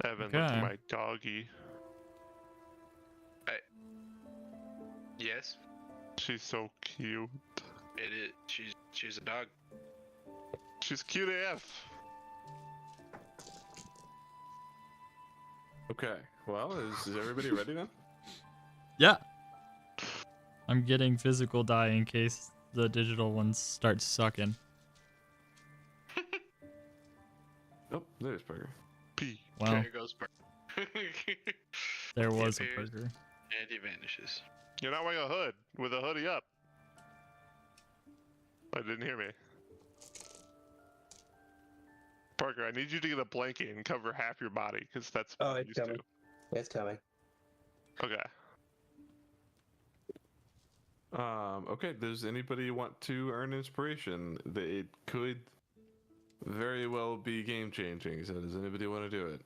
Evan, look Okay. at my doggy. Yes, She's so cute. it is. She's a dog. She's cute AF. Okay. Well, is everybody ready then? Yeah. I'm getting physical die in case the digital ones start sucking. Oh, there's Parker. P. Well, There goes Parker. there He was a appears burger. and he vanishes. You're not wearing a hood with a hoodie up. I didn't hear me. Parker, I need you to get a blanket and cover half your body, because that's what Oh, you it's used coming. It's coming. to. Okay. Okay, does anybody want to earn inspiration? It could very well be game changing, so does anybody want to do it?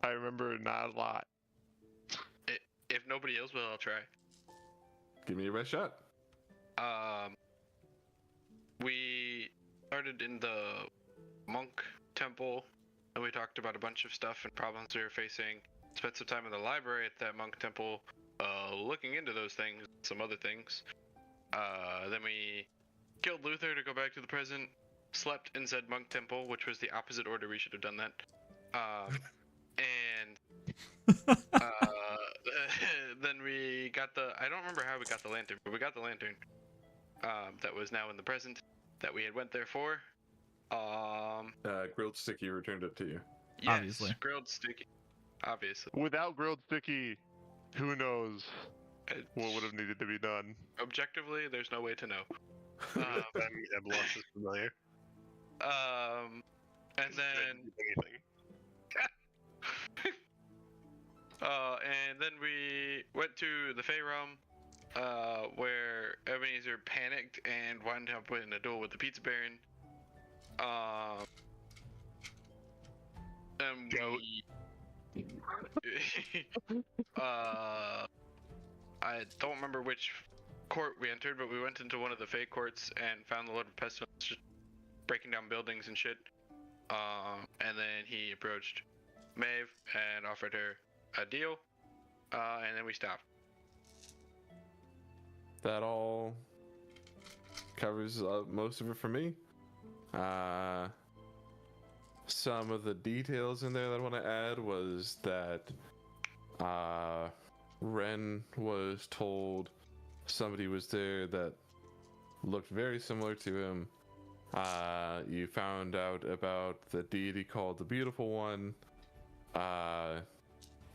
I remember not a lot. If nobody else will, I'll try. Give me your best shot. We started in the monk temple, and we talked about a bunch of stuff and problems we were facing. Spent some time in the library at that monk temple, looking into those things, some other things. Then we killed Luther to go back to the present. Slept in said monk temple, which was the opposite order. We should have done that. And then we got I don't remember how we got the lantern, but we got the lantern. That was now in the present that we had went there for. Grilled sticky returned it to you. Yes, Obviously. grilled sticky. Obviously. Without grilled sticky, who knows It's- what would have needed to be done. Objectively, there's no way to know. That blush is familiar. And then and then we went to the Fey Realm, where Ebenezer panicked and wound up in a duel with the Pizza Baron. And we, I don't remember which court we entered, but we went into one of the Fey courts and found the Lord of Pestilence just breaking down buildings and shit. And then he approached Maeve and offered her a deal, and then we stopped. That all covers most of it for me. Some of the details in there that I want to add was that Ren was told somebody was there that looked very similar to him. You found out about the deity called the Beautiful One.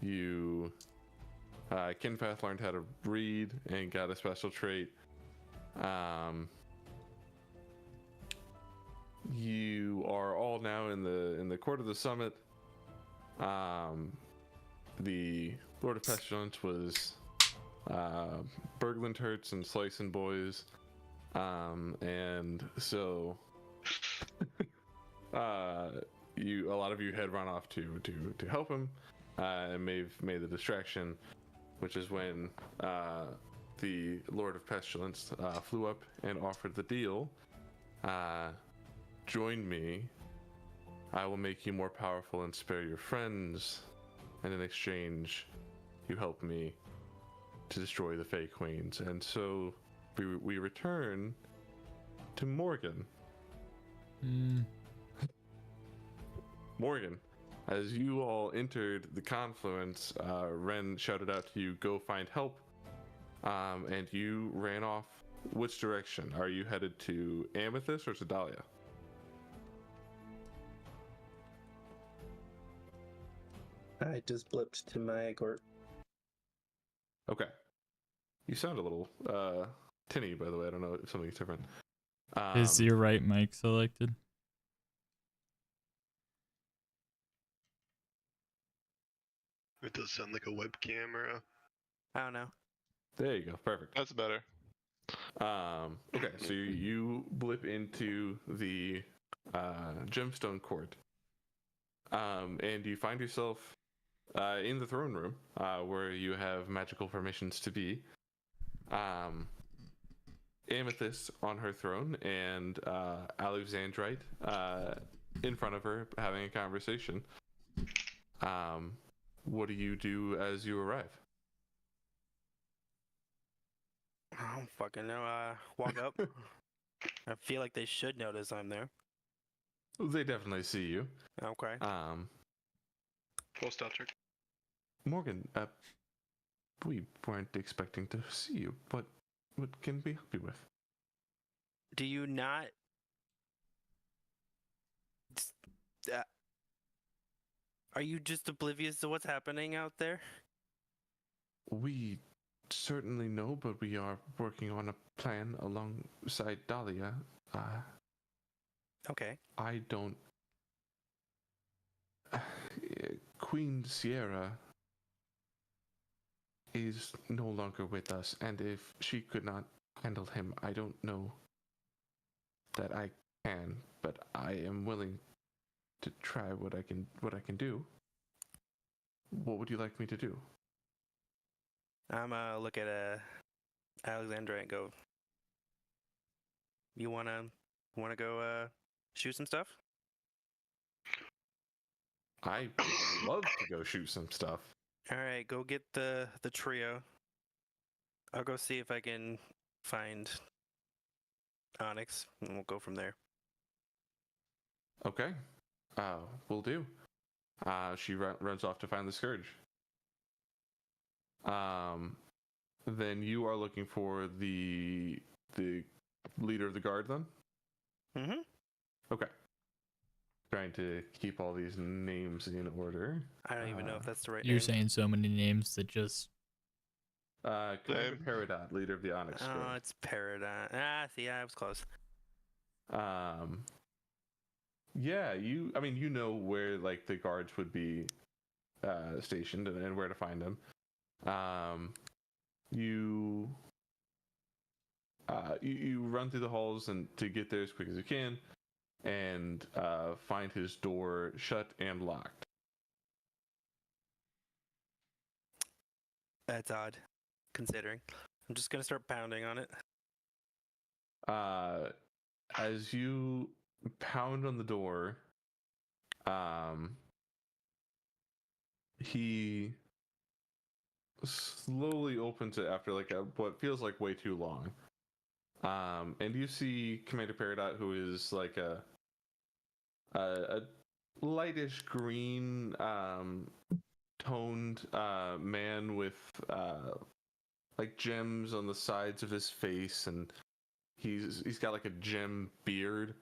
Kinpath learned how to read and got a special trait. You are all now in the court of the summit. The Lord of Pestilence was burgling turrets and slicing boys, and so a lot of you had run off to help him, and made the distraction, which is when the Lord of Pestilence flew up and offered the deal. Join me. I will make you more powerful and spare your friends, and in exchange, you help me to destroy the Fey Queens. And so we return to Morgan. Morgan, as you all entered the confluence, Ren shouted out to you, "Go find help," and you ran off. Which direction? Are you headed to Amethyst or to Dahlia? I just blipped to my court. Okay. You sound a little tinny, by the way. I don't know if something's different. Is your right mic selected? It does sound like a webcam or a... I don't know. There you go. Perfect. That's better. Okay, so you blip into the gemstone court, and you find yourself in the throne room, where you have magical permissions to be. Amethyst on her throne, and Alexandrite in front of her having a conversation. What do you do as you arrive? I don't fucking know. Walk up. I feel like they should notice I'm there. They definitely see you. Okay. Full stealth check. Morgan, we weren't expecting to see you. What can we help you with? Do you not? Are you just oblivious to what's happening out there? We certainly know, but we are working on a plan alongside Dahlia. Okay. I don't. Queen Sierra is no longer with us, and if she could not handle him, I don't know that I can, but I am willing to try what I can do. What would you like me to do? I'm look at Alexandra and go. You wanna go shoot some stuff? I love to go shoot some stuff. All right, go get the trio. I'll go see if I can find Onyx, and we'll go from there. Okay. Will do. She runs off to find the Scourge. Then you are looking for the leader of the guard, then? Mm-hmm. Okay. Trying to keep all these names in order. I don't even know if that's the right You're name. saying so many names that just. Commander Peridot, leader of the Onyx Oh, Guard. it's Paradigm. See, I was close. Yeah, you know where like the guards would be stationed and where to find them. You run through the halls and to get there as quick as you can, and find his door shut and locked. That's odd, considering. I'm just gonna start pounding on it. As you pound on the door, he slowly opens it after like what feels like way too long. And you see Commander Peridot, who is like a lightish green toned man with like gems on the sides of his face, and he's got like a gem beard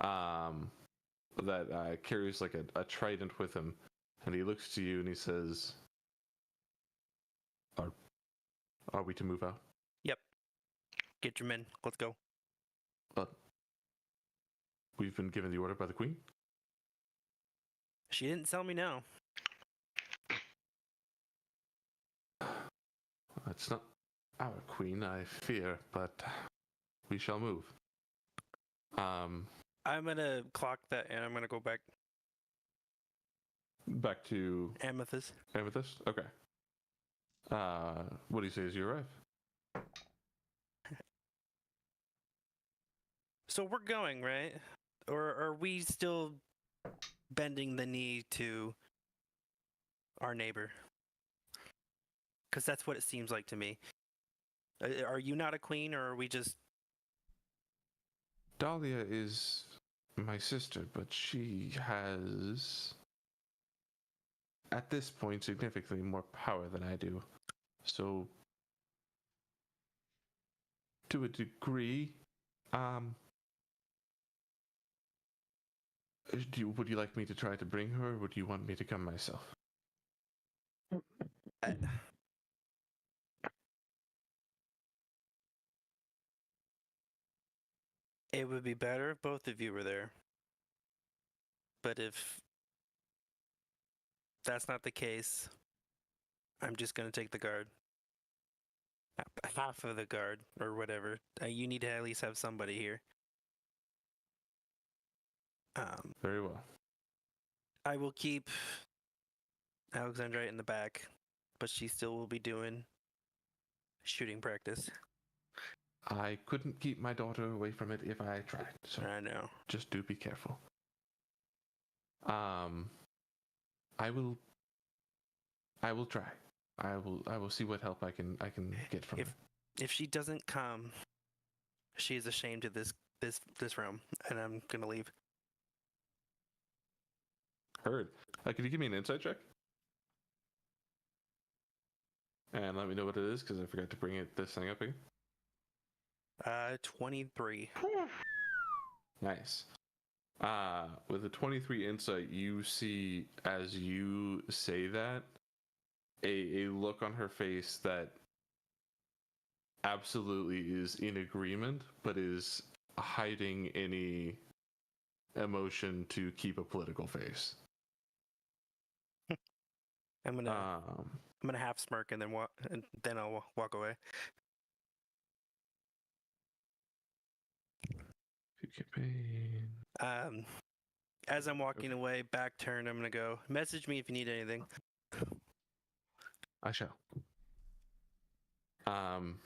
that carries like a trident with him, and he looks to you and he says, "Are we to move out?" Yep. Get your men. Let's go. We've been given the order by the Queen. She didn't tell me no. It's not our Queen, I fear, but we shall move. I'm gonna clock that, and I'm gonna go back Back to Amethyst. Amethyst? Okay. What do you say as you arrive? So we're going, right? Or are we still bending the knee to our neighbor? Because that's what it seems like to me. Are you not a queen, or are we just... Dahlia is my sister, but she has, at this point, significantly more power than I do. So, to a degree, would you like me to try to bring her, or would you want me to come myself? It would be better if both of you were there. But if that's not the case, I'm just going to take the guard. Half of the guard, or whatever. You need to at least have somebody here. Very well. I will keep Alexandra in the back, but she still will be doing shooting practice. I couldn't keep my daughter away from it if I tried, so I know. just do be careful. I will try. I will see what help I can get from her. If she doesn't come, she is ashamed of this realm, and I'm gonna leave. Heard. Can you give me an insight check? And let me know what it is, because I forgot to bring this thing up again. 23. Nice. With a 23 insight, you see, as you say that, a look on her face that absolutely is in agreement, but is hiding any emotion to keep a political face. I'm gonna half smirk and then I'll walk away. Campaign. As I'm walking away, back turn, I'm gonna go. Message me if you need anything. I shall. And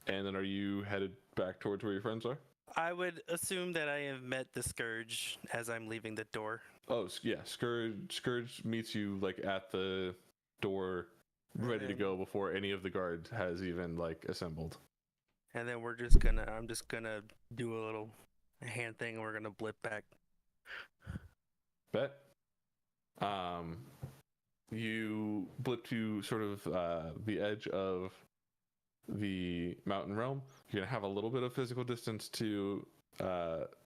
then are you headed back towards where your friends are? I would assume that I have met the Scourge as I'm leaving the door. Oh, yeah. Scourge meets you like at the door, ready to go before any of the guard has even like assembled. And then I'm just gonna do a little hand thing and we're gonna blip back. Bet. You blip to sort of the edge of the mountain realm. You're gonna have a little bit of physical distance to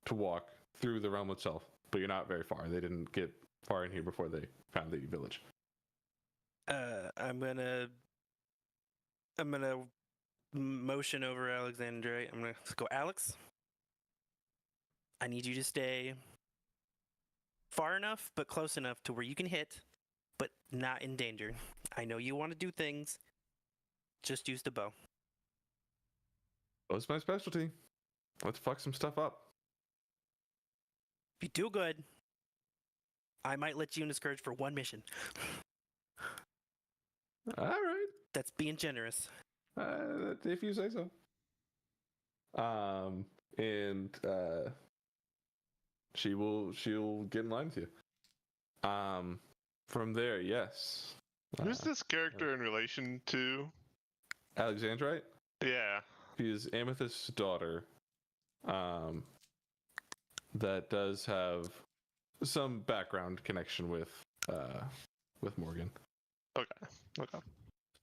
walk through the realm itself, but you're not very far. They didn't get far in here before they found the village. I'm gonna motion over Alexandre. I'm gonna go, Alex. I need you to stay far enough, but close enough to where you can hit, but not in danger. I know you want to do things. Just use the bow. That's my specialty. Let's fuck some stuff up. If you do good, I might let you in the Scourge for one mission. All right. That's being generous. If you say so. She'll get in line with you. From there, yes. Who's this character in relation to? Alexandrite? Yeah. She is Amethyst's daughter. That does have some background connection with Morgan. Okay.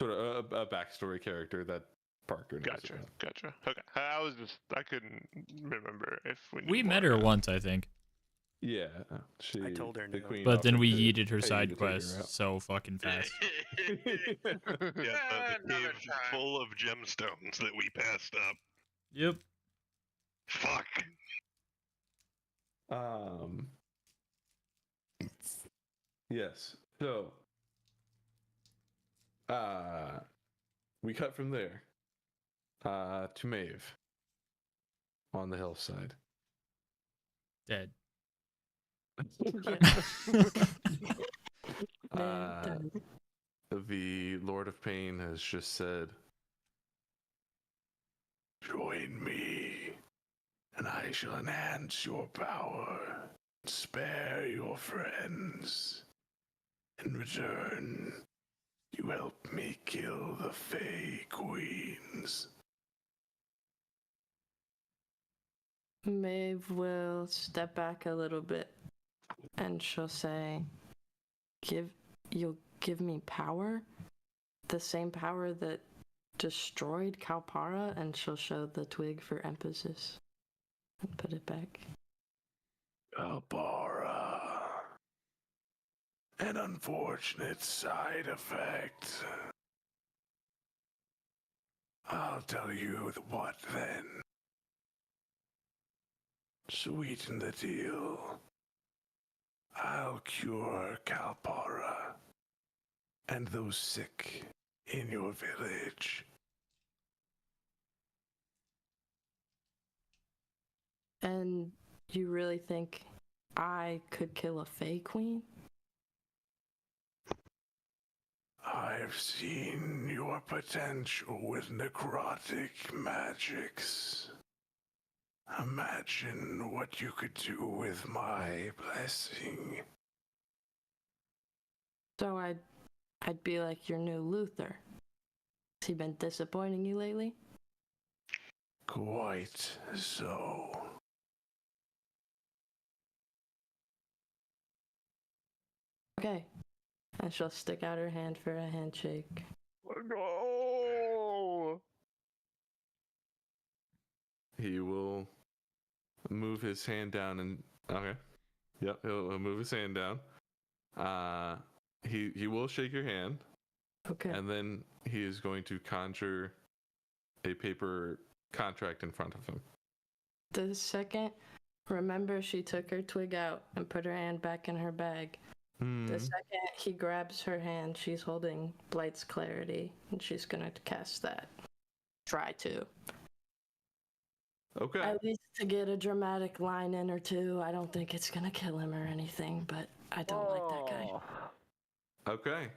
Sort of a backstory character that Parker knows about. Gotcha. Okay. I couldn't remember if We met her once, I think. Yeah, I told her the no. queen But then offered we to yeeted her pay you to side take her quest out. so fucking fast. Yeah, the Another cave's time. full of gemstones that we passed up. Yep. Fuck. Yes. So, we cut from there to Maeve on the hillside. Dead. The Lord of Pain has just said, "Join me, and I shall enhance your power, spare your friends. In return, you help me kill the Fey Queens." Maeve will step back a little bit and she'll say, You'll give me power? The same power that destroyed Kalpara? And she'll show the twig for emphasis and put it back. Kalpara. An unfortunate side effect. I'll tell you what then. Sweeten the deal. I'll cure Kalpara and those sick in your village. And you really think I could kill a Fey Queen? I've seen your potential with necrotic magics. Imagine what you could do with my blessing. So I'd be like your new Luther. Has he been disappointing you lately? Quite so. Okay. And she'll stick out her hand for a handshake. No. He will move his hand down and okay. Yep, he'll move his hand down. He will shake your hand, Okay. and then he is going to conjure a paper contract in front of him. The second, remember she took her twig out and put her hand back in her bag. The second he grabs her hand, she's holding Blight's Clarity, and she's gonna cast that. Try to. Okay. At least to get a dramatic line in or two. I don't think it's gonna kill him or anything, but I don't like that guy. Okay.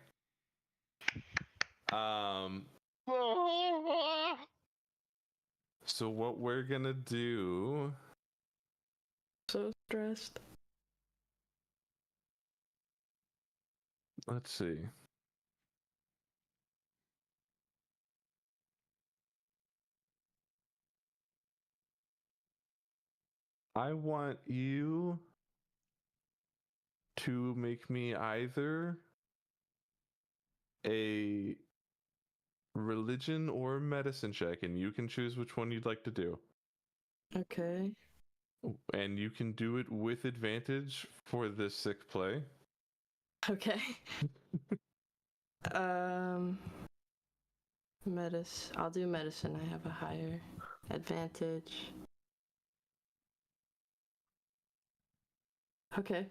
So what we're gonna do? So stressed. Let's see. I want you to make me either a religion or medicine check, and you can choose which one you'd like to do. Okay. And you can do it with advantage for this sick play. Okay. I'll do medicine. I have a higher advantage. Okay.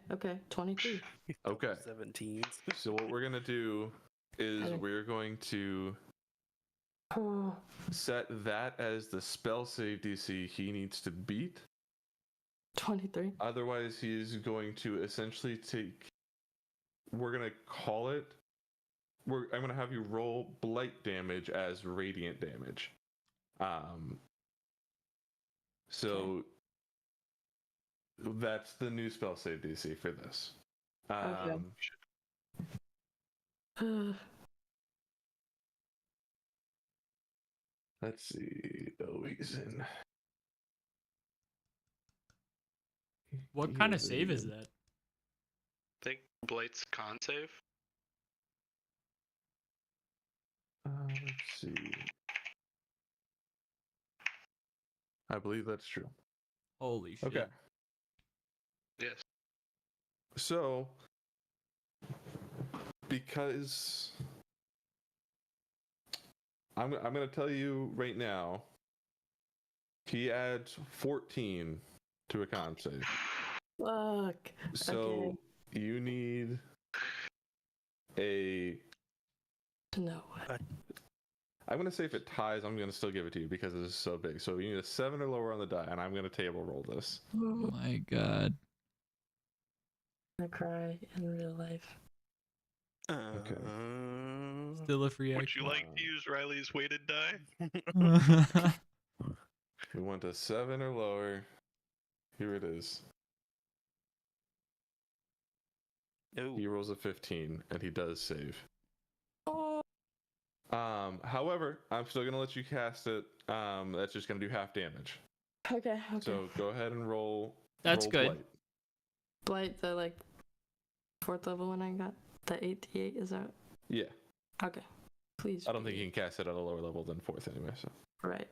23. Okay. 17s. So what we're gonna do is Okay. we're going to Oh. set that as the spell save DC he needs to beat. 23. Otherwise, he is going to essentially take. We're gonna call it. I'm gonna have you roll blight damage as radiant damage. So that's the new spell save DC for this. Okay. Let's see. Oizen. What kind of save is that? I think Blight's con save. Let's see. I believe that's true. Holy shit. Okay. Yes. So, because I'm going to tell you right now, he adds 14 to a con save. Fuck. So you need a. No. I'm going to say if it ties, I'm going to still give it to you because this is so big. So you need a 7 or lower on the die, and I'm going to table roll this. Oh my god. I cry in real life. Okay. Still a free Would action. you like to use Riley's weighted die? We want a 7 or lower. Here it is. Ooh. He rolls a 15, and he does save. Oh. However, I'm still gonna let you cast it. That's just gonna do half damage. Okay. So go ahead and roll. That's roll good. Blight. Blight, the 4th level one I got. The 88, is that? Yeah. Okay. Please. I don't think you can cast it at a lower level than 4th anyway. So. Right.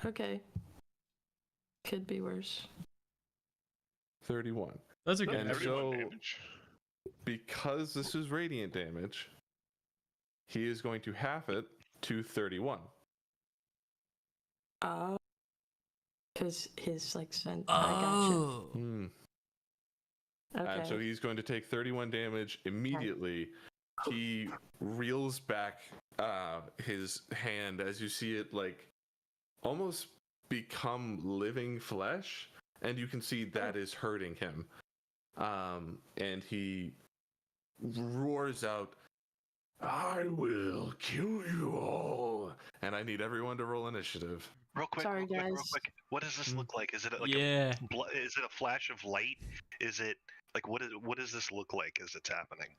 Okay. Could be worse. 31. That's a good And average. so, damage. because this is radiant damage, he is going to half it to 31. Because his sent. I gotcha. Oh. Okay. And so he's going to take 31 damage immediately. He reels back his hand as you see it almost become living flesh, and you can see that is hurting him. And he roars out, "I will kill you all!" And I need everyone to roll initiative. Real quick, Sorry, real guys. quick. What does this look like? Is it Yeah. is it a flash of light? Is it what does this look like as it's happening?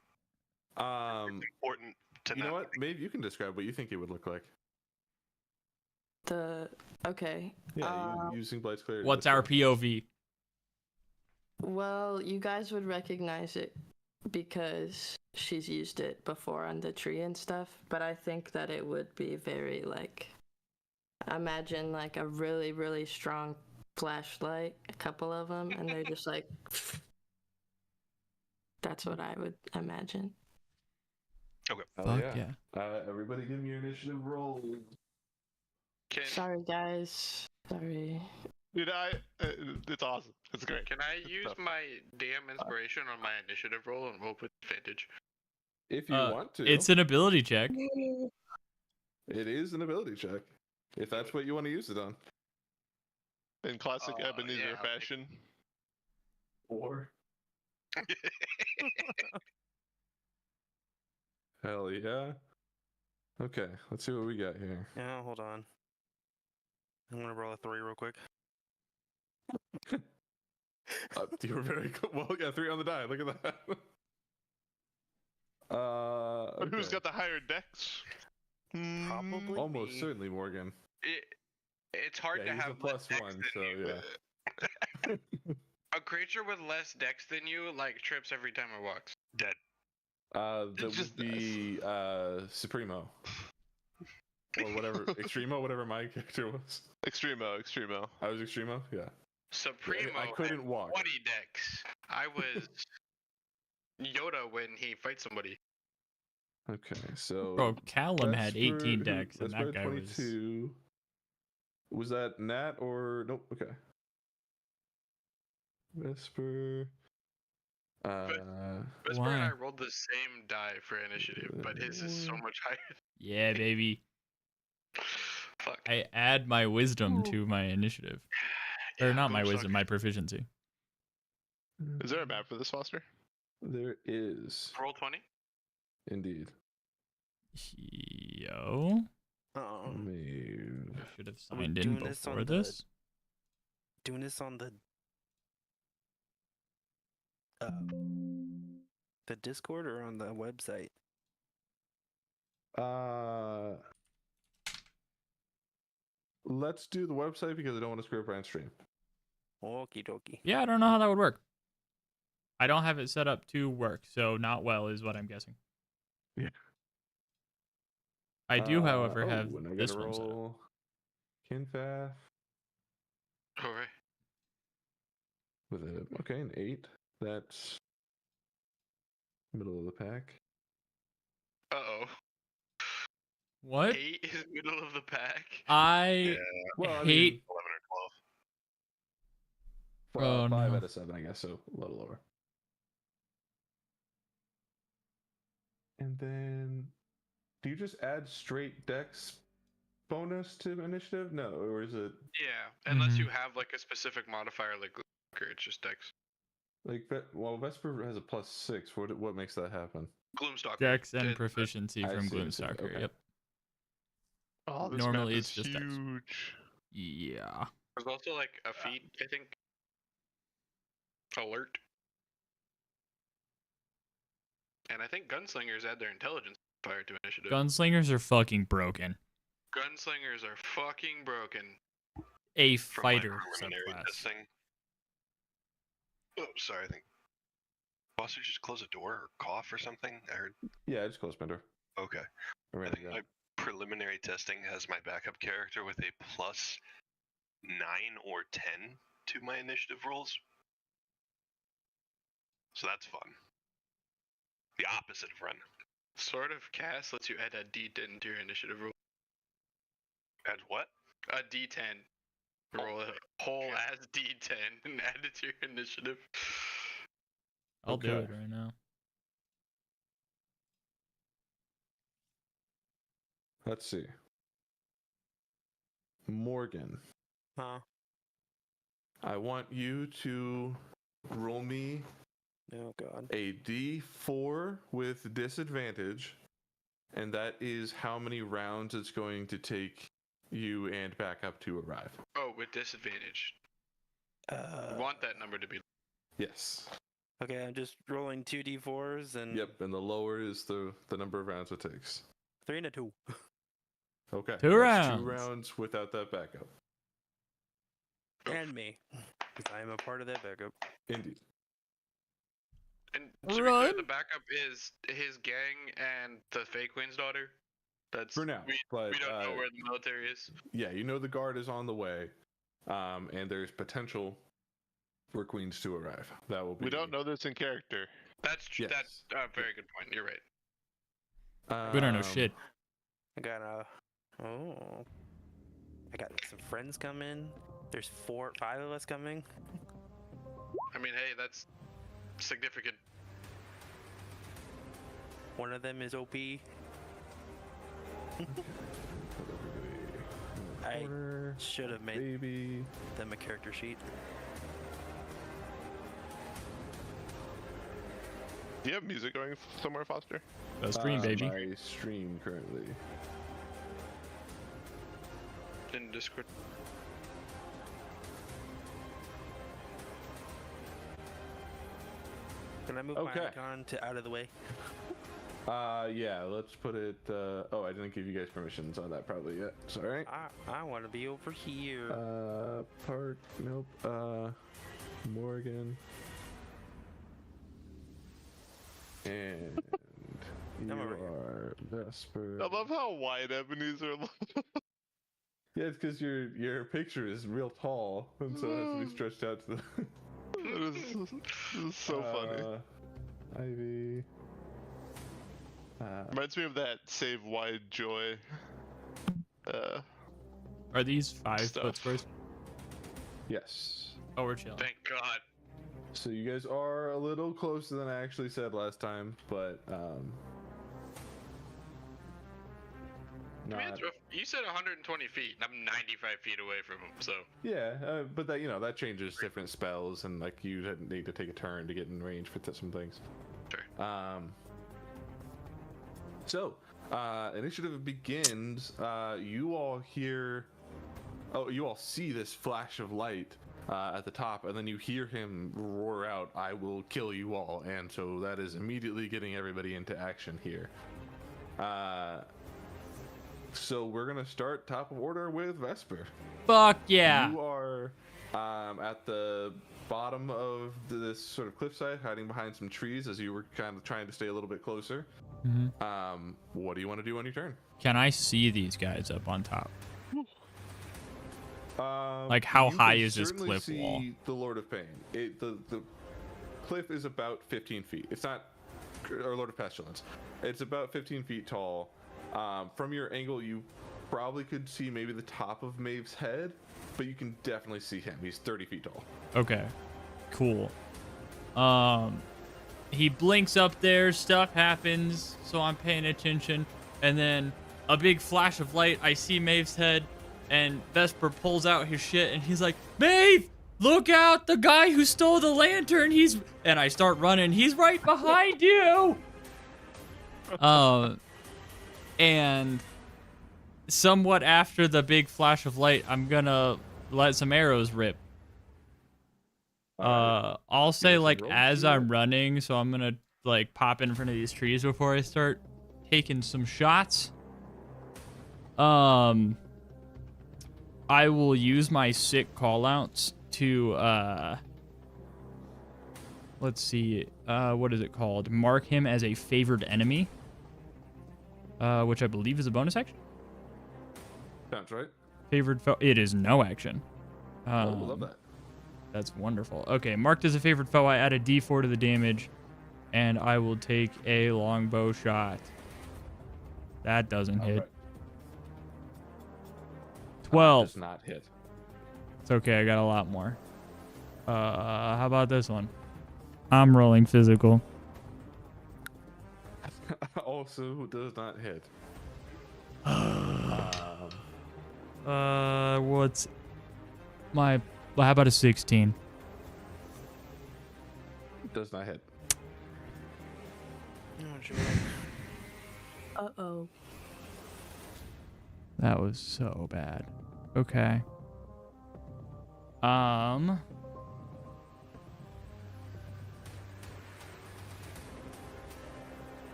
Important to You know not what? Maybe you can describe what you think it would look like. Okay. Yeah, using Blight's clarity. What's our POV? Well, you guys would recognize it because she's used it before on the tree and stuff, but I think that it would be very like, imagine like a really, really strong flashlight, a couple of them, and they're just like, that's what I would imagine. Okay. Fuck yeah. Everybody give me your initiative roll. Sorry, guys. Sorry. Dude, it's awesome. It's great. Can I use my DM inspiration on my initiative roll and roll with advantage? If you want to. It's an ability check. It is an ability check. If that's what you want to use it on. In classic Ebenezer yeah, I'll take- fashion. Or. Hell yeah. Okay, let's see what we got here. Yeah, hold on. I'm gonna roll a 3 real quick. You were very cool. Well, yeah, 3 on the die. Look at that. But who's Okay. got the higher dex? Probably Almost me. certainly Morgan. It's hard Yeah, to he's have a plus less dex one, than so you. yeah. A creature with less dex than you like trips every time it walks. Dead. That It's just would be Supremo. Or whatever, Extremo, whatever my character was. Extremo. I was Extremo? Yeah. Supremo I couldn't walk. 20 dex. I was Yoda when he fights somebody. Okay, so. Bro, Callum had Vesper- 18 decks, and Vesper that guy had was... 22. Was that Nat or nope? Okay. Vesper. Vesper and I rolled the same die for initiative, but his is so much higher. Yeah, baby. Fuck. I add my wisdom to my initiative. Or Yeah, not my boom wisdom, my proficiency. Is there a map for this, Foster? There is Roll 20. indeed. Yo. Oh, Maybe. I should have Are we signed in doing this before on the- this. doing this on the Discord or on the website? Let's do the website because I don't want to screw up Ryan's stream. Okie dokie. Yeah, I don't know how that would work. I don't have it set up to work, so not well is what I'm guessing. Yeah. I do, however, oh, have and I this gotta one set up. roll Kinfath Alright. with an 8. That's middle of the pack. Uh-oh. What? 8 is middle of the pack. I Well, I hate... 11 or 12. Oh, 5 no. out of 7, I guess, so a little lower. And then, do you just add straight dex bonus to initiative? No, or is it Yeah, unless Mhm. you have like a specific modifier like Gloomstalker, it's just dex. like Vesper has a +6? What makes that happen? Gloomstalker. Dex and It- proficiency I from see, I see. Gloomstalker. Okay. Yep. Oh, this Normally map it's is just dex. huge. Yeah. There's also like a feat, I think. Alert. And I think gunslingers add their intelligence modifier to initiative. Gunslingers are fucking broken. Gunslingers are fucking broken. A From my fighter preliminary subclass. testing. Oh, sorry, I think. Foster, just close a door or cough or something? I heard. Yeah, I just close my door. Okay. I I ran think it my down. preliminary testing has my backup character with a +9 or 10 to my initiative rolls. So that's fun. The opposite of run. Sword of Cast lets you add a D10 to your initiative roll. Add what? A D10. Roll a whole ass D10 and add it to your initiative. I'll do Okay. it right now. Let's see. Morgan, Huh? I want you to roll me Oh god. a D4 with disadvantage, and that is how many rounds it's going to take you and backup to arrive. Oh, with disadvantage. You want that number to be. Yes. Okay, I'm just rolling 2d4s and Yep, and the lower is the number of rounds it takes. 3 and a 2. Okay. Two that's rounds. 2 rounds without that backup. And me. Because I am a part of that backup. Indeed. And to be clear, the backup is his gang and the Fey Queen's daughter. That's For now, we but don't know where the military is. yeah, you know the guard is on the way, and there's potential for queens to arrive. That will be. We don't know this in character. Yes. That's a very good point. You're right. We don't know shit. I got I got some friends coming. There's 5 of us coming. I mean, hey, that's significant. One of them is OP. I should have made Baby. them a character sheet. Do you have music going somewhere, Foster? Stream, baby. My stream currently. In Discord. Can I move Okay. my icon to out of the way? Yeah, let's put it. Oh, I didn't give you guys permissions on that probably yet. Sorry. I want to be over here. Park. Nope. Morgan. And you I'm over here. are Vesper. I love how wide Ebony's are. Yeah, it's because your picture is real tall, and so it has to be stretched out to the. This is so funny. Ivy. Reminds me of that Save Wide Joy. Are these 5 Stuff. foot squares? Yes. Oh, we're chilling. Thank God. So you guys are a little closer than I actually said last time, but I mean, it's rough. You said 120 feet, and I'm 95 feet away from him, so. yeah, but that that changes different spells, and like you need to take a turn to get in range for some things. Sure. So initiative begins. You all hear. Oh, you all see this flash of light at the top, and then you hear him roar out, "I will kill you all!" And so that is immediately getting everybody into action here. So we're gonna start top of order with Vesper. Fuck yeah. You are at the bottom of this sort of cliffside, hiding behind some trees as you were kind of trying to stay a little bit closer. Mhm. What do you want to do on your turn? Can I see these guys up on top? Like, how you high can is this certainly cliff see wall? The Lord of Pain. The cliff is about 15 feet. It's not, or Lord of Pestilence. It's about 15 feet tall. From your angle, you probably could see maybe the top of Maeve's head, but you can definitely see him. He's 30 feet tall. Okay. Cool. He blinks up there, stuff happens, so I'm paying attention. And then a big flash of light, I see Maeve's head, and Vesper pulls out his shit, and he's like, Maeve, look out, the guy who stole the lantern, and I start running, he's right behind you! And somewhat after the big flash of light, I'm gonna let some arrows rip. I'll say some like rolls as to I'm running, so I'm gonna like pop in front of these trees before I start taking some shots. I will use my sick callouts to let's see, what is it called? Mark him as a favored enemy. Which I believe is a bonus action. Sounds right. Favored foe. It is no action. Love that. That's wonderful. Okay, marked as a favored foe, I add a d4 to the damage, and I will take a longbow shot. That doesn't hit. Right. 12. Does not hit. It's okay, I got a lot more. How about this one? I'm rolling physical. Also does not hit. What's my... Well, how about a 16? Does not hit. Uh-oh. That was so bad. Okay.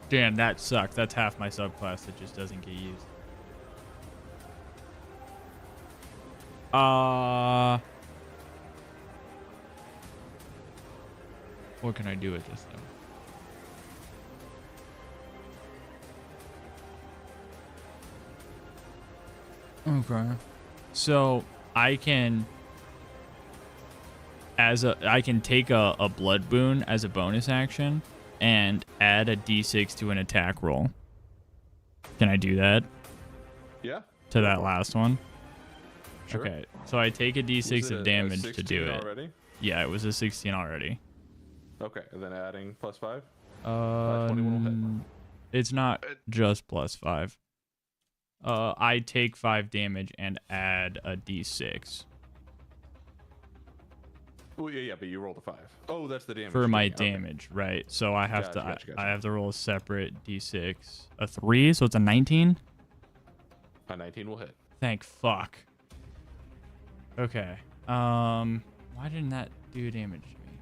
Damn, that sucks. That's half my subclass that just doesn't get used. What can I do with this though? Okay. So I can take a blood boon as a bonus action and add a d6 to an attack roll. Can I do that? Yeah. To that last one? Sure. Okay. So I take a d6 Was it of a damage to 16 do it. already? Yeah, it was a 16 already. Okay, and then adding +5. 21 will hit. It's not just +5. I take 5 damage and add a d6 Oh yeah, but you rolled a 5. Oh, that's the damage. for my Okay. damage, right? So I have Gotcha. I have to roll a separate d6. A 3, so it's a 19. A 19 will hit. Thank fuck. Okay. Why didn't that do damage to me?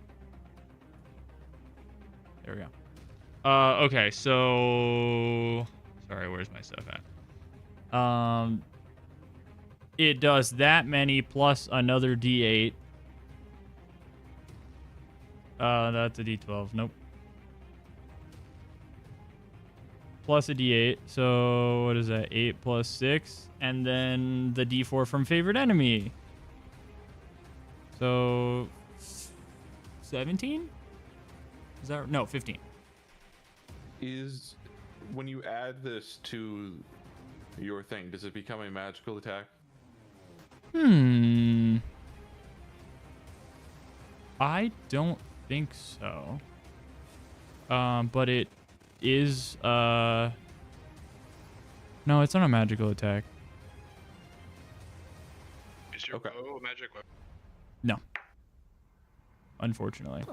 There we go. Okay, so sorry, where's my stuff at? It does that many plus another d8. That's a d12. Nope. Plus a d8. So what is that? 8 plus 6, and then the d4 from favorite enemy. So 17? Is that no 15? Is when you add this to your thing, does it become a magical attack? I don't think so. But it is no, it's not a magical attack. Is your Okay. bow a magic weapon? No. Unfortunately.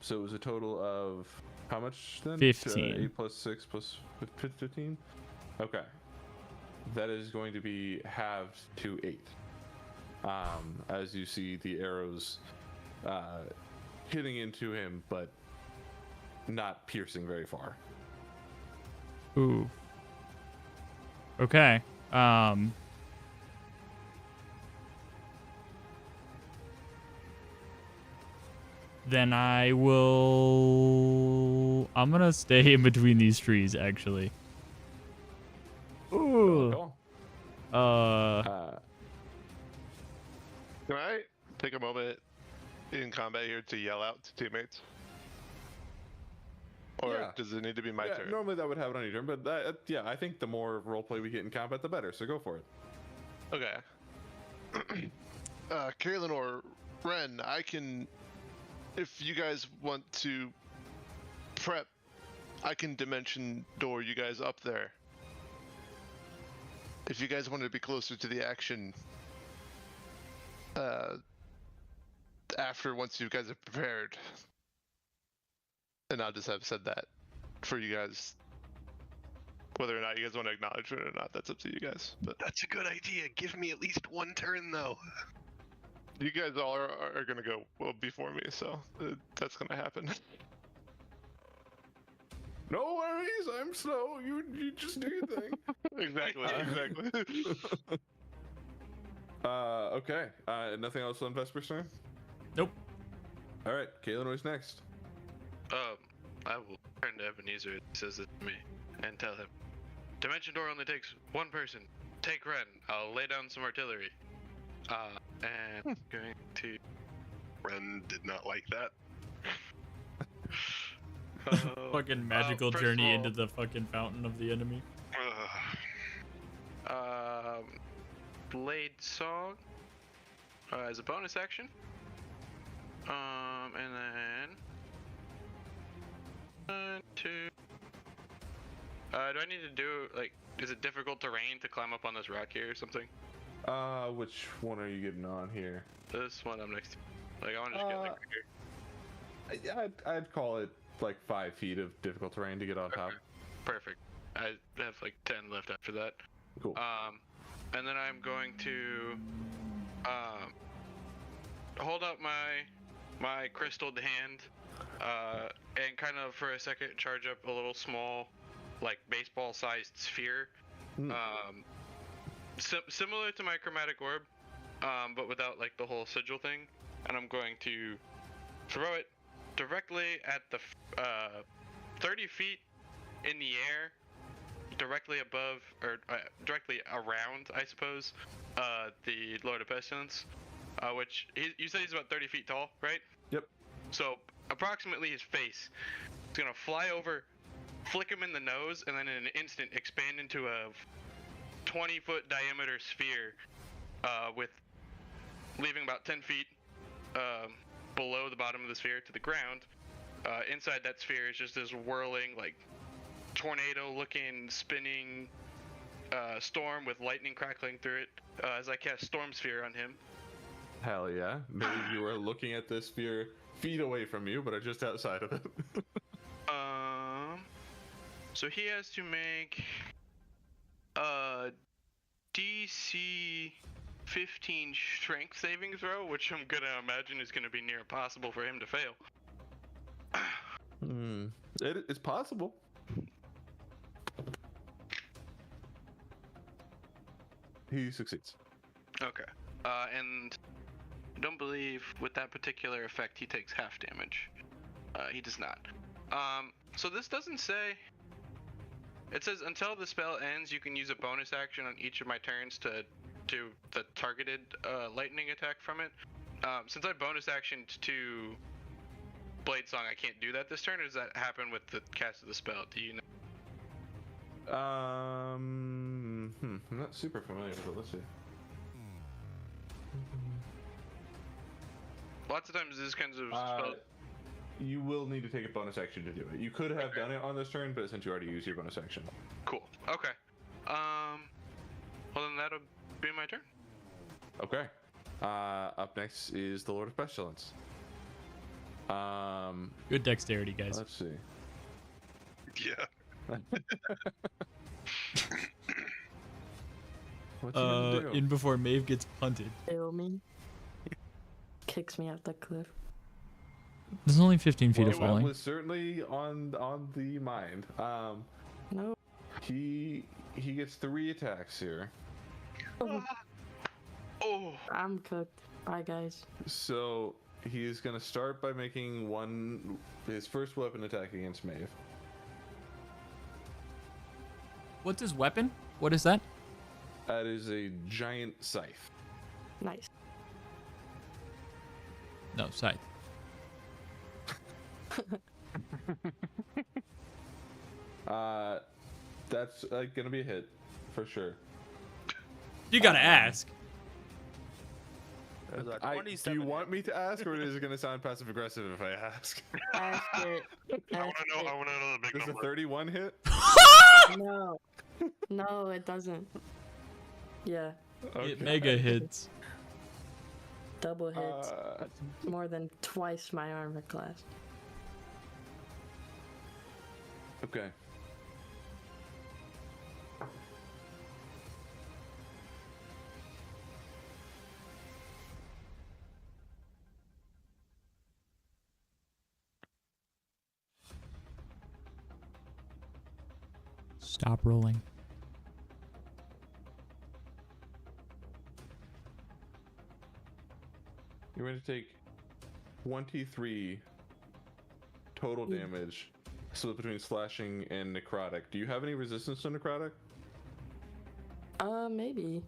So it was a total of how much then? 15. 8 plus 6 plus 15? Okay. That is going to be halved to 8. As you see the arrows hitting into him, but not piercing very far. Ooh. Okay. Then I'm gonna stay in between these trees, actually. Ooh. Cool. Can I take a moment in combat here to yell out to teammates? Or Yeah. does it need to be my turn? Normally that would happen on your turn, but yeah, I think the more roleplay we get in combat, the better. So go for it. Okay. Kaylin or Ren, I can, if you guys want to prep, I can dimension door you guys up there. If you guys want to be closer to the action, after once you guys have prepared, and I'll just have said that for you guys. Whether or not you guys want to acknowledge it or not, that's up to you guys. But That's a good idea. Give me at least one turn, though. you guys all are gonna go well before me, so that's gonna happen. No worries, I'm slow. You just do your thing. Exactly. Okay. Nothing else on Vesper's turn? Nope. All right, Kaylin, who's next? I will turn to Ebenezer and he says it to me and tell him, Dimension Door only takes one person. Take Ren. I'll lay down some artillery. And going to... Ren did not like that. Fucking magical first of journey all- into the fucking fountain of the enemy. Blade Song as a bonus action. And then... 1, 2... do I need to do, like, is it difficult terrain to climb up on this rock here or something? Which one are you getting on here? This one I'm next to. Like, I want to just get, like, right here. I'd call it like 5 feet of difficult terrain to get on top. Okay. Perfect. I have, like, 10 left after that. Cool. And then I'm going to, hold up my crystalled hand, and kind of for a second charge up a little small, like baseball-sized sphere, similar to my chromatic orb, but without like the whole sigil thing. And I'm going to throw it directly at the 30 feet in the air, directly above or directly around, I suppose, the Lord of Pestilence, which you said he's about 30 feet tall, right? Yep. So approximately his face. It's gonna fly over, flick him in the nose, and then in an instant expand into a 20-foot diameter sphere, with leaving about 10 feet below the bottom of the sphere to the ground. Inside that sphere is just this whirling, like, tornado-looking, spinning storm with lightning crackling through it as I cast Storm Sphere on him. Hell yeah. Maybe you are looking at this sphere feet away from you, but are just outside of it. So he has to make a DC 15 strength saving throw, which I'm gonna imagine is gonna be near impossible for him to fail. It's possible. He succeeds. Okay. And I don't believe with that particular effect he takes half damage. He does not. So this doesn't say. It says until the spell ends, you can use a bonus action on each of my turns to do the targeted lightning attack from it. Since I bonus actioned to Blade Song, I can't do that this turn, or does that happen with the cast of the spell? Do you know? I'm not super familiar with it. Let's see. Lots of times these kinds of spells. You will need to take a bonus action to do it. You could have done it on this turn, but since you already used your bonus action. Cool. Okay. Well then that'll be my turn. Okay. Up next is the Lord of Pestilence. Good dexterity, guys. Let's see. Yeah. What's he gonna do? In before Maeve gets punted. Kill me. Kicks me off the cliff. There's only 15 feet of That falling. was certainly on the mind. No. He gets 3 attacks here. Oh. I'm cooked. Bye, guys. So he is gonna start by making his first weapon attack against Maeve. What's his weapon? What is that? That is a giant scythe. Nice. No, scythe. That's gonna be a hit for sure. You gotta ask. There's a Do you 27 want me to ask, or is it gonna sound passive aggressive if I ask? Ask it. I Ask want to know. I it. want to know the big Does a number. 31 hit? No. No, it doesn't. Yeah. It mega hits. Double hits. More than twice my armor class. Okay. Stop rolling. You're going to take 23 total damage, split between slashing and necrotic. Do you have any resistance to necrotic? Maybe.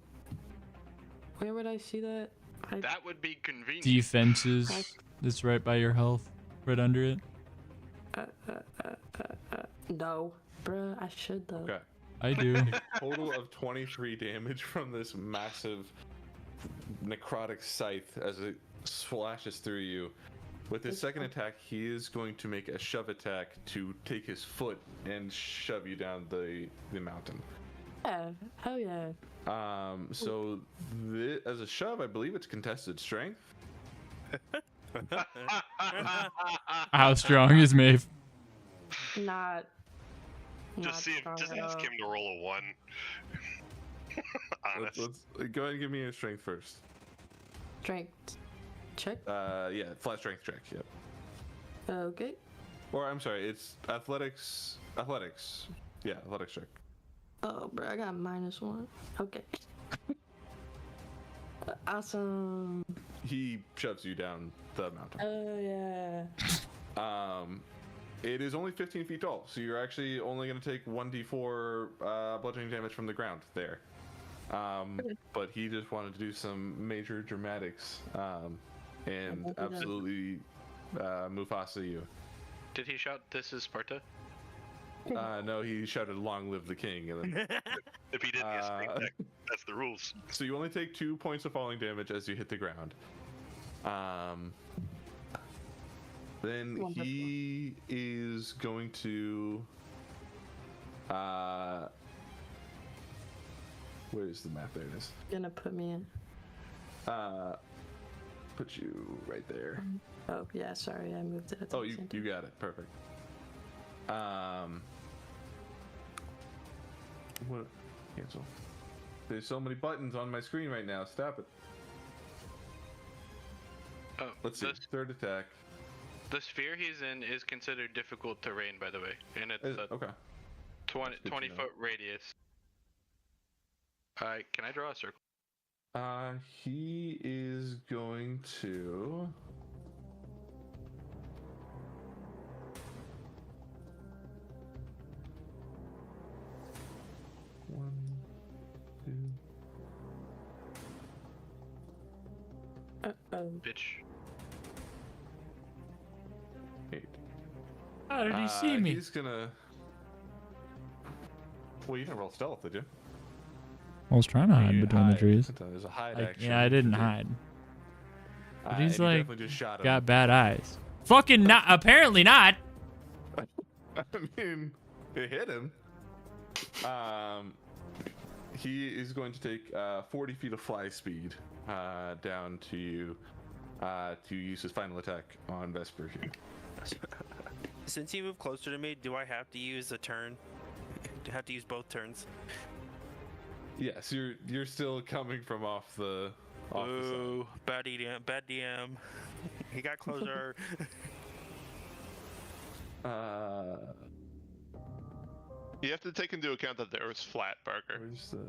Where would I see that? That would be convenient. Defenses. That's right by your health. Right under it. No. Bruh, I should though. Okay. I do. Total of 23 damage from this massive necrotic scythe as it slashes through you. With his second attack, he is going to make a shove attack to take his foot and shove you down the mountain. Yeah. Hell yeah. So as a shove, I believe it's contested strength. How strong is Maeve? Not. Just see if. Just ask him to roll a 1. Honest. Let's go ahead and give me a strength first. Strength check. Yeah, flat strength check. Yep. Okay. Or I'm sorry, it's athletics. Athletics. Yeah, athletics check. Oh, bro, I got -1. Okay. Awesome. He shoves you down the mountain. Oh, yeah. It is only 15 feet tall, so you're actually only going to take 1d4 bludgeoning damage from the ground there. But he just wanted to do some major dramatics and absolutely Mufasa you. Did he shout, "This is Sparta"? No, he shouted, "Long live the king!" And then, If he didn't get screen tech, that's the rules. so you only take 2 points of falling damage as you hit the ground. Then he is going to. Where's the map? There it is. Gonna put me in. Put you right there. Oh, yeah, sorry, I moved it. At the Oh, same time. you got it. Perfect. What? Cancel. There's so many buttons on my screen right now. Stop it. Oh, Let's see. Third attack. The sphere he's in is considered difficult terrain, by the way, and it's a Okay. 20-foot radius. Can I draw a circle? He is going to. One, two. Uh-oh. Bitch. 8. How did he see me? He's gonna. Well, you didn't roll stealth, did you? I was trying to hide You between the hide. trees. There's a hide Like, action. yeah, I didn't to do. hide. But And he's you like, definitely just shot him. got bad eyes. Fucking not. Apparently not. I mean, it hit him. He is going to take 40 feet of fly speed down to you to use his final attack on Vesper here. Since you moved closer to me, do I have to use a turn? Do I have to use both turns? Yes, you're still coming from off the Ooh, bad DM. Bad DM. He got closer. You have to take into account that the Earth's flat, Parker. Where's the?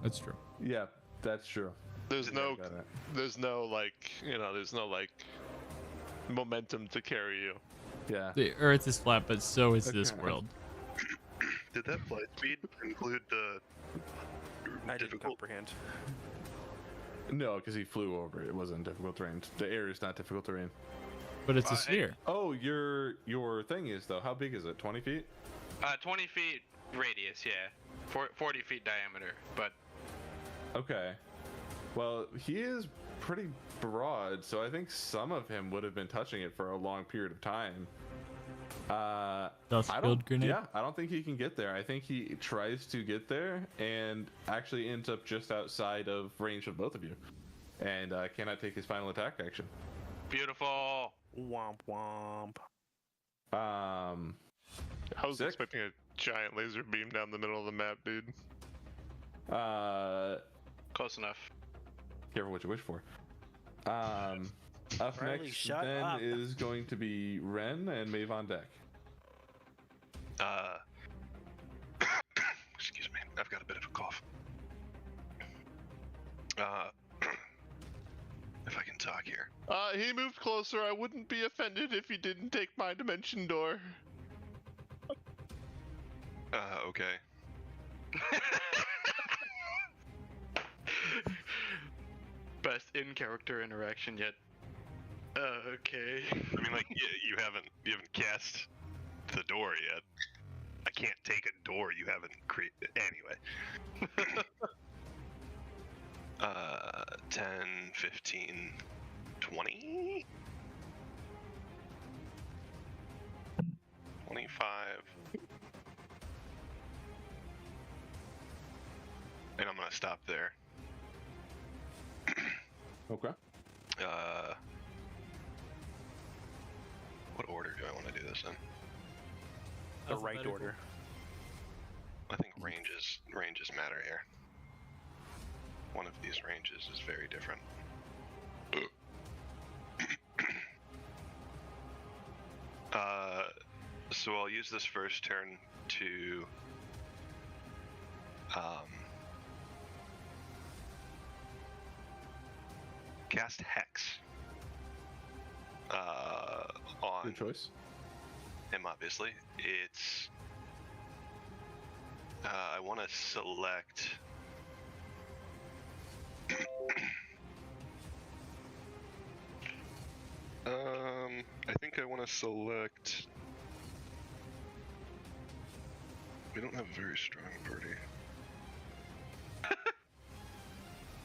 That's true. Yeah, that's true. There's no Got it. there's no momentum to carry you. Yeah. The Earth is flat, but so is this Okay. world. Did that flight speed include the I didn't difficult? comprehend. No, because he flew over. It wasn't difficult terrain. The air is not difficult terrain. But it's a sphere. Oh, your thing is though. How big is it? 20 feet? 20 feet radius, yeah. 40 feet diameter, but Okay. Well, he is pretty broad, so I think some of him would have been touching it for a long period of time. Dust I field don't. grenade. Yeah, I don't think he can get there. I think he tries to get there and actually ends up just outside of range of both of you, and cannot take his final attack action. beautiful. Womp womp. I was Sick. expecting a giant laser beam down the middle of the map, dude. Close enough. Careful what you wish for. Up Riley, next shut then up. is going to be Ren and Maeve on deck. Excuse me, I've got a bit of a cough. If I can talk here. He moved closer. I wouldn't be offended if he didn't take my dimension door. Okay. Best in-character interaction yet. Okay. I mean, like, you haven't cast the door yet. I can't take a door you haven't created. Anyway. 10, 15, 20? 25. And I'm gonna stop there. Okay. What order do I want to do this in? The right order. I think ranges matter here. One of these ranges is very different. So I'll use this first turn to cast Hex on Good choice. him, obviously. It's I want to select I think I want to select. We don't have a very strong party.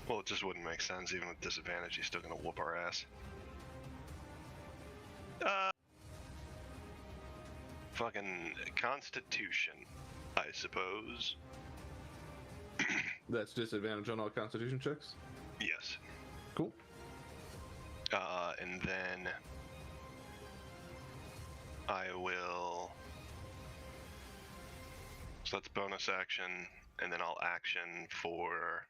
Well, it just wouldn't make sense. Even with disadvantage, he's still gonna whoop our ass. Fucking Constitution, I suppose. That's disadvantage on all Constitution checks. Yes. Cool. And then I will. So that's bonus action, and then I'll action for.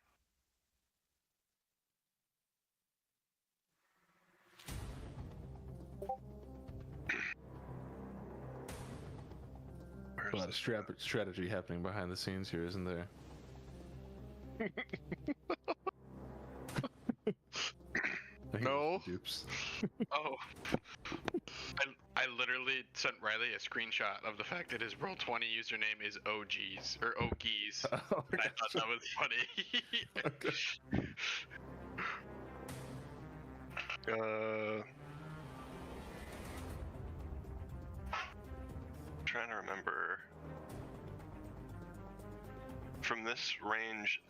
A lot of strategy happening behind the scenes here, isn't there? No. Dupes. Oh. I literally sent Riley a screenshot of the fact that his Roll20 username is OGs or OGs. Oh, I thought that was funny. Trying to remember. From this range,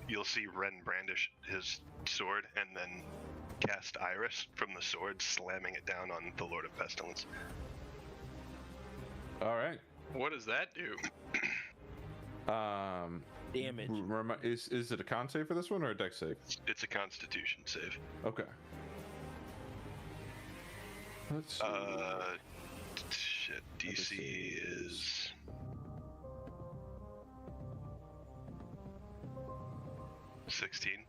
you'll see Ren brandish his sword and then cast Iris from the sword, slamming it down on the Lord of Pestilence. All right. What does that do? Damage. Is it a con save for this one or a dex save? It's a Constitution save. Okay. Let's see. Shit. DC is. $16.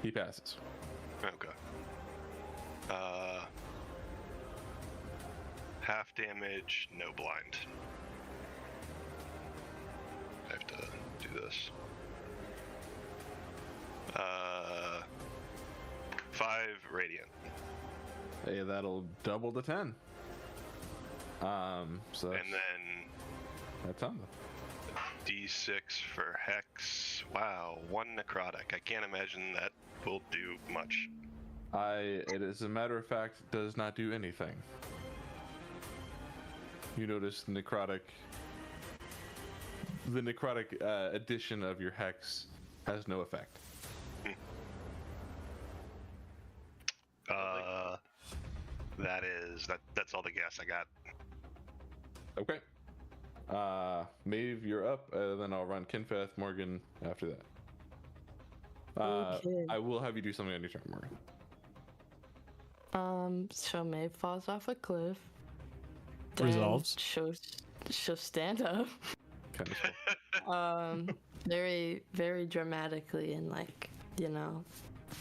He passes. Okay. Half damage, no blind. I have to do this. 5 radiant. Hey, that'll double the 10. So that's, And then that's on D6 for Hex. Wow, 1 necrotic. I can't imagine that will do much. It as a matter of fact does not do anything. You notice the necrotic addition of your hex has no effect. That's all the gas I got. Okay. Maeve, you're up. Then I'll run Kinfeth, Morgan after that. Okay. I will have you do something on your turn, Morgan. So Maeve falls off a cliff. Resolves. She'll stand up. Kind of Very, very dramatically and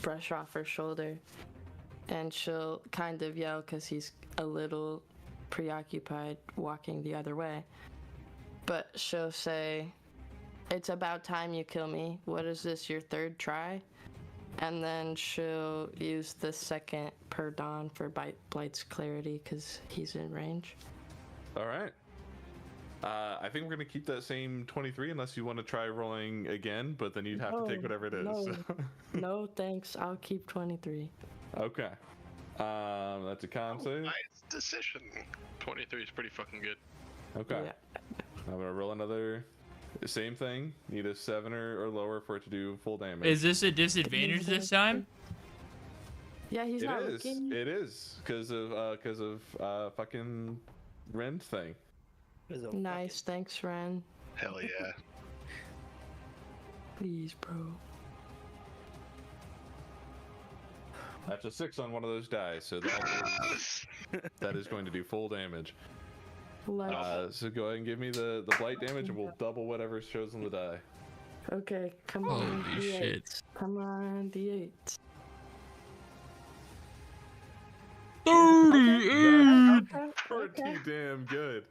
brush off her shoulder. And she'll kind of yell because he's a little preoccupied walking the other way. But she'll say, "It's about time you kill me. What is this, your third try?" And then she'll use the second per dawn for Blight's clarity because he's in range. All right. I think we're going to keep that same 23 unless you want to try rolling again, but then you'd have to take whatever it is. No, no thanks. I'll keep 23. Okay. That's a con save. Nice decision. 23 is pretty fucking good. Okay. Yeah. I'm going to roll another. Same thing. Need a 7 or lower for it to do full damage. Is this a disadvantage this time? Yeah, he's not looking. It is because of fucking Ren thing. Nice, thanks, Ren. Hell yeah. Please, bro. That's a 6 on one of those dice, so that is going to do full damage. So go ahead and give me the blight damage, and we'll double whatever shows on the die. Okay, come on, Holy D8. shit. Come on, D8. 30! Dude. Pretty damn good.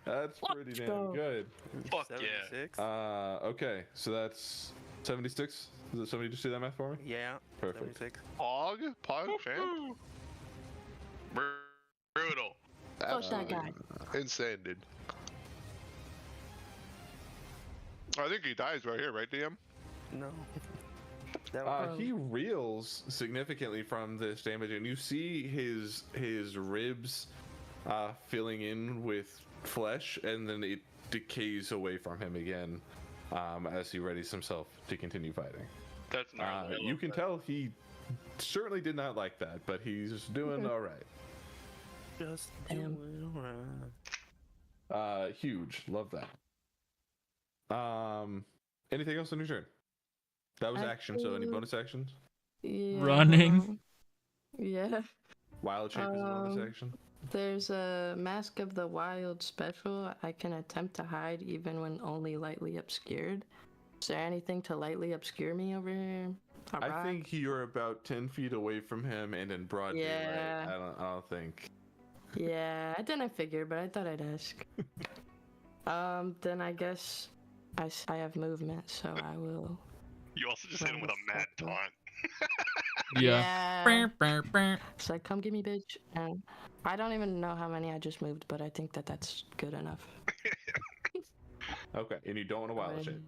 That's pretty damn go. good. Fuck yeah. 76? Okay, so that's 76. Does somebody just do that math for me? Yeah. Perfect. 76. Pog champ. Brutal. Fuck that guy. Insane, dude. I think he dies right here, right, DM? No. That was He reels significantly from this damage, and you see his ribs filling in with flesh, and then it decays away from him again as he readies himself to continue fighting. That's gnarly. You can tell he certainly did not like that, but he's doing all right. just Damn. doing alright. Huge, love that. Anything else on your turn? That was action. So any bonus actions? Yeah. Running. Yeah. Wild shape is a bonus action. There's a Mask of the Wild special. I can attempt to hide even when only lightly obscured. Is there anything to lightly obscure me over here? A I rock? think you're about 10 feet away from him and in broad Yeah. daylight. I don't think. Yeah, I didn't figure, but I thought I'd ask. Then I guess I have movement, so I will. You also just hit him with a mad taunt. Yeah. It's like, come get me, bitch. And I don't even know how many I just moved, but I think that's good enough. Okay, and you don't want a wild shape.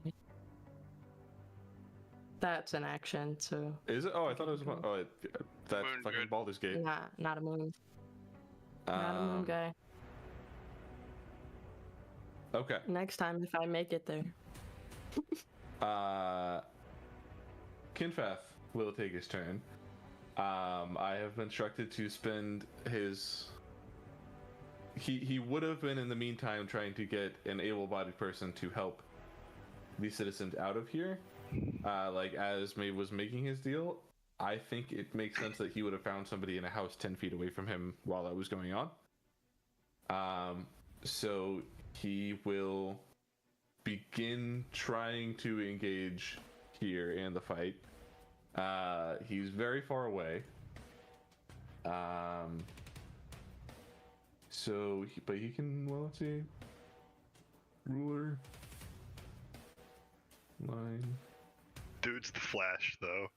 That's an action, so Is it? Oh, I thought it was. That's Moon fucking good. Baldur's Gate. not a moon. Not a moon guy. Okay. Next time, if I make it there. Kinfath will take his turn. I have been instructed to spend his. He would have been in the meantime trying to get an able-bodied person to help the citizens out of here. Like as Maeve was making his deal, I think it makes sense that he would have found somebody in a house 10 feet away from him while that was going on. So he will begin trying to engage here in the fight. He's very far away. But he can, well, let's see. Ruler. Line. Dude's the Flash, though.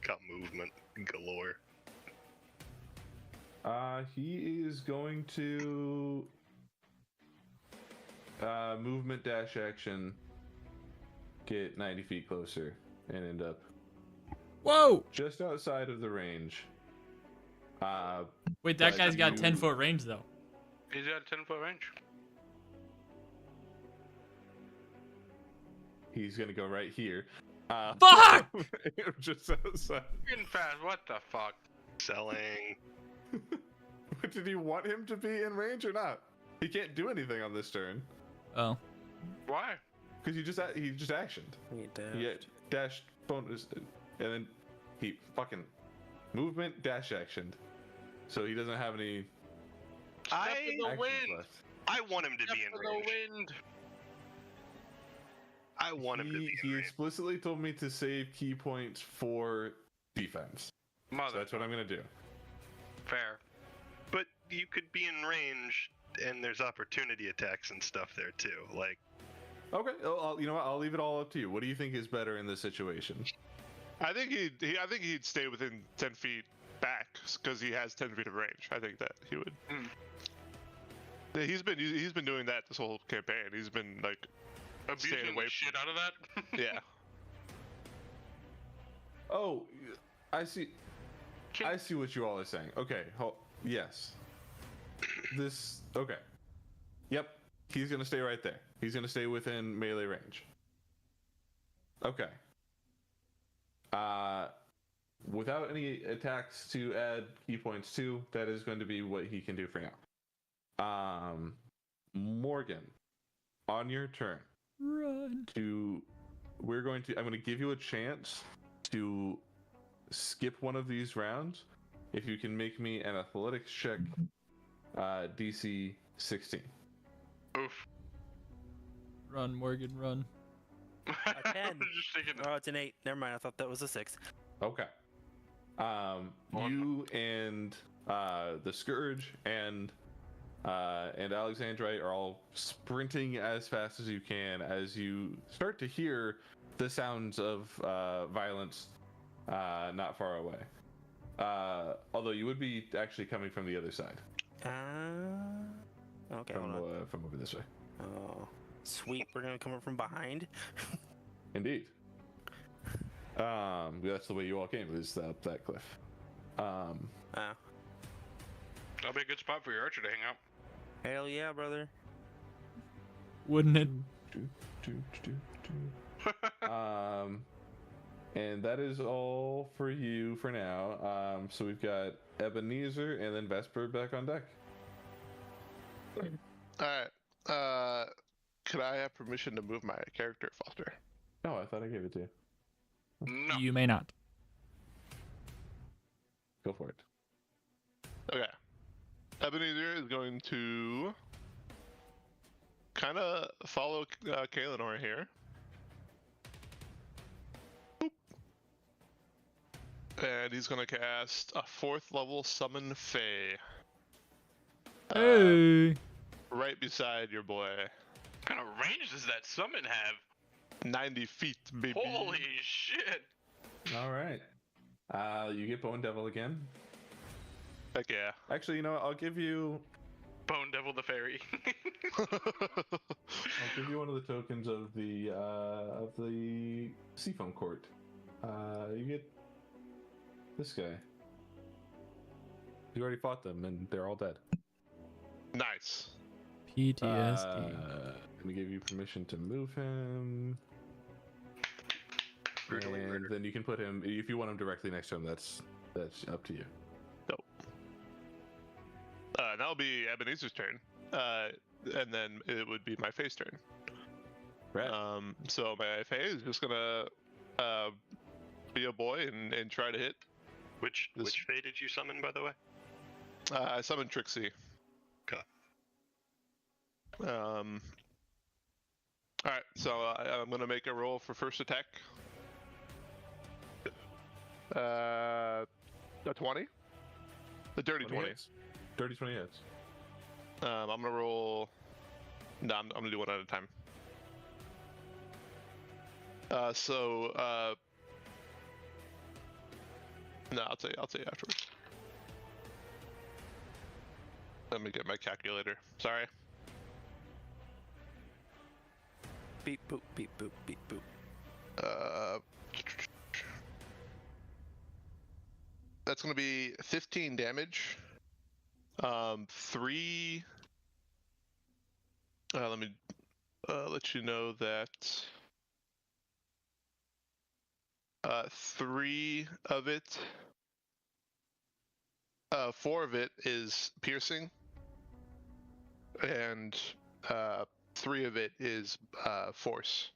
Got movement galore. He is going to movement dash action, get 90 feet closer, and end up Whoa! just outside of the range. Wait, that But guy's got you- 10-foot range though. He's got a 10-foot range. He's gonna go right here. Fuck! Just outside. Getting fast. What the fuck? Selling. Did he want him to be in range or not? He can't do anything on this turn Oh. Why? because he just actioned. He dashed bonus, and then he fucking movement dash actioned. So he doesn't have any Step in the actions wind. left. I want him to Step be in in the range. wind. I want him to be He in range. explicitly told me to save key points for defense. So Mother. that's what I'm gonna do. Fair. But you could be in range, and there's opportunity attacks and stuff there too. Like, Okay, you know what? I'll leave it all up to you. What do you think is better in this situation? I think he'd stay within 10 feet back because he has 10 feet of range. I think that he would. Yeah, he's been doing that this whole campaign. He's been like Abusing staying away the shit out of that. yeah. Oh, I see. I see what you all are saying. Okay, yes. This okay. Yep, he's gonna stay right there. He's gonna stay within melee range. Okay. Without any attacks to add key points to, that is going to be what he can do for now. Morgan, on your turn. Run. I'm going to give you a chance to skip one of these rounds if you can make me an athletics check, DC 16. Oof. Run, Morgan, run. I 10. was just thinking. Oh, it's an 8. Never mind. I thought that was a 6. Okay. You and The Scourge and Alexandrite are all sprinting as fast as you can as you start to hear the sounds of violence not far away. Although you would be actually coming from the other side. Okay, From, hold on. from over this way. Oh, sweet. We're gonna come up from behind. Indeed. That's the way you all came, is up that cliff. Oh, That'll be a good spot for your archer to hang out. hell yeah, brother. Wouldn't it? And that is all for you for now. So we've got Ebenezer and then Vesper back on deck. Alright. Could I have permission to move my character, Foster? Oh, I thought I gave it to you. No. You may not. Go for it. Okay. Ebenezer is going to kind of follow Kaelinor here. Boop. And he's going to cast a 4th level Summon Fae. Hey. Right beside your boy. What kind of range does that summon have? 90 feet, baby. Holy shit! All right. You get Bone Devil again. Heck yeah. Actually, you know what? I'll give you Bone Devil the Fairy. I'll give you one of the tokens of the Seafoam Court. You get this guy. You already fought them, and they're all dead. Nice. PTSD. Let me give you permission to move him. Brutally And murdered. then you can put him, if you want him directly next to him, that's up to you. Dope. That'll be Ebenezer's turn. And then it would be my face turn. Right. So my face is just gonna be a boy and try to hit. Which Fae did you summon, by the way? I summoned Trixie. Okay. Alright, so I'm gonna make a roll for first attack. A 20? The dirty 20. Hits. Dirty 20 hits. I'm gonna roll. No, I'm gonna do one at a time. No, I'll tell you afterwards. Let me get my calculator. Sorry. Beep boop, beep boop, beep boop. That's gonna be 15 damage. 3. Let me let you know that 3 of it, 4 of it is piercing, and 3 of it is force.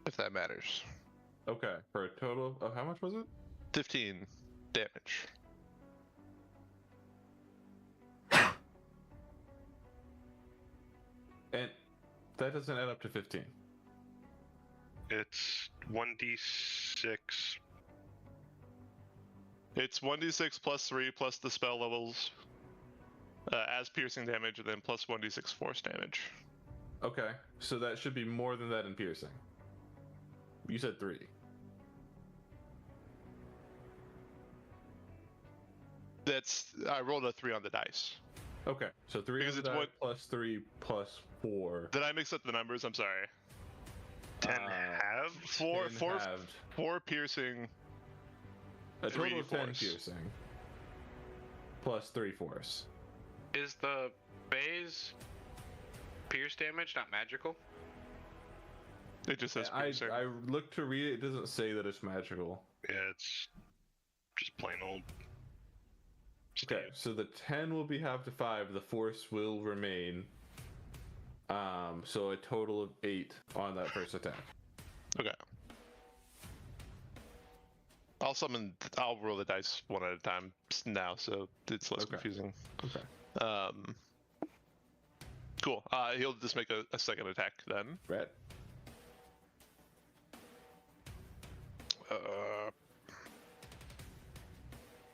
If that matters. Okay, for a total of how much was it? 15 damage. And that doesn't add up to 15. It's 1d6. It's 1d6 plus 3 plus the spell levels as piercing damage, and then plus 1d6 force damage. Okay, so that should be more than that in piercing. You said 3. I rolled a 3 on the dice. Okay, so 3 Because of it's that what- plus 3 plus 4. Did I mix up the numbers? I'm sorry. 10 halved? 4 10 halved. 4 piercing. A 3 total of 10 force. piercing. Plus 3 force. Is the phase pierce damage not magical? It just says I piercing. looked to read it, it doesn't say that it's magical. Yeah, it's just plain old. Okay, so the 10 will be halved to 5, the force will remain. So a total of 8 on that first attack. Okay. I'll roll the dice one at a time now, so it's less Okay. confusing. Okay. Cool. He'll just make a second attack then. Right.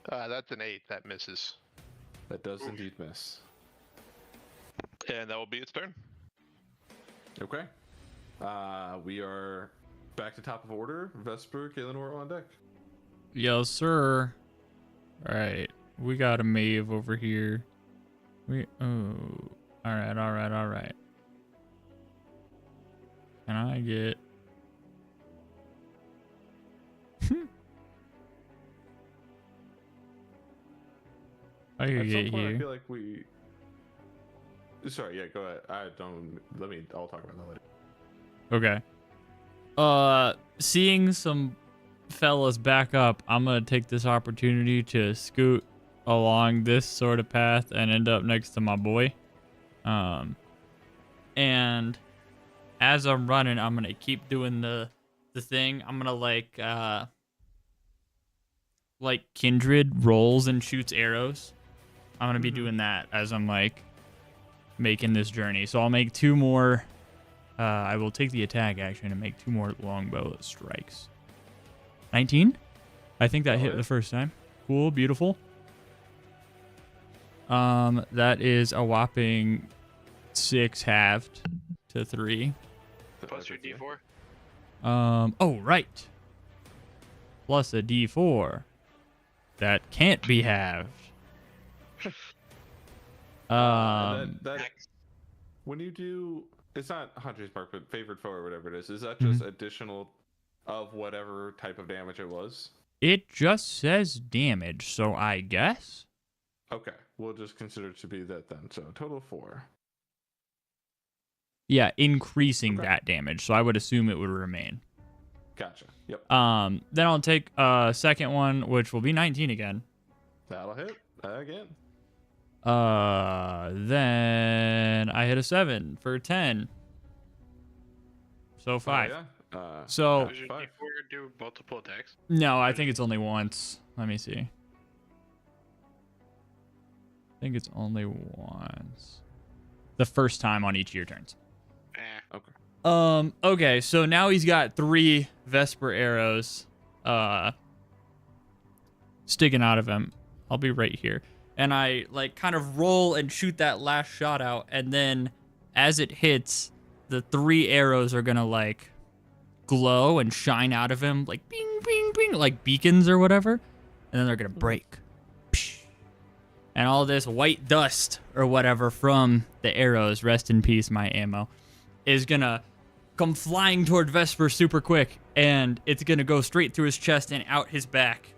That's an 8. That misses. That does indeed miss. And that will be its turn. Okay. We are back to top of order. Vesper, Kaelinor on deck. Yes, sir. All right, we got a Maeve over here. All right. Can I get? I could At some get point, I here. feel like we. Sorry, yeah, go ahead. I'll talk about that later. Okay. Seeing some fellas back up, I'm gonna take this opportunity to scoot along this sort of path and end up next to my boy. And as I'm running, I'm gonna keep doing the thing. I'm gonna like Kindred rolls and shoots arrows. I'm gonna be doing that as I'm like making this journey. So I'll make 2 more. I will take the attack action and make 2 more longbow strikes. 19? I think that hit the first time. Cool, beautiful. That is a whopping 6 halved to 3. Plus your D4. Oh right. Plus a D4. That can't be halved. When you do, it's not Hunter's Mark, but favored foe or whatever it is that just additional of whatever type of damage it was? It just says damage, so I guess. Okay, we'll just consider it to be that then. So total 4. Yeah, increasing that damage, so I would assume it would remain. Gotcha. Yep. Then I'll take a second one, which will be 19 again. That'll hit again. Then I hit a 7 for 10. So 5. Yeah. So Does your 5. D4 do multiple attacks? no, I think it's only once. Let me see. I think it's only once. The first time on each of your turns. Okay. Okay, so now he's got 3 Vesper arrows sticking out of him. I'll be right here. And I like kind of roll and shoot that last shot out, and then as it hits, the 3 arrows are gonna like glow and shine out of him like bing bing bing, like beacons or whatever, and then they're gonna break. And all this white dust or whatever from the arrows, rest in peace my ammo, is gonna come flying toward Vesper super quick, and it's gonna go straight through his chest and out his back.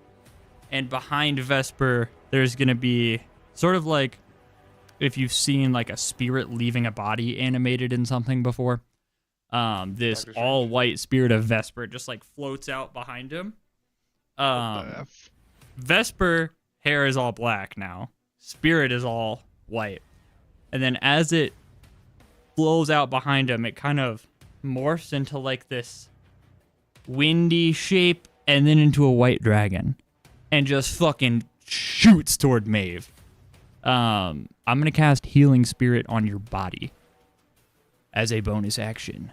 And behind Vesper, there's gonna be sort of like if you've seen like a spirit leaving a body animated in something before. This all white spirit of Vesper just like floats out behind him. Vesper hair is all black now. Spirit is all white. And then as it flows out behind him, it kind of morphs into like this windy shape and then into a white dragon and just fucking shoots toward Maeve. I'm going to cast Healing Spirit on your body as a bonus action.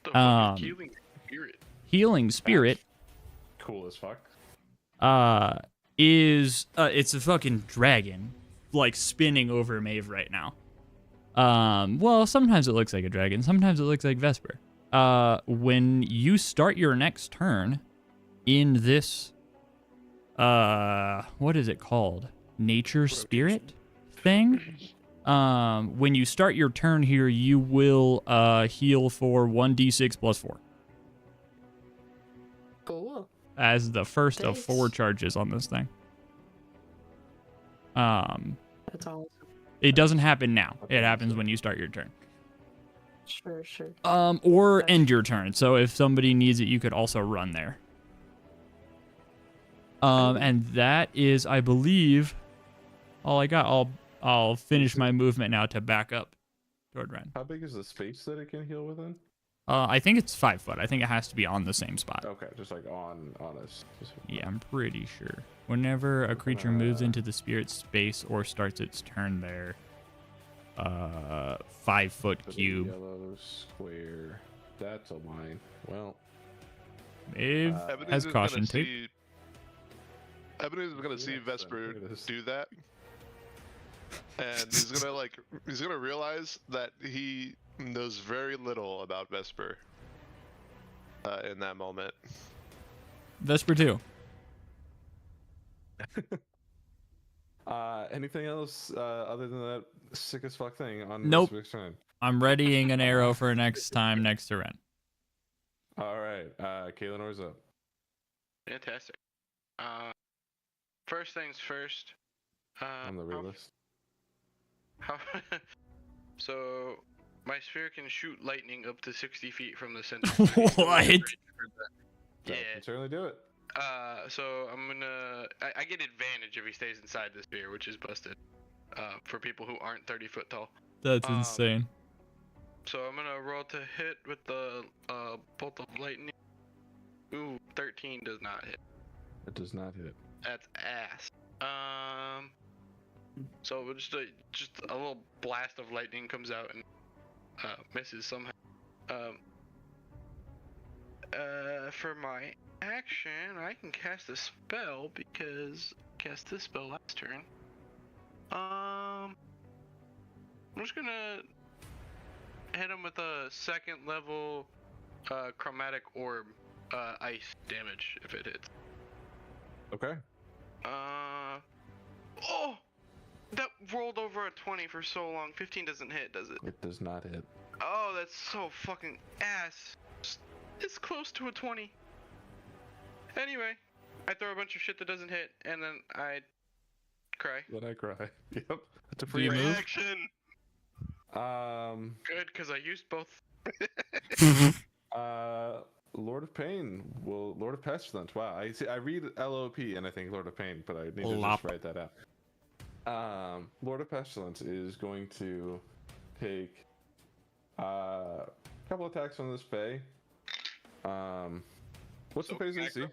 Healing Spirit. Healing Spirit Cool as fuck. is it's a fucking dragon like spinning over Maeve right now. Well, sometimes it looks like a dragon, sometimes it looks like Vesper. When you start your next turn in this what is it called? Nature spirit thing? When you start your turn here, you will heal for 1d6 plus 4. Cool. As the first of Thanks. 4 charges on this thing. That's all. It doesn't happen now. It happens when you start your turn. Sure, sure. Or end your turn. So if somebody needs it, you could also run there. And that is, I believe, all I got. I'll finish my movement now to back up toward Ren. How big is the space that it can heal within? I think it's 5 foot. I think it has to be on the same spot. Okay, just like on us. Yeah, I'm pretty sure. Whenever a creature moves into the spirit space or starts its turn there, 5 foot cube. Yellow square. That's a line. Well, Maeve has caution tape. Ebenezer is gonna see Yes, Vesper there it is. do that, and he's gonna realize that he knows very little about Vesper in that moment. Vesper 2. Anything else other than that sick as fuck thing on Nope. Vesper's turn? I'm readying an arrow for next time next to Ren. All right, Kalenor's up. Fantastic. First things first. I'm the realist. How so my sphere can shoot lightning up to 60 feet from the center. What? That Yeah. can certainly do it. So I'm gonna. I get advantage if he stays inside the sphere, which is busted. For people who aren't 30 foot tall. That's insane. So I'm gonna roll to hit with the bolt of lightning. Ooh, 13 does not hit. It does not hit. That's ass. So just a little blast of lightning comes out and misses somehow. For my action, I can cast a spell because I cast this spell last turn. I'm just gonna hit him with a second level chromatic orb ice damage if it hits. Okay. Oh! That rolled over a 20 for so long. 15 doesn't hit, does it? It does not hit. Oh, that's so fucking ass. It's close to a 20. Anyway, I throw a bunch of shit that doesn't hit, and then I cry. Then I cry. Yep. That's a Do free you move? Reaction. Good, because I used both. Lord of Pain. Well, Lord of Pestilence. Wow. I see. I read LOP and I think Lord of Pain, but I need to Lop. just write that out. Lord of Pestilence is going to take a couple attacks on this Fae. What's the Fae's AC?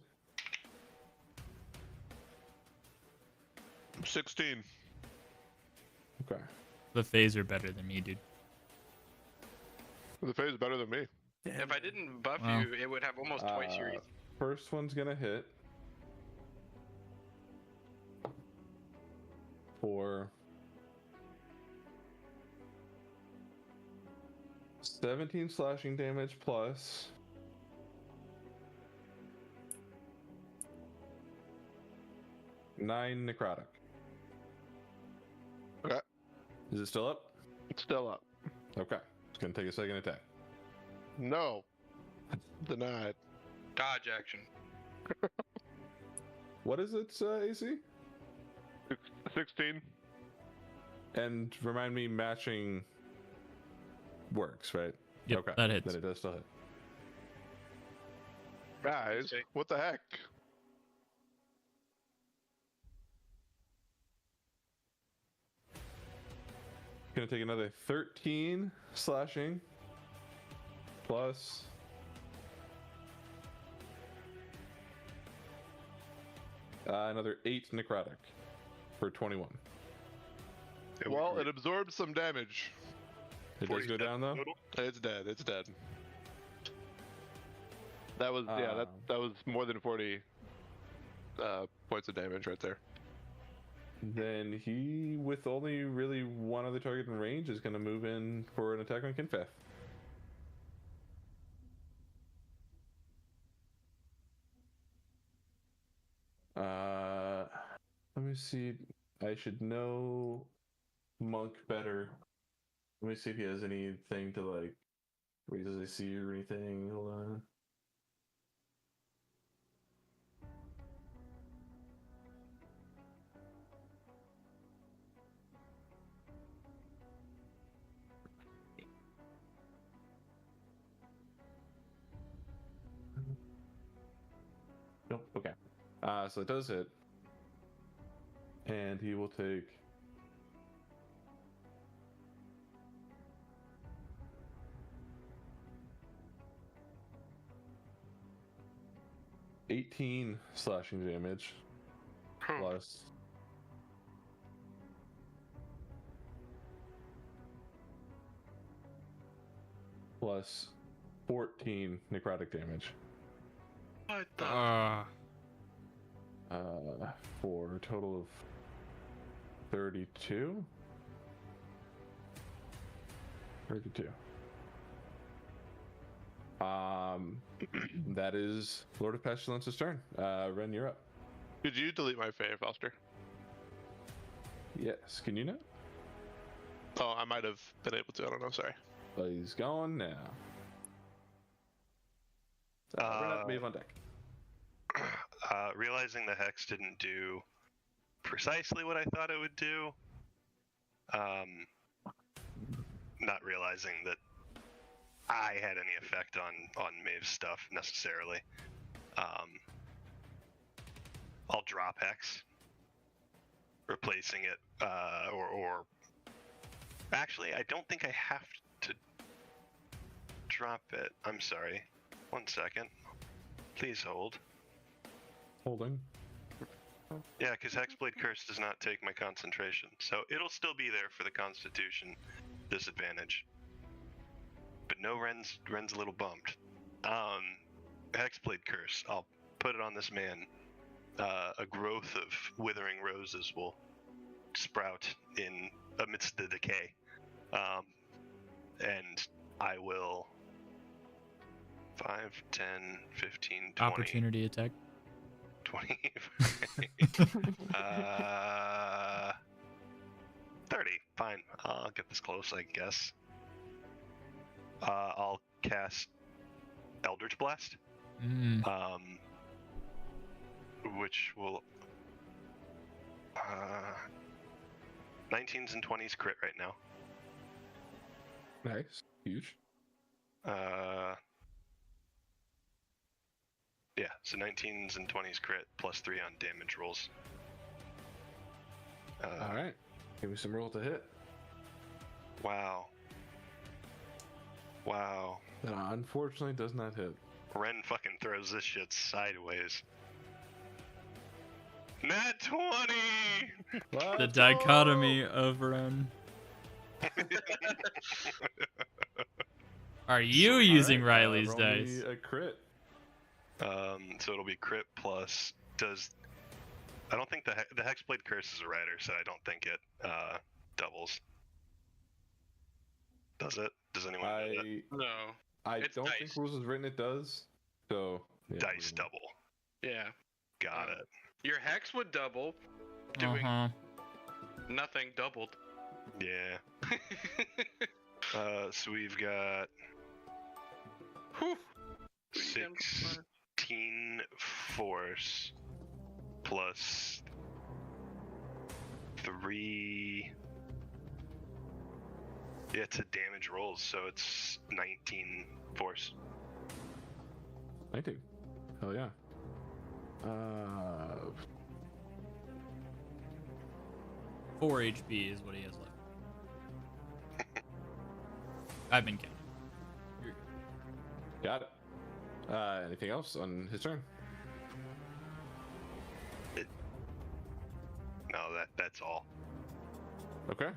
16. Okay. The phase are better than me, dude. The phase is better than me. If I didn't buff Wow. you, it would have almost twice your. First one's gonna hit for 17 slashing damage plus 9 necrotic. Okay. Is it still up? It's still up. Okay. It's gonna take a second attack. No. Denied. Dodge action. What is its AC? 16. And remind me, matching works, right? Yep, okay. that hits. Then it does still hit. Guys, Okay. what the heck? Gonna take another 13 slashing plus another 8 necrotic for 21. Well, it absorbs some damage. It does go down though. It's dead. It's dead. That was that was more than 40 points of damage right there. Then he, with only really one other target in range, is gonna move in for an attack on Kinfeth. Let me see. I should know Monk better. Let me see if he has anything to like raise his AC or anything. Hold on. Nope. Okay. So it does hit. And he will take 18 slashing damage plus plus 14 necrotic damage. What the? For a total of 32. 32. That is Lord of Pestilence's turn. Ren, you're up. Could you delete my fave, Foster? Yes, can you not? Oh, I might have been able to. I don't know. Sorry. Well, he's going now. We're not Maeve on deck. Realizing the hex didn't do precisely what I thought it would do. Not realizing that I had any effect on Maeve's stuff necessarily. I'll drop hex, replacing it, or actually, I don't think I have to drop it. I'm sorry. 1 second. Please hold. Holding. Yeah, because Hexblade Curse does not take my concentration, so it'll still be there for the Constitution disadvantage. But no, Ren's a little bummed. Hexblade Curse. I'll put it on this man. A growth of withering roses will sprout in amidst the decay, and I will 5, 10, 15, 20. Opportunity attack. 20. 30. Fine. I'll get this close, I guess. I'll cast Eldritch Blast. Which will 19s and 20s crit right now. Nice. Huge. Yeah, so 19s and 20s crit plus 3 on damage rolls. All right. Give me some roll to hit. Wow. That unfortunately does not hit. Ren fucking throws this shit sideways. Nat 20! What? The dichotomy of Ren. Are you using Riley's roll dice? me a crit. So it'll be crit plus. I don't think the Hexblade Curse is a rider, so I don't think it doubles. Does it? Does anyone know that? No. Oh, I It's don't dice. think rules is written it does. So yeah, Dice double. Yeah. Got it. Your hex would double, doing nothing doubled. Yeah. So we've got Whew. 16 force plus 3. Yeah, it's a damage rolls, so it's 19 force. 19. Hell yeah. 4 HP is what he has left. I've been counting. Got it. Anything else on his turn? No, that's all. Okay.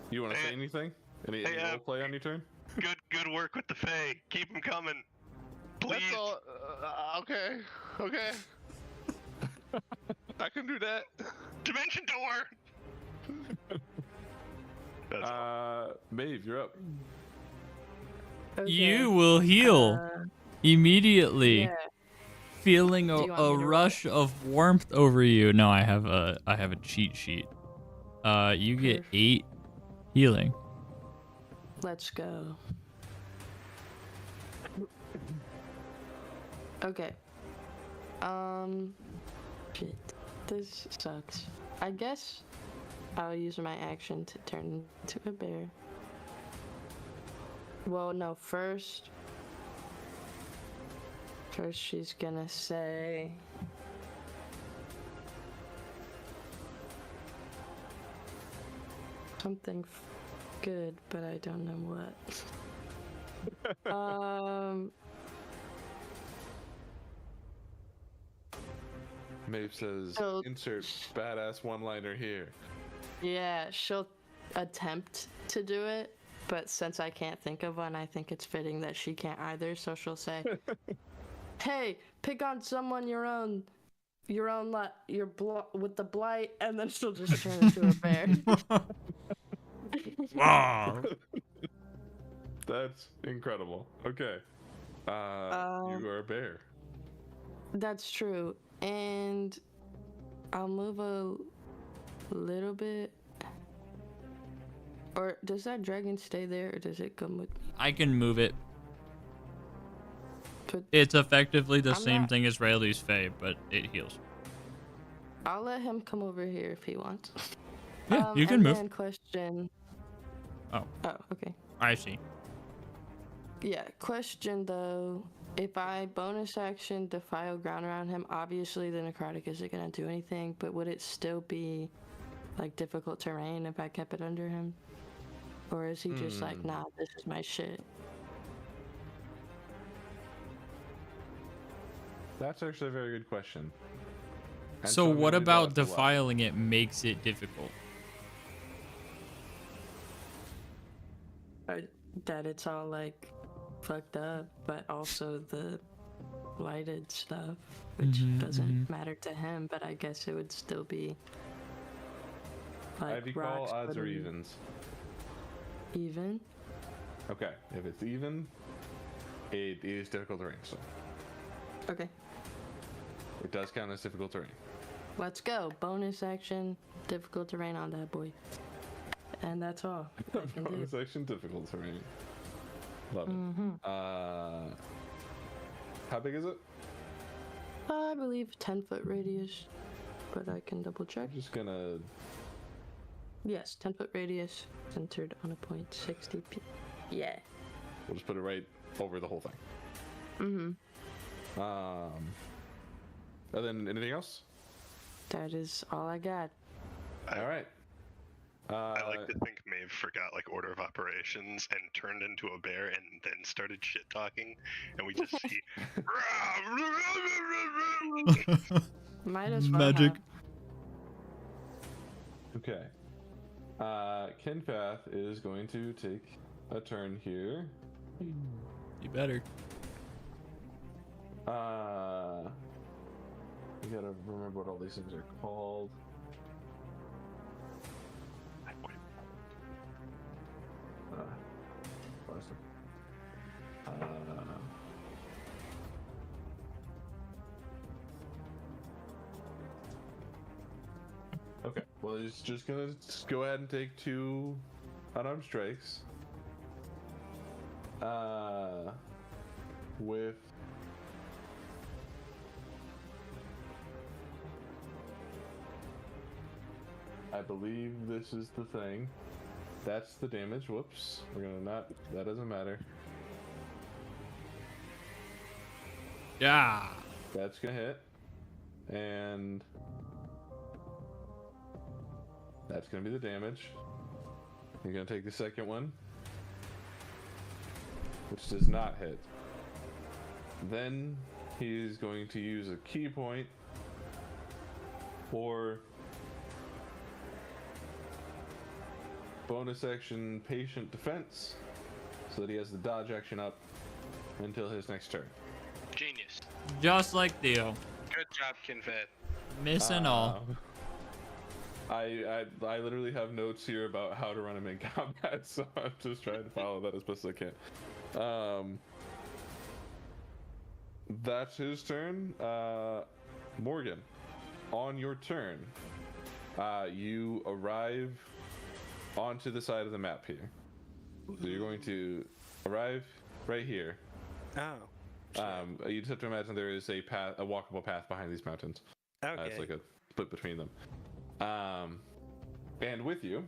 You want to say Hey, anything? Any hey, role play on your turn? Good work with the Fae. Keep them coming. Please. That's all. Okay. I can do that. Dimension door. That's all. Maeve, you're up. Okay. You will heal immediately, Yeah. feeling Do you want a me to roll? rush of warmth over you. No, I have a cheat sheet. You get 8 healing. Let's go. Okay. Shit. This sucks. I guess I'll use my action to turn into a bear. Well, no, first she's gonna say something good, but I don't know what. Maeve says, So- insert badass one-liner here. Yeah, she'll attempt to do it, but since I can't think of one, I think it's fitting that she can't either, so she'll say, "Hey, pick on someone with the blight, and then she'll just turn into a bear. Wow. That's incredible. Okay. You are a bear. That's true. And I'll move a little bit. Or does that dragon stay there, or does it come with me? I can move it. But It's effectively the I'm same not- thing as Rayleigh's Fae, but it heals. I'll let him come over here if he wants. Yeah, you can and move. Then question. Oh. Oh, okay. I see. Yeah, question though. If I bonus action defile ground around him, obviously the necrotic isn't gonna do anything, but would it still be like difficult terrain if I kept it under him? Or is he just like, nah, this is my shit? That's actually a very good question. And So I'm what gonna leave about that up to Locke. defiling it makes it difficult? That it's all like fucked up, but also the lighted stuff, which doesn't matter to him, but I guess it would still be like Ivy call rocks, odds but or evens? even. Okay, if it's even, it is difficult terrain. So Okay, it does count as difficult terrain. let's go. Bonus action, difficult terrain on that boy, and that's all I can do. Bonus action, difficult terrain. Love it. How big is it? I believe 10-foot radius, but I can double check. I'm just gonna. Yes, 10-foot radius, centered on a point, 60 p. Yeah. We'll just put it right over the whole thing. And then anything else? That is all I got. All right. I like to think Maeve forgot like order of operations and turned into a bear and then started shit talking, and we just see. Might as well Magic. have. Okay. Kenpath is going to take a turn here. You better. You gotta remember what all these things are called. Plastic. Okay, well he's just gonna go ahead and take 2 unarmed strikes. With I believe this is the thing. That's the damage. Whoops. We're gonna not. That doesn't matter. Yeah. That's gonna hit. And that's gonna be the damage. You're gonna take the second one, which does not hit. Then he's going to use a key point for bonus action patient defense, so that he has the dodge action up until his next turn. Genius. Just like Theo. Good job, Kinfed. Missing all. I literally have notes here about how to run him in combat, so I'm just trying to follow that as best as I can. That's his turn. Morgan, on your turn, you arrive onto the side of the map here. So you're going to arrive right here. Oh. You just have to imagine there is a path, a walkable path behind these mountains. Okay. It's like a split between them. And with you,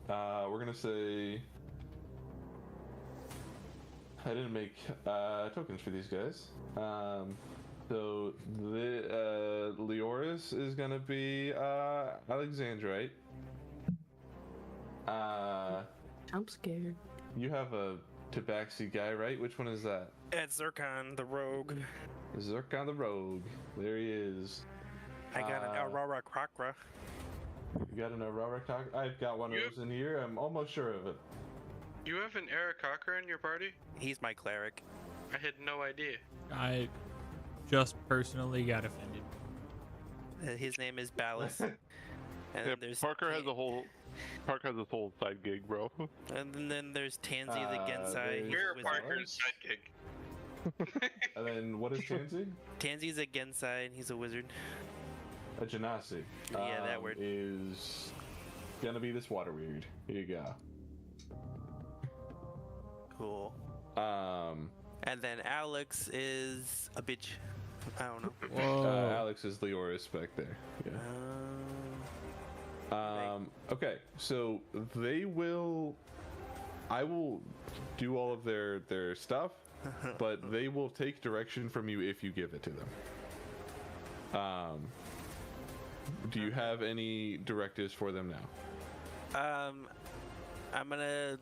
we're gonna say I didn't make tokens for these guys. So the Leoris is gonna be Alexandrite. I'm scared. You have a Tabaxi guy, right? Which one is that? It's Zircon, the rogue. Zircon the Rogue. There he is. I got an Aurora Crocra. You got an Aurora cock? I've got one of those in here. I'm almost sure of it. You have an Aarakocra in your party? He's my cleric. I had no idea. just personally got offended. His name is Ballas. And Yeah, then there's Parker has a whole side gig, bro. And then there's Tansy the Gensai. there's- He's We're a wizard. Parker's sidekick. And then what is Tansy? Tansy's a Gensai, and he's a wizard. A Genasi. Yeah, that word. Is gonna be this water weird. Here you go. Cool. Um, And then Alex is a bitch. I don't know. Whoa. Alex is Leoris back there. Yeah. Right. Okay, so I will do all of their stuff, but they will take direction from you if you give it to them. Do you have any directives for them now? I'm gonna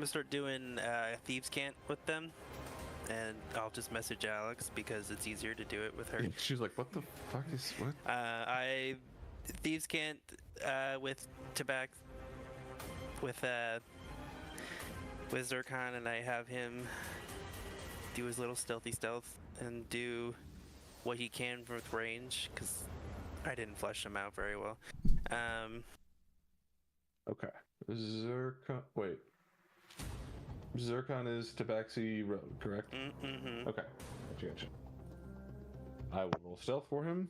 start doing thieves' cant with them, and I'll just message Alex because it's easier to do it with her. She's like, what the fuck is what? I thieves' cant with Tabac with Zircon, and I have him do his little stealth and do what he can with range because I didn't flesh him out very well. Okay. Zircon. Wait. Zircon is Tabaxi Road, correct? Mm-hmm. Okay. Gotcha. I will roll stealth for him.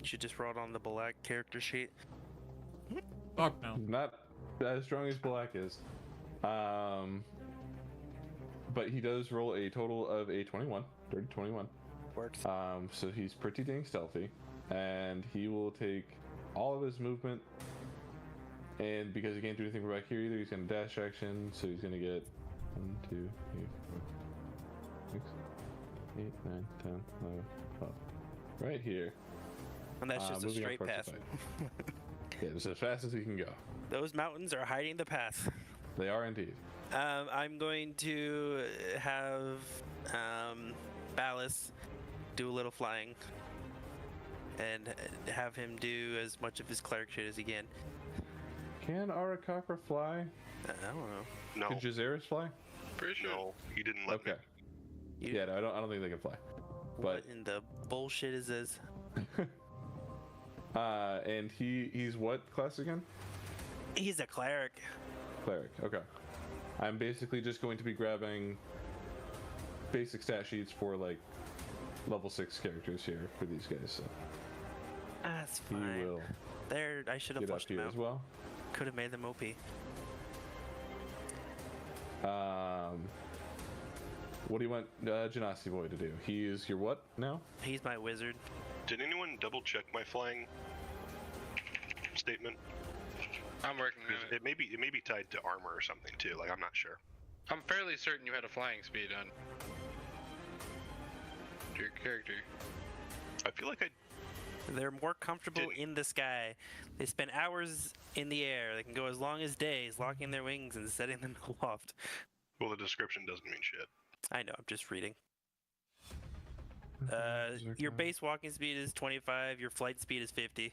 You should just roll it on the black character sheet. Fuck no. Not as strong as Black is. But he does roll a total of a 21. Dirty 21. Works. So he's pretty dang stealthy. And he will take all of his movement. And because he can't do anything from back here either, he's going to dash action. So he's going to get 1, 2, 3, 4, 6, 8, 9, 10, 11, 12. Right here. And that's just a moving straight upwards path. to fight. Yeah, it's as fast as he can go. Those mountains are hiding the path. They are indeed. I'm going to have Ballas do a little flying and have him do as much of his cleric shit as he can. Can Arakakra fly? I don't know. No, Could Jazeris fly? Pretty sure. no, you didn't let Okay. me. You- Yeah, no, I don't think they can fly. What in the bullshit is this? And he's what class again? He's a cleric. Cleric. Okay. I'm basically just going to be grabbing basic stat sheets for like level 6 characters here for these guys. So That's he fine. will There, I should have get up flushed him here out. as well. Could have made them OP. What do you want Genasi Boy to do? He is your what now? He's my wizard. Did anyone double check my flying statement? I'm working on it. It may be tied to armor or something too. Like I'm not sure. I'm fairly certain you had a flying speed on your character. I feel like I They're more comfortable Didn't- in the sky. They spend hours in the air. They can go as long as days, locking their wings and setting them aloft. well the description doesn't mean shit. I know, I'm just reading. Your base walking speed is 25, your flight speed is 50.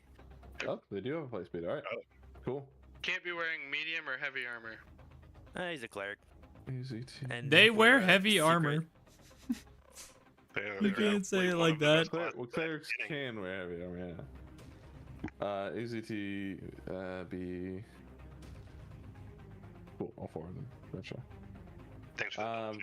Oh, they do have a play speed. All right. Oh. Cool. Can't be wearing medium or heavy armor. He's a cleric. Easy to. And They for, wear heavy secret- armor. You can't say it like that. Clerics can wear heavy armor, yeah. AZT be cool. All 4 of them. Gotcha. Thanks for the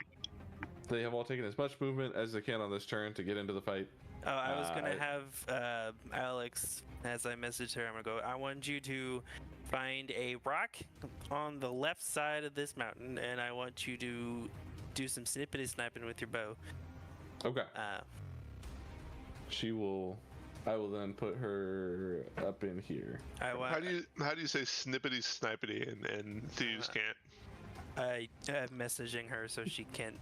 They have all taken as much movement as they can on this turn to get into the fight. Oh, I was gonna have Alex, as I messaged her, I'm gonna go, I want you to find a rock on the left side of this mountain, and I want you to do some snippety sniping with your bow. Okay. Uh, I will then put her up in here. I want. How do you say snippety snippety and thieves can't? I am messaging her so she can't,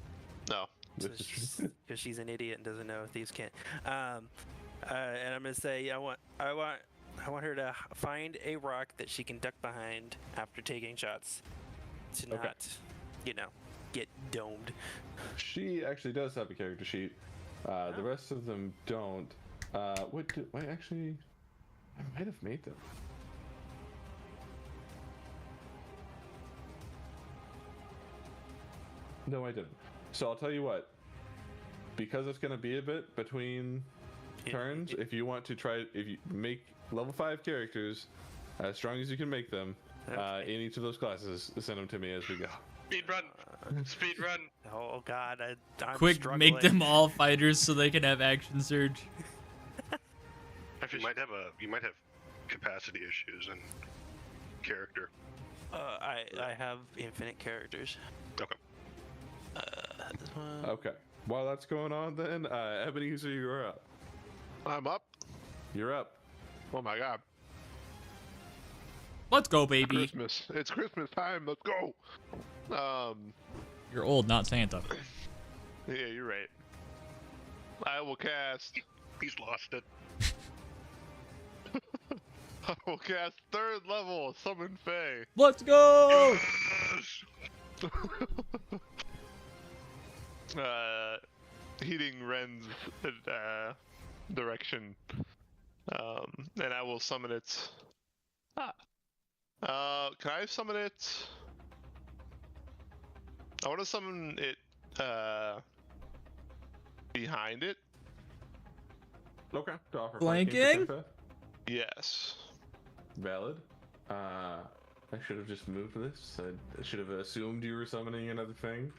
No. because she's an idiot and doesn't know thieves can't. And I'm gonna say I want her to find a rock that she can duck behind after taking shots, to Okay. not, get domed. She actually does have a character sheet. The rest of them don't. Wait, actually, I might have made them. No, I didn't. So I'll tell you what. Because it's going to be a bit between turns, if you want to try, if you make level 5 characters as strong as you can make them in each of those classes, send them to me as we go. Speed run. Speed run. Oh God, I'm Quick, struggling. make them all fighters so they can have action surge. You might have capacity issues and character. I have infinite characters. Okay. This one. Okay. While that's going on, then Ebenezer, you're up. I'm up. You're up. Oh my god. Let's go, baby. Christmas. It's Christmas time. Let's go. You're old, not Santa. Yeah, you're right. I will cast. He's lost it. I will cast 3rd level Summon Fae. Let's go! Heating Ren's direction. And I will summon it. Can I summon it? I want to summon it behind it. Okay. To offer Flanking? Yes. Valid. I should have just moved this. I should have assumed you were summoning another thing.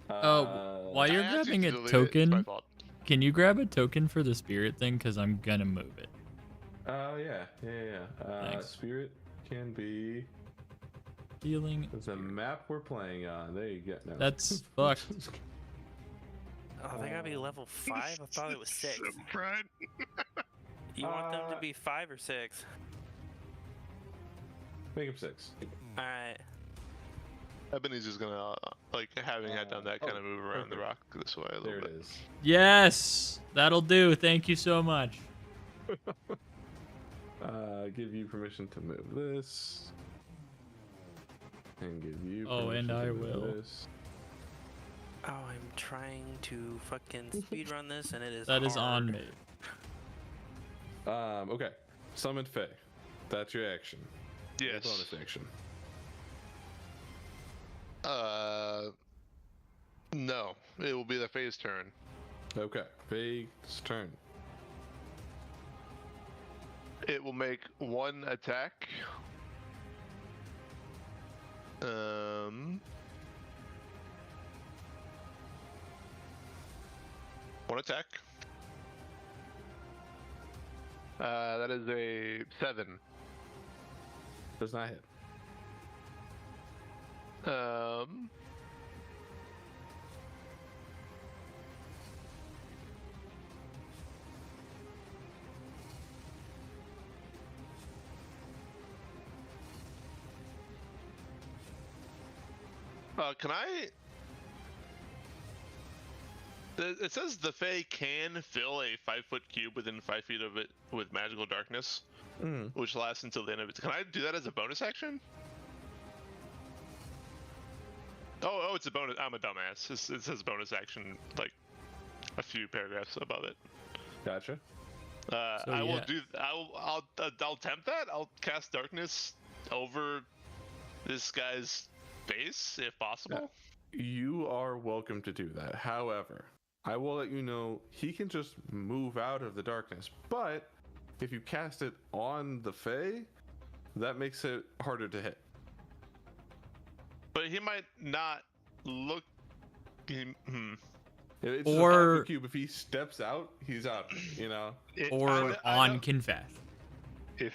While you're I actually grabbing a deleted it. It's my token, fault. can you grab a token for the spirit thing? Because I'm gonna move it. Oh, yeah. Thanks. Spirit can be Healing. the map we're playing on. There you go. No. That's fucked. Oh, they gotta be level 5? I thought it was 6. Some pride. You want them to be 5 or 6? Make him 6. Alright. Ebenezer's gonna having had done that kind of move around the rock this way a little There bit. it is. Yes, that'll do. Thank you so much. Give you permission to move this. And give you Oh, permission and I to move will. this. Oh, I'm trying to fucking speedrun this and it is That is on hard. me. Okay. Summon Fae. That's your action. Your Yes. bonus action. No. It will be the Fae's turn. Okay. Fae's turn. It will make 1 attack. One attack. That is a 7. Does not hit. Can I? It says the Fae can fill a 5-foot cube within 5 feet of it with magical darkness, which lasts until the end of it. Can I do that as a bonus action? Oh, it's a bonus. I'm a dumbass. It says bonus action like a few paragraphs above it. Gotcha. I will do. I'll attempt that. I'll cast darkness over this guy's face if possible. You are welcome to do that. However, I will let you know he can just move out of the darkness. But if you cast it on the Fae, that makes it harder to hit. But he might not look. It's Or- a 5-foot cube. If he steps out, he's out. You know. Or on Kinfath.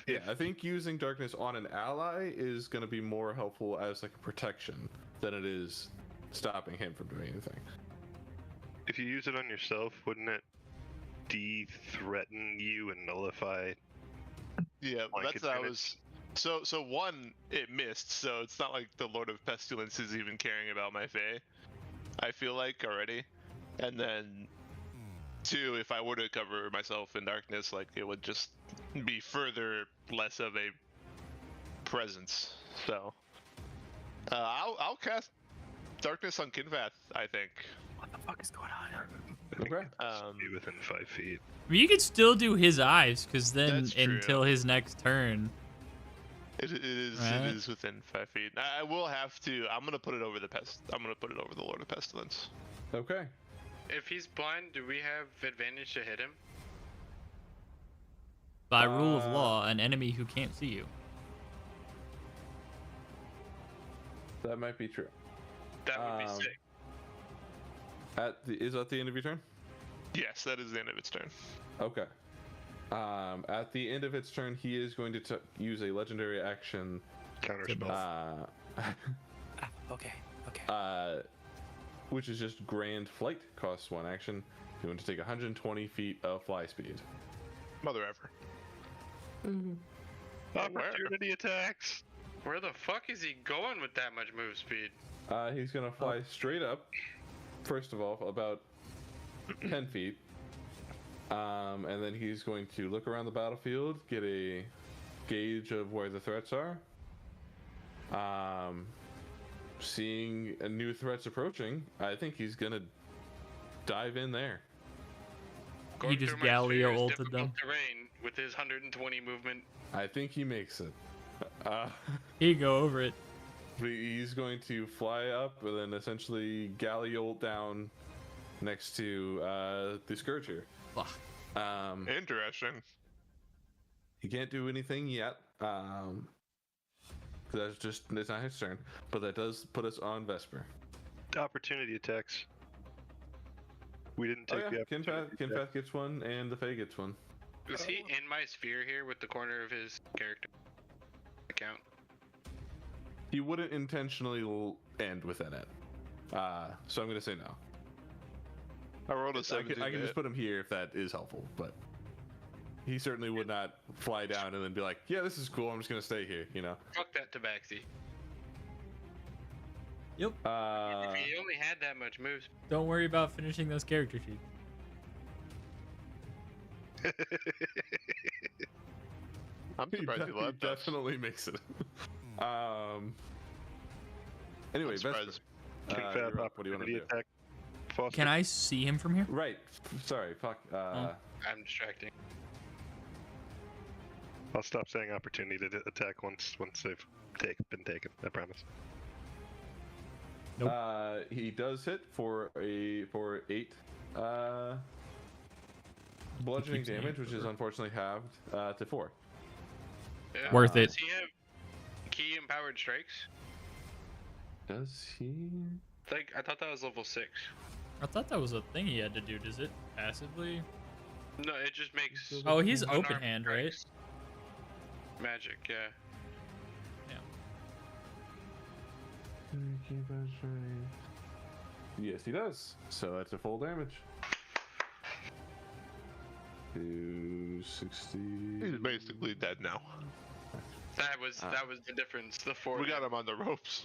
Yeah, I think using darkness on an ally is going to be more helpful as like a protection than it is stopping him from doing anything. If you use it on yourself, wouldn't it de-threaten you and nullify? Yeah, Like that's what I advantage. was. So one, it missed. So it's not like the Lord of Pestilence is even caring about my Fae. I feel like already, and then 2, if I were to cover myself in darkness, like it would just be further less of a presence. So I'll cast darkness on Kinvath, I think. What the fuck is going on? Okay. Be within 5 feet. I mean, you could still do his eyes, because then That's true. until his next turn. It is. Right. It is within 5 feet. I will have to. I'm gonna put it over the pest. I'm gonna put it over the Lord of Pestilence. Okay. If he's blind, do we have advantage to hit him? By rule of law, an enemy who can't see you. That might be true. That would be sick. Is that the end of your turn? Yes, that is the end of its turn. Okay. At the end of its turn, he is going to use a legendary action. Counterspell. Okay. Which is just Grand Flight, costs 1 action. He's going to take 120 feet of fly speed. Mother ever. Opportunity attacks. Where the fuck is he going with that much move speed? He's going to fly straight up, first of all, about 10 feet. And then he's going to look around the battlefield, get a gauge of where the threats are. Seeing new threats approaching, I think he's going to dive in there. Going just through my Galileo sphere's ulted difficult them. terrain with his 120 movement. I think he makes it. He go over it. He's going to fly up and then essentially Galileo down next to the Scourge here. Fuck. Interesting. He can't do anything yet. It's not his turn, but that does put us on Vesper. Opportunity attacks. We didn't take the opportunity. Kinfath gets one, and the Fae gets one. Is he in my sphere here with the corner of his character account? He wouldn't intentionally end with that end. So I'm going to say no. I rolled a 17. I can just put him here if that is helpful, but he certainly would not fly down and then be like, yeah, this is cool, I'm just going to stay here, you know? Fuck that Tabaxi. Yep. If he only had that much moves. Don't worry about finishing those character sheets. I'm surprised he left us. definitely makes it. Anyway, I'm surprised. Vesper. You're up. What do you want to do? Attack. Foster. Can I see him from here? Right. Sorry. Fuck. I'm distracting. I'll stop saying opportunity to attack once they've been taken. I promise. Nope. He does hit for 8 bludgeoning saying damage, which is unfortunately halved to 4. Yeah. Worth it. Does he have key empowered strikes? Does he? Like, I thought that was level 6. I thought that was a thing he had to do. Does it passively? No, it just makes. Oh, he's unarmed open hand, right? strikes. Magic, yeah. Yes, he does. So that's a full damage. 260. He's basically dead now. That was the difference. The 4. We got him on the ropes.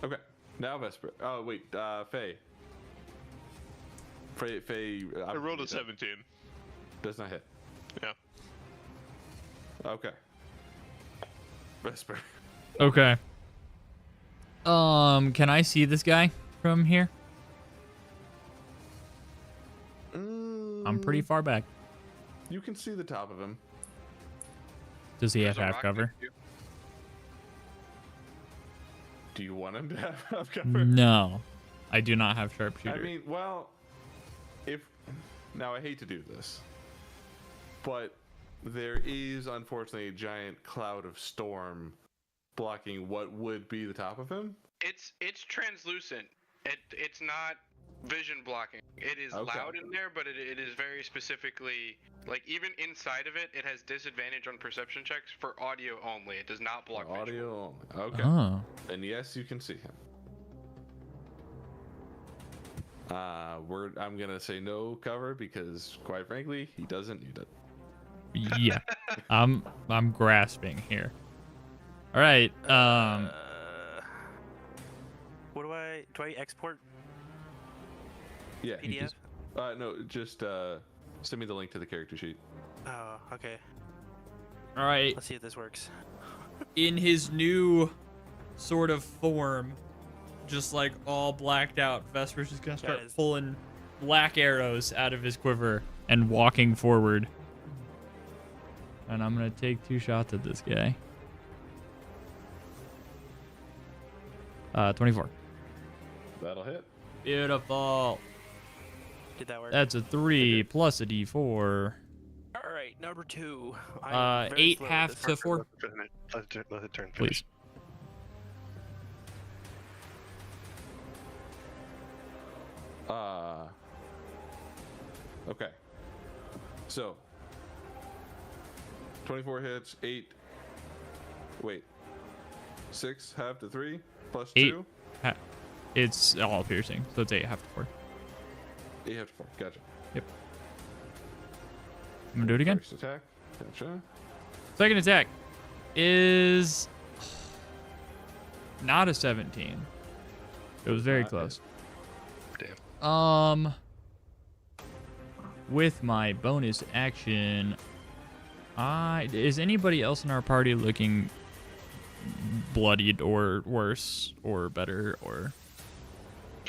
Okay. Now Vesper. Oh wait, Faye. Faye. I rolled a 17. Does not hit. Yeah. Okay. Vesper. Okay. Can I see this guy from here? I'm pretty far back. You can see the top of him. Does he have There's a half rock cover? next to you. Do you want him to have half cover? No, I do not have sharpshooter. I mean, well, now I hate to do this, but there is unfortunately a giant cloud of storm blocking what would be the top of him. It's translucent. It's not vision blocking. It is Okay. loud in there, but it is very specifically, like, even inside of it, it has disadvantage on perception checks for audio only. It does not block visual. Audio only. Okay. Oh. And yes, you can see him. I'm gonna say no cover because, quite frankly, he doesn't need it. Yeah. I'm grasping here. All right. What do I export? Yeah. you PDF? just- no, just send me the link to the character sheet. Oh, okay. All right. Let's see if this works. In his new sort of form, just like all blacked out, Vesper's just gonna start Guys. pulling black arrows out of his quiver and walking forward. And I'm gonna take 2 shots at this guy. 24. That'll hit. Beautiful. Did that work? That's a 3 plus a d4. All right, number 2. 8 half to 4. Let it turn. Please. Okay. So 24 hits, 8. Wait. 6 half to 3 plus 8. 2. It's all piercing, so it's 8 half to 4. 8 half to 4. Gotcha. Yep. I'm gonna do it again. First attack. Gotcha. Second attack is not a 17. It was very Not close. Damn. With my bonus action, is anybody else in our party looking bloodied or worse or better, or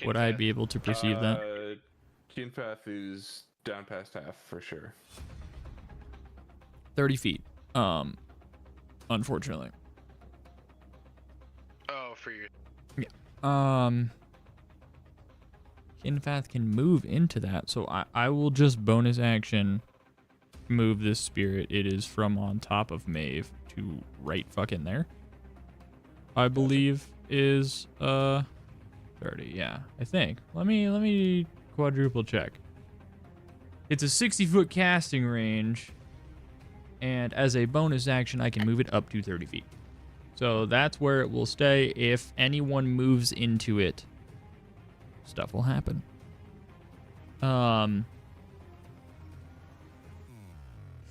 would I be able to perceive that? Kinpath is down past half for sure. 30 feet. Unfortunately. Oh, for you. Kinfath can move into that, so I will just bonus action move this spirit. It is from on top of Maeve to right fucking there. I believe is 30, yeah, I think. Let me quadruple check. It's a 60-foot casting range, and as a bonus action I can move it up to 30 feet. So that's where it will stay. If anyone moves into it, stuff will happen.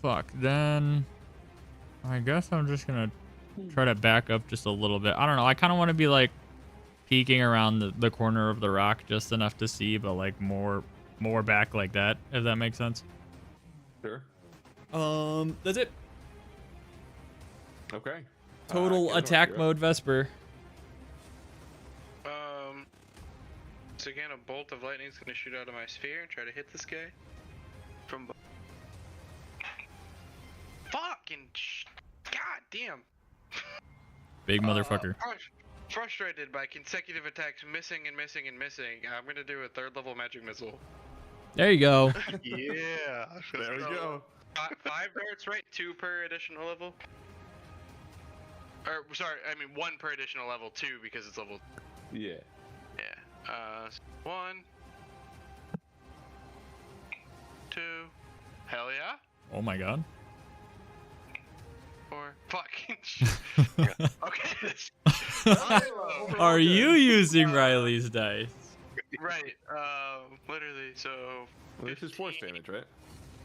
Fuck, then I guess I'm just gonna try to back up just a little bit. I don't know, I kind of want to be like peeking around the corner of the rock just enough to see, but like more back like that, if that makes sense. Sure. That's it. Okay. Total attack mode Vesper. So again, a bolt of lightning is going to shoot out of my sphere and try to hit this guy. From God damn. Big motherfucker. Frustrated by consecutive attacks missing and missing and missing, I'm going to do a 3rd level magic missile. There you go. Yeah. There we go. 5 darts, right? 2 per additional level? Or, sorry, I mean 1 per additional level, 2 because it's level... Yeah. Yeah. 1. 2. Hell yeah. Oh my god. 4. Fucking shit. Okay. Are you using Riley's dice? Right. Literally, so... Well, this is force damage, right?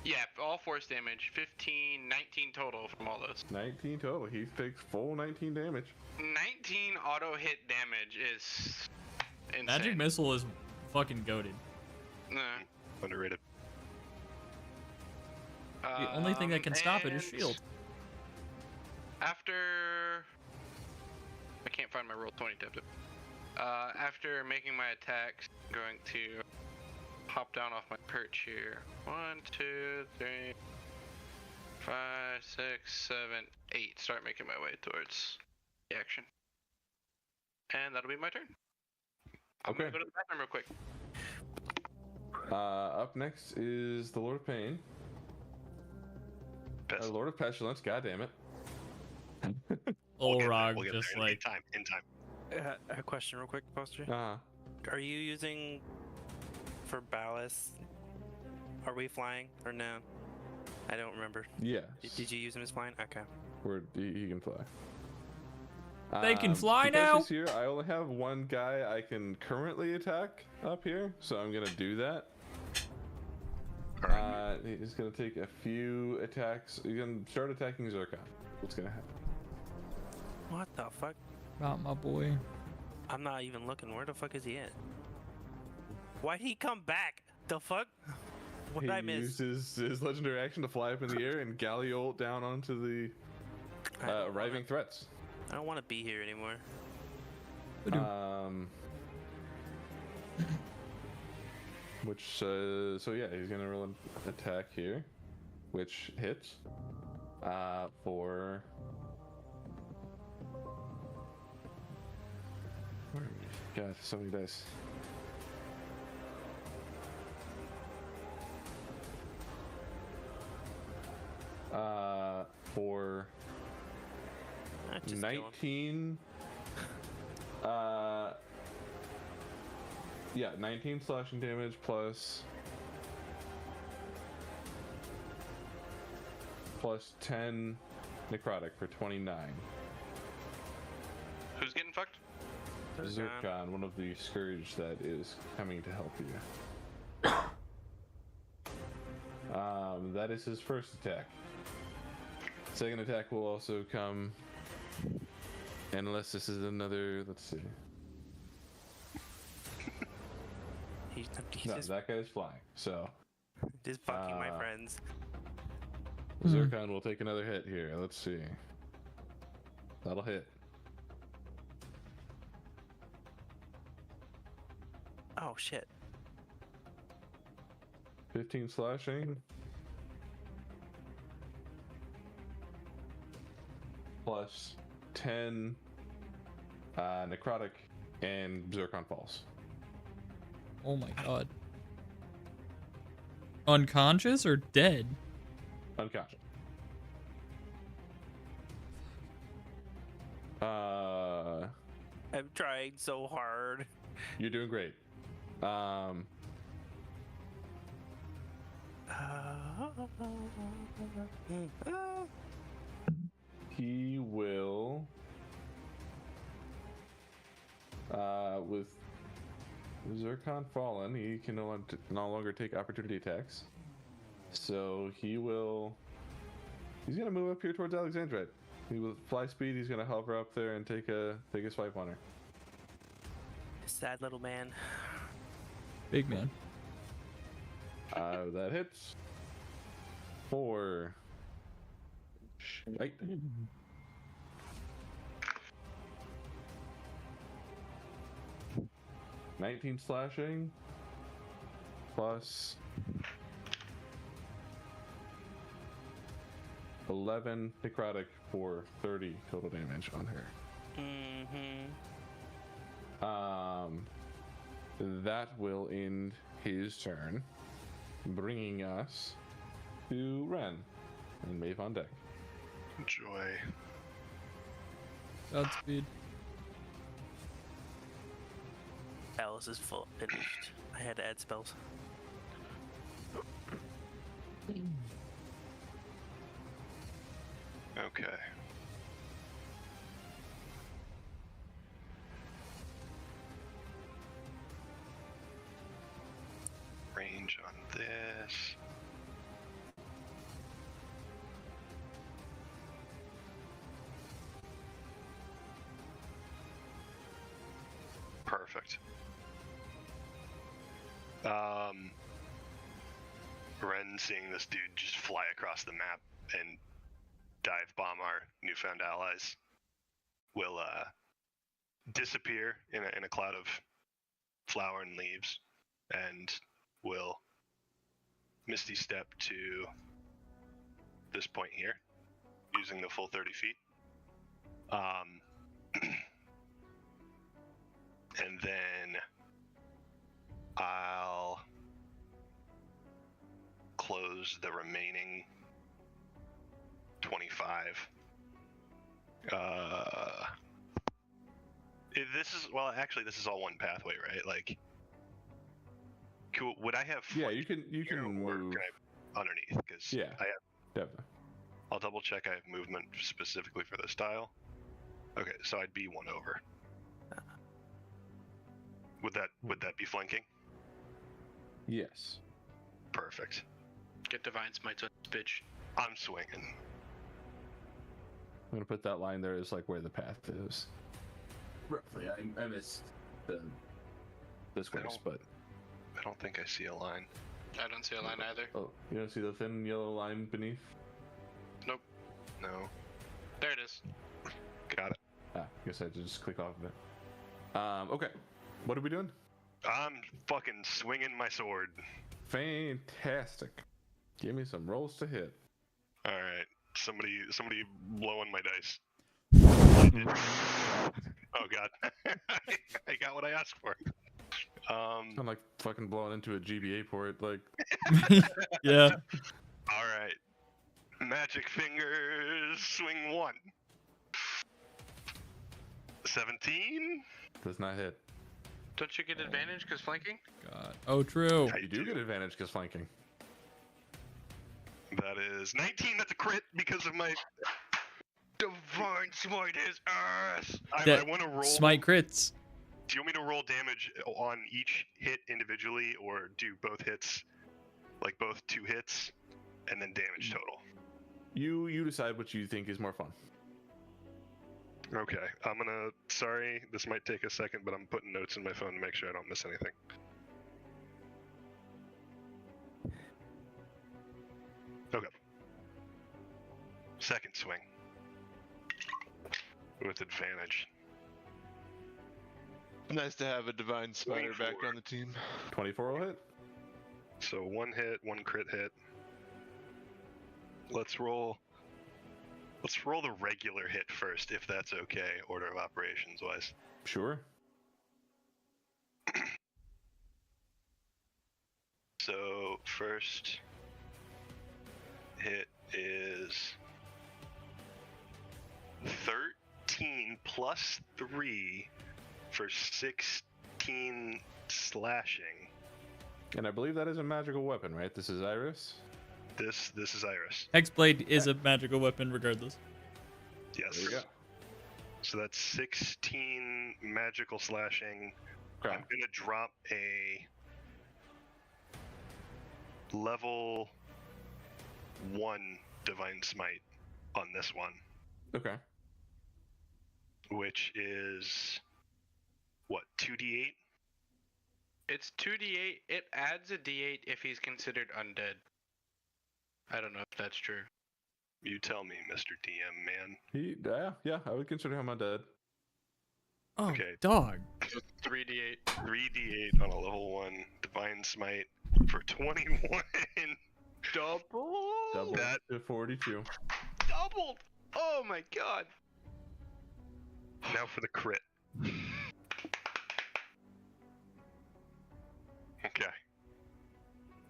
Yeah, all force damage. 15, 19 total from all those. 19 total. He takes full 19 damage. 19 auto hit damage is insane. Magic missile is fucking goated. Nah. Underrated. The only thing that can stop it is shield. After... I can't find my roll 20 tab. After making my attacks, I'm going to hop down off my perch here. 1, 2, 3, 5, 6, 7, 8. Start making my way towards the action. And that'll be my turn. I'm Okay. gonna go to the bathroom real quick. Up next is the Lord of Pain. Lord of Pestilence, god damn it. Old We'll Rog get just there like... in time. A question real quick, Poster. Uh-huh. Are you using for ballast? Are we flying or no? I don't remember. Yes. Did you use him as flying? Okay. He can fly. They can fly because now? he's here, I only have one guy I can currently attack up here, so I'm gonna do that. He's gonna take a few attacks. He's gonna start attacking Zircon. What's gonna happen? What the fuck? About my boy. I'm not even looking. Where the fuck is he at? Why'd he come back? The fuck? What did I miss? He used his legendary action to fly up in the air and galliol down onto the arriving threats. I don't want to be here anymore. So yeah, he's gonna roll an attack here, which hits for. Where are we God, so many dice. For Just kill him. 19. Yeah, 19 slashing damage plus 10 necrotic for 29. Who's getting fucked? Zircon, one of the scourge that is coming to help you. That is his first attack. Second attack will also come, unless this is another. Let's see. He's No, just, that guy is flying. So just fucking my friends. Zircon will take another hit here. Let's see. That'll hit. Oh shit. 15 slashing. Plus 10 necrotic, and Zircon falls. Oh my god. Unconscious or dead? Unconscious. I'm trying so hard. You're doing great. He will, with Zircon fallen, he can no longer take opportunity attacks. So he's gonna move up here towards Alexandrite. He will fly speed. He's gonna hover up there and take a swipe on her. Sad little man. Big man. That hits. 4. Right. 19 slashing plus 11 necrotic for 30 total damage on her. That will end his turn, bringing us to Ren and Maeve on deck. Joy. Godspeed. Alice is full finished. I had to add spells. Okay. Range on this. Perfect. Ren, seeing this dude just fly across the map and dive bomb our newfound allies, will disappear in a cloud of flower and leaves, and will misty step to this point here, using the full 30 feet. And then I'll close the remaining 25. This is all one pathway, right? Like, would I have? Yeah, flight you can here, or move. can I underneath, because Yeah, I have. definitely. I'll double check. I have movement specifically for this tile. Okay, so I'd be one over. Would that be flanking? Yes. Perfect. Get Divine Smites on this bitch. I'm swinging. I'm gonna put that line there as like where the path is. Roughly, I missed the squares, but I don't think I see a line. I don't see a line either. oh, you don't see the thin yellow line beneath? Nope. No. There it is. Got it. Ah, guess I had to just click off of it. Okay, what are we doing? I'm fucking swinging my sword. Fantastic. Give me some rolls to hit. All right. Somebody blowing my dice. Oh god. I got what I asked for. I'm like fucking blowing into a GBA port. Like, Yeah. All right. Magic fingers, swing 1. 17. does not hit. Don't you get advantage because flanking? God. Oh, true. I You do get advantage because flanking. That is 19. That's a crit because of my divine smite his ass. I That want to roll. Smite crits. Do you want me to roll damage on each hit individually, or do both hits, like both 2 hits, and then damage total? You decide what you think is more fun. Okay, I'm gonna. Sorry, this might take a second, but I'm putting notes in my phone to make sure I don't miss anything. Okay. Second swing. With advantage. Nice to have a divine smiter back 24. on the team. 24 will hit. So 1 hit, 1 crit hit. Let's roll the regular hit first, if that's okay, order of operations wise. Sure. So first hit is 13 plus 3 for 16 slashing. And I believe that is a magical weapon, right? This is Iris. This is Iris. Hexblade is a magical weapon regardless. Yes. There we go. So that's 16 magical slashing. Okay. I'm gonna drop a level 1 divine smite on this one, Okay. which is what, 2d8? It's 2d8. It adds a d8 if he's considered undead. I don't know if that's true. You tell me, Mr. DM, man. Yeah, I would consider him undead. Oh, Okay. dog. So 3d8. 3d8 on a level 1 divine smite for 21. Double. Double That- to 42. Doubled. Oh my god. Now for the crit.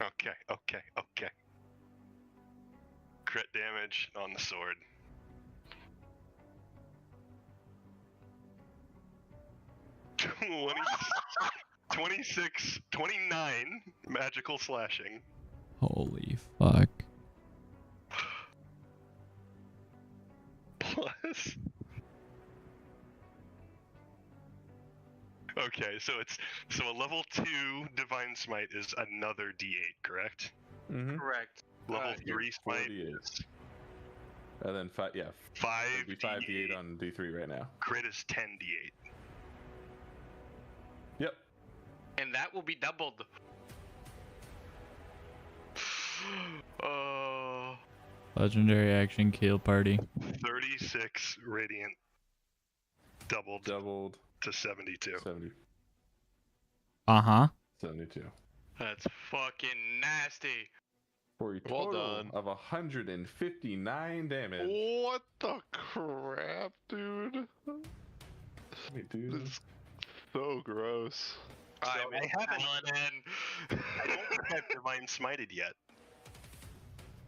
Okay. Crit damage on the sword. Twenty 26, 29 magical slashing. Holy fuck. Plus. Okay, so a level 2 divine smite is another d8, correct? Mm-hmm. Correct. Level 3 smite 48. is And then 5 5 it'd be 5d8 on d3 right now. Crit is 10d8. Yep. And that will be doubled. Oh. Legendary action kill party. 36 radiant doubled Doubled to 72. 70. Uh-huh. 72. That's fucking nasty. For a Well total done. of 159 damage. What the crap, dude? Wait, dude. It's so gross. I haven't. Paladin. I don't think I've divine smited yet.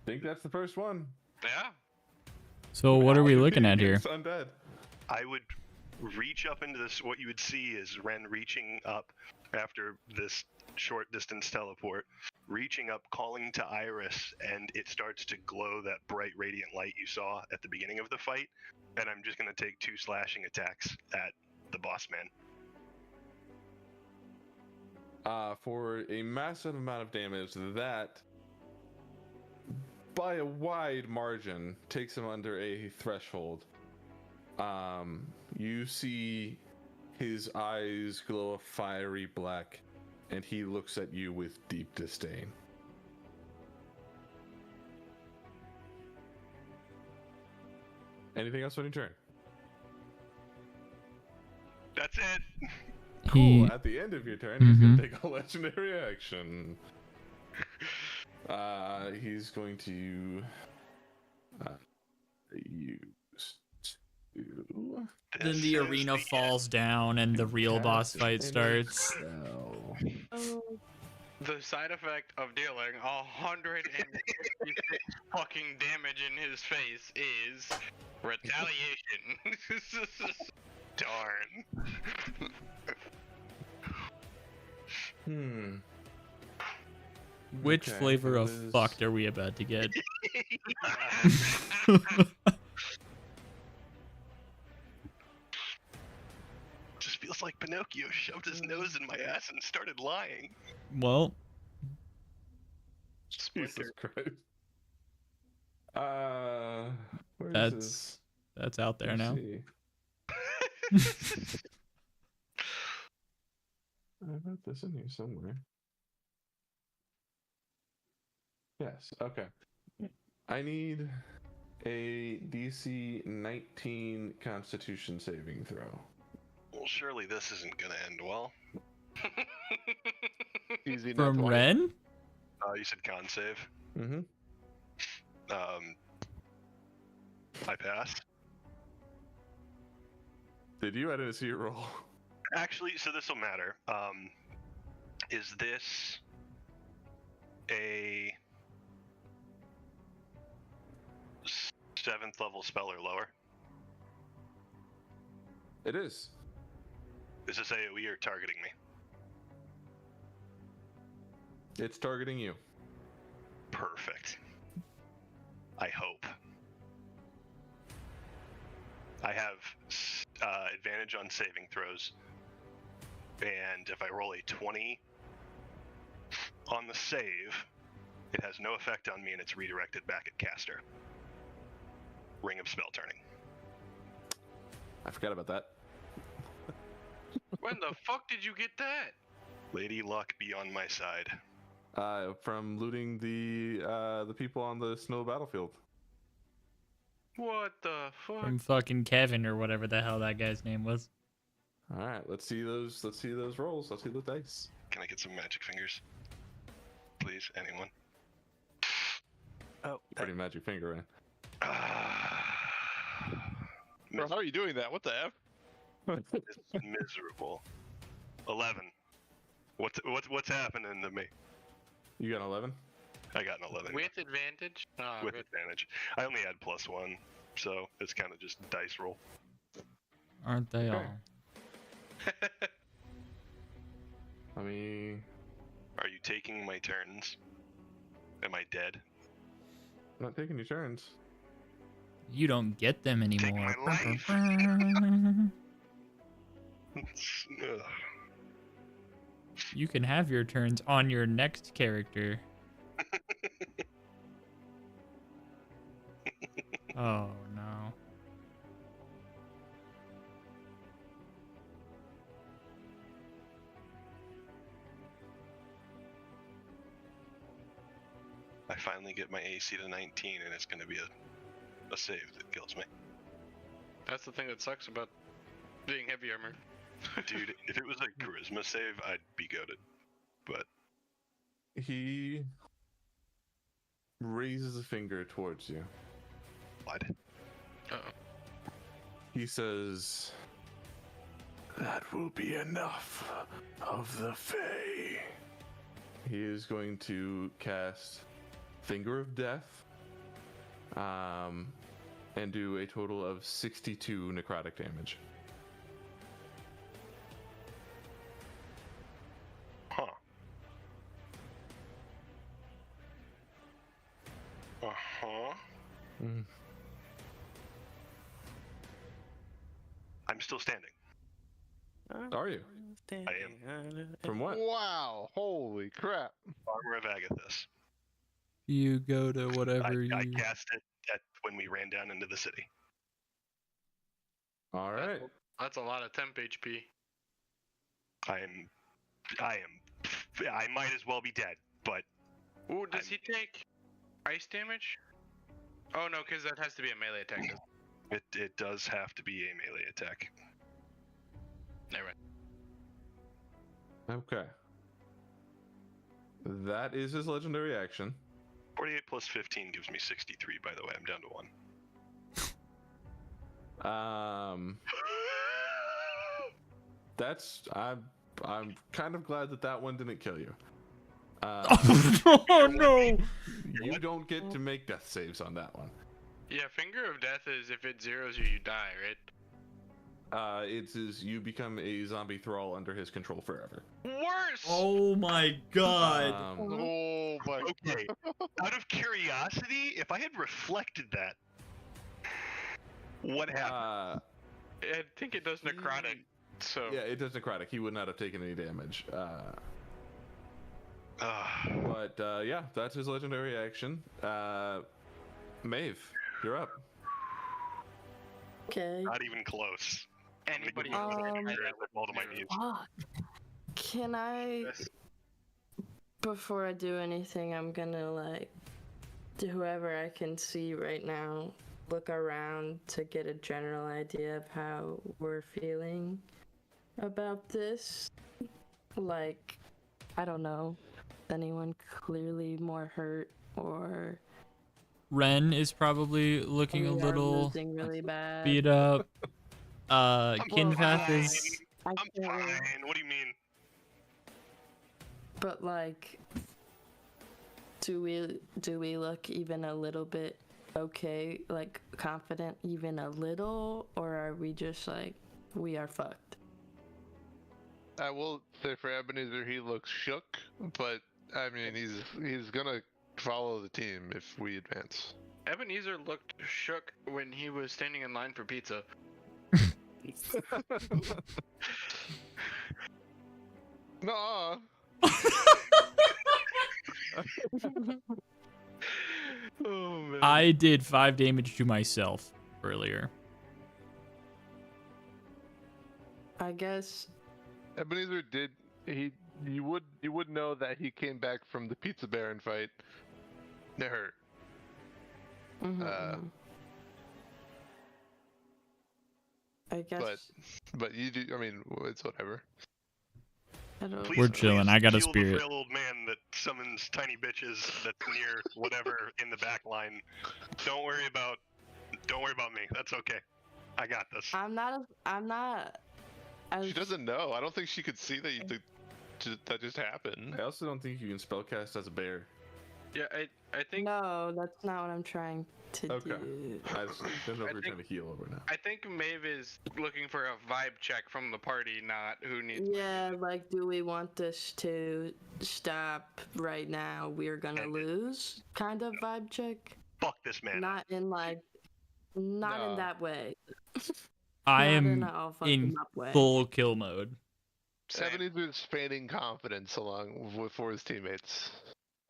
Think that's the first one. Yeah. So what are we looking at here? It's undead. I would reach up into this. What you would see is Ren reaching up after this short distance teleport, reaching up, calling to Iris, and it starts to glow that bright radiant light you saw at the beginning of the fight. And I'm just going to take 2 slashing attacks at the boss man. For a massive amount of damage that, by a wide margin, takes him under a threshold. You see his eyes glow a fiery black, and he looks at you with deep disdain. Anything else on your turn? That's it. Cool. He At the end of your turn, he's Mhm. going to take a legendary action. He's going to use Then This the is arena the falls down and the real boss Cast fight an starts. spell. The side effect of dealing 156 fucking damage in his face is retaliation. Darn. Which Okay, flavor it of was- fucked are we about to get? Just feels like Pinocchio shoved his nose in my ass and started lying. Well, Jesus Christ. Where is this? that's out there Let's now. see. I wrote this in here somewhere. Yes, okay. I need a DC 19 Constitution saving throw. Well, surely this isn't gonna end well. Easy nat From 20. Ren? You said con save. Mm-hmm. I passed. Did you? I didn't see it roll. Actually, so this will matter. Is this a 7th level spell or lower? It is. Is this AoE or targeting me? It's targeting you. Perfect. I hope. I have advantage on saving throws, and if I roll a 20 on the save, it has no effect on me and it's redirected back at caster. Ring of Spell Turning. I forgot about that. When the fuck did you get that? Lady Luck be on my side. From looting the people on the snow battlefield. What the fuck? From fucking Kevin or whatever the hell that guy's name was. All right, let's see those. Let's see those rolls. Let's see the dice. Can I get some magic fingers? Please, anyone? Oh, Pretty magic finger, man. Bro, how are you doing that? What the F? It's miserable. 11. What's happening to me? You got an 11. I got an 11. With advantage? Oh, With good. advantage. I only had +1, so it's kind of just dice roll. Aren't they Okay. all? I mean, Are you taking my turns? Am I dead? I'm not taking your turns. You don't get them anymore. my life. Ugh. You can have your turns on your next character. Oh no. I finally get my AC to 19, and it's going to be a save that kills me. That's the thing that sucks about being heavy armor. Dude, if it was a charisma save, I'd be goated. But He raises a finger towards you. what? Uh-oh. He says, "That will be enough of the Fae." He is going to cast Finger of Death, and do a total of 62 necrotic damage. Huh. Uh-huh. I'm still standing. Are you? From what? Wow! Holy crap! Armor of Agathis. You go to whatever I you. cast it when we ran down into the city. All right. That's a lot of temp HP. I might as well be dead, but Ooh, does he take ice damage? Oh no, because that has to be a melee attack. it does have to be a melee attack. Never mind. Okay. That is his legendary action. 48 plus 15 gives me 63, by the way. I'm down to 1. That's I'm kind of glad that that one didn't kill you. Oh no! You don't get to make death saves on that one. Yeah, Finger of Death is if it zeroes you, you die, right? It is you become a zombie thrall under his control forever. Worse! Oh my god! Oh my. Okay. Out of curiosity, if I had reflected that, what happened? I think it does necrotic, so... Yeah, it does necrotic. He would not have taken any damage. But yeah, that's his legendary action. Maeve, you're up. Okay. Not even close. Anybody I'm else? gonna get rid of all of my knees. Fuck. Can I, before I do anything, I'm gonna like, to whoever I can see right now, look around to get a general idea of how we're feeling about this. Like, I don't know, anyone clearly more hurt or Ren is probably looking a we are little losing really bad. beat up. Kinvath is. I'm fine. What do you mean? But like, do we look even a little bit okay, like confident even a little, or are we just like, we are fucked? I will say for Ebenezer, he looks shook, but I mean, he's gonna follow the team if we advance. Ebenezer looked shook when he was standing in line for pizza. Nuh-uh. Oh man. I did 5 damage to myself earlier. I guess. Ebenezer did. You would know that he came back from the Pizza Baron fight. It hurt. I guess. But you do. I mean, it's whatever. I don't. Please, We're chilling. please I got a heal spirit. the frail old man that summons tiny bitches that's near whatever in the back line. Don't worry about me. That's okay. I got this. I'm not. She doesn't know. I don't think she could see that that just happened. I also don't think you can spellcast as a bear. Yeah, I think No, that's not what I'm trying to Okay. do. I just don't know if I you're think- trying to heal over now. I think Maeve is looking for a vibe check from the party, not who needs. Yeah, like, do we want this to stop right now? We're gonna lose, kind of vibe check. Fuck this man. Not in like, not No. in that way. I Not in am a all fuck in 'em up way. full kill mode. Ebenezer's feigning confidence for his teammates.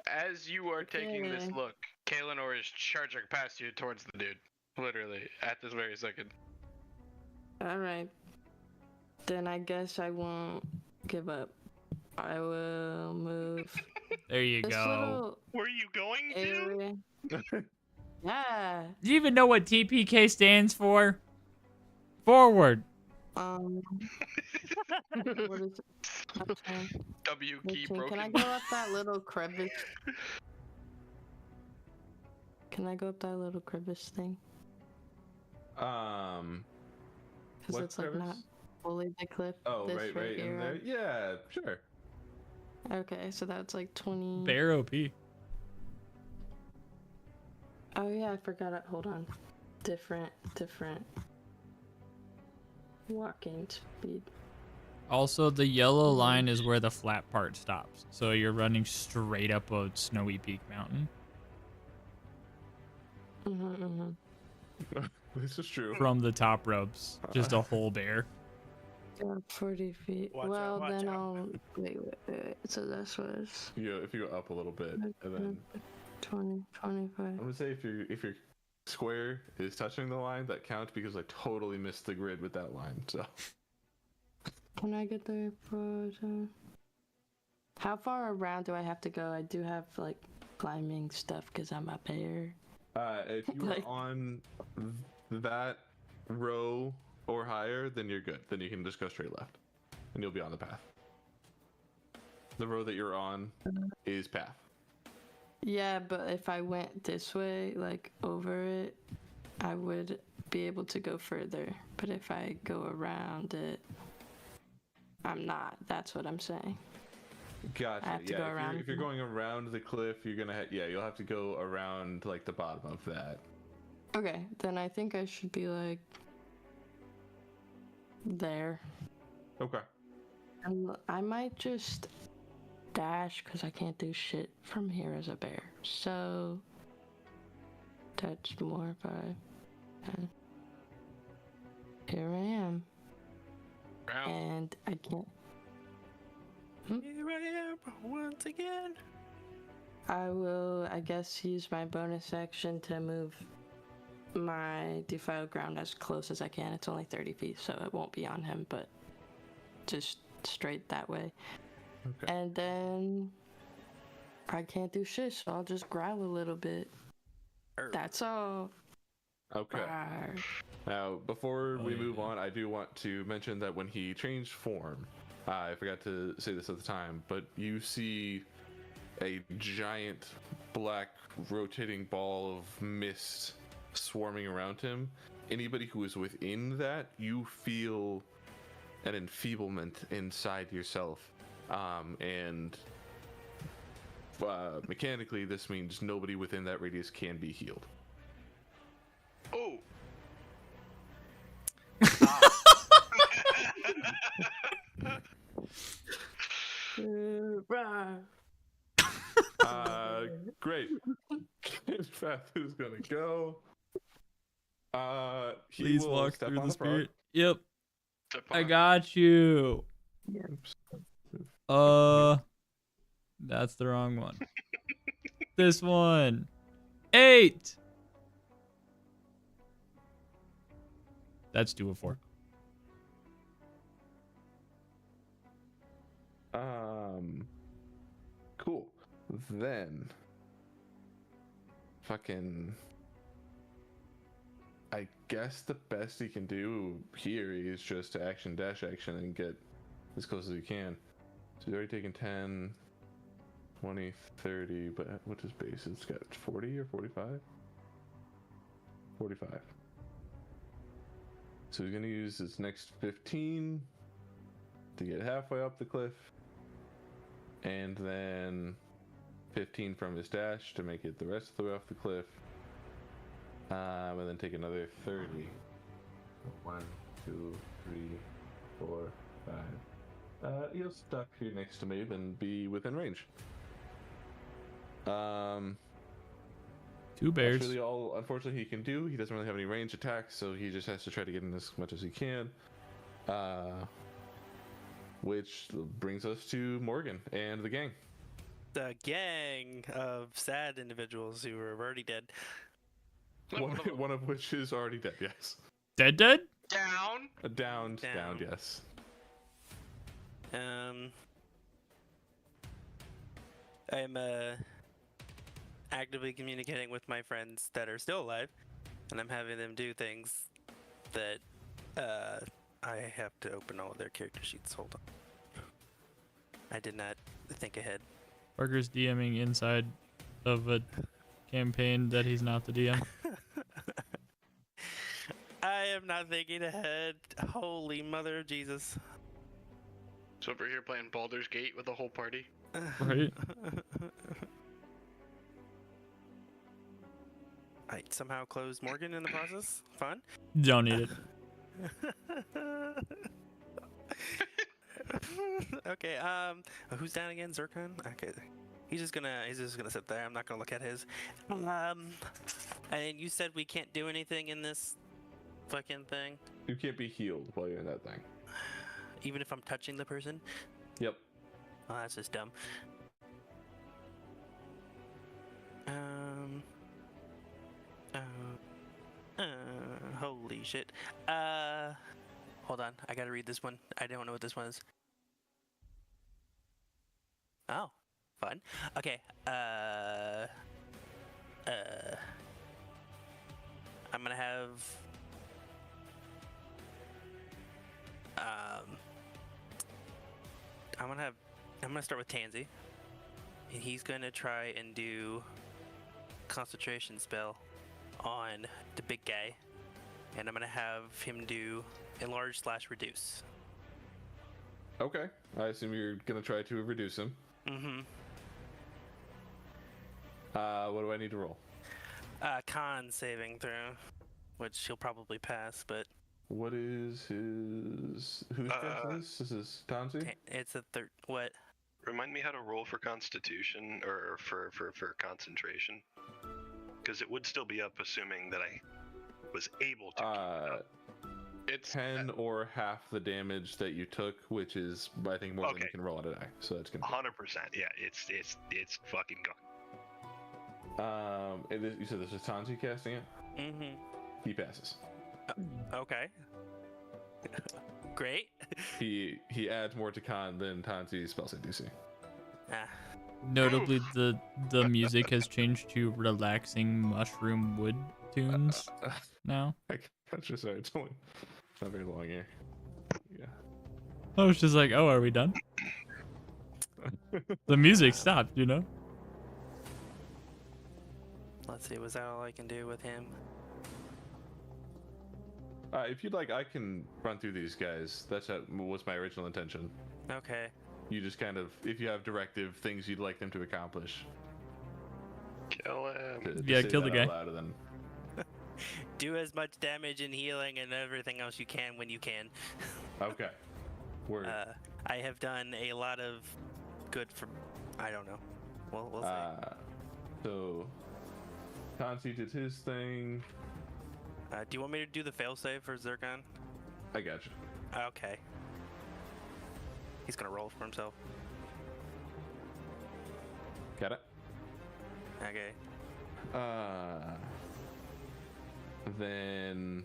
As you are taking this Okay. look, Kaelinor is charging past you towards the dude. Literally, at this very second. All right. Then I guess I won't give up. I will move There you this go. little Where are you going to? area. Yeah. Do you even know what TPK stands for? Forward. What is it? Okay. W key Listen, broken. can I go up that little crevice? Can I go up that little crevice thing? Because What it's like not crevice? fully the cliff. Oh, this right in here. there. Yeah, sure. Okay, so that's like 20. Bear OP. Oh yeah, I forgot it. Hold on. Different walking speed. Also, the yellow line is where the flat part stops. So you're running straight up a snowy peak mountain. This is true. From the top ropes. Just a whole bear. Yeah, 40 feet. Watch well, out, watch then out. I'll. Wait. So this was If you go up a little bit, and then 20, 25. I'm gonna say if your square is touching the line, that counts because I totally missed the grid with that line. So Can I get there for? How far around do I have to go? I do have like climbing stuff because I'm a bear. if you are on that row or higher, then you're good. Then you can just go straight left, and you'll be on the path. The row that you're on is path. Yeah, but if I went this way, like over it, I would be able to go further, but if I go around it, I'm not. That's what I'm saying. Gotcha. I have to yeah, go around. if you're going around the cliff, you're gonna you'll have to go around like the bottom of that. Okay, then I think I should be like there. Okay. And I might just dash because I can't do shit from here as a bear. So touch more 5. And here I am. Round. And I can't. Here I am once again. I will, I guess, use my bonus action to move my defiled ground as close as I can. It's only 30 feet, so it won't be on him, but just straight that way. Okay. And then I can't do shit, so I'll just growl a little bit. That's all. Okay. Rawr. Now, before we yeah. move on, I do want to mention that when he changed form, I forgot to say this at the time, but you see a giant black rotating ball of mist swarming around him. Anybody who is within that, you feel an enfeeblement inside yourself. And mechanically, this means nobody within that radius can be healed. Oh. Rawr. Great. Path is gonna go. He Please will walk step through on the a frog. spirit. Yep, Step I on. got you. That's the wrong one. This one. 8. That's 2 of 4. Cool. Then fucking I guess the best he can do here is just to action dash action and get as close as he can. So he's already taken 10, 20, 30, but what's his base? It's got 40 or 45? 45. So he's gonna use his next 15 to get halfway up the cliff, and then 15 from his dash to make it the rest of the way off the cliff, and then take another 30. 1, 2, 3, 4, 5. He'll stop here next to me and be within range. 2 bears. That's really all, unfortunately, he can do. He doesn't really have any range attacks, so he just has to try to get in as much as he can. Which brings us to Morgan and the gang. The gang of sad individuals who are already dead. One of which is already dead, yes. Dead? Down. Downed, Down. yes. I'm actively communicating with my friends that are still alive, and I'm having them do things that I have to open all of their character sheets. Hold on. I did not think ahead. Parker's DMing inside of a campaign that he's not the DM. I am not thinking ahead. Holy mother of Jesus. So over here playing Baldur's Gate with the whole party. Right? I somehow closed Morgan in the process. Fun. Don't need it. Okay, who's down again? Zircon? Okay. He's just gonna sit there. I'm not gonna look at his. And you said we can't do anything in this fucking thing? You can't be healed while you're in that thing. Even if I'm touching the person? Yep. Oh, that's just dumb. Holy shit. Hold on. I gotta read this one. I don't know what this one is. Oh, fun. Okay. I'm gonna have. I'm gonna start with Tansy, and he's gonna try and do concentration spell on the big guy and I'm gonna have him do enlarge/reduce. Okay. I assume you're gonna try to reduce him. Mm-hmm. What do I need to roll? Con saving throw, which he'll probably pass, but What is his... Whose death is this? This is Tansi? it's a what? Remind me how to roll for Constitution or for concentration, because it would still be up, assuming that I was able to keep it up. It's 10 or half the damage that you took, which is, I think, more than you Okay. can roll on a die. So that's gonna 100%. Yeah, it's fucking gone. you said this is Tansi casting it? Mm-hmm. He passes. Okay. Great. He adds more to con than Tansi's spell save DC. Ah, Notably, the music has changed to relaxing mushroom wood tunes now. I got you, sorry, it's not very long here. Yeah. I was just like, oh, are we done? The music stopped, you know? let's see. Was that all I can do with him? If you'd like, I can run through these guys. That's what was my original intention. Okay. You just kind of, if you have directive things you'd like them to accomplish. Kill him. Yeah, say kill the that out guy. loud and then- Do as much damage and healing and everything else you can when you can. Okay. Word. I have done a lot of good for. I don't know. We'll see. So, Tansi did his thing. Do you want me to do the failsafe for Zircon? I got you. Okay. He's gonna roll for himself. Got it? Okay. Then,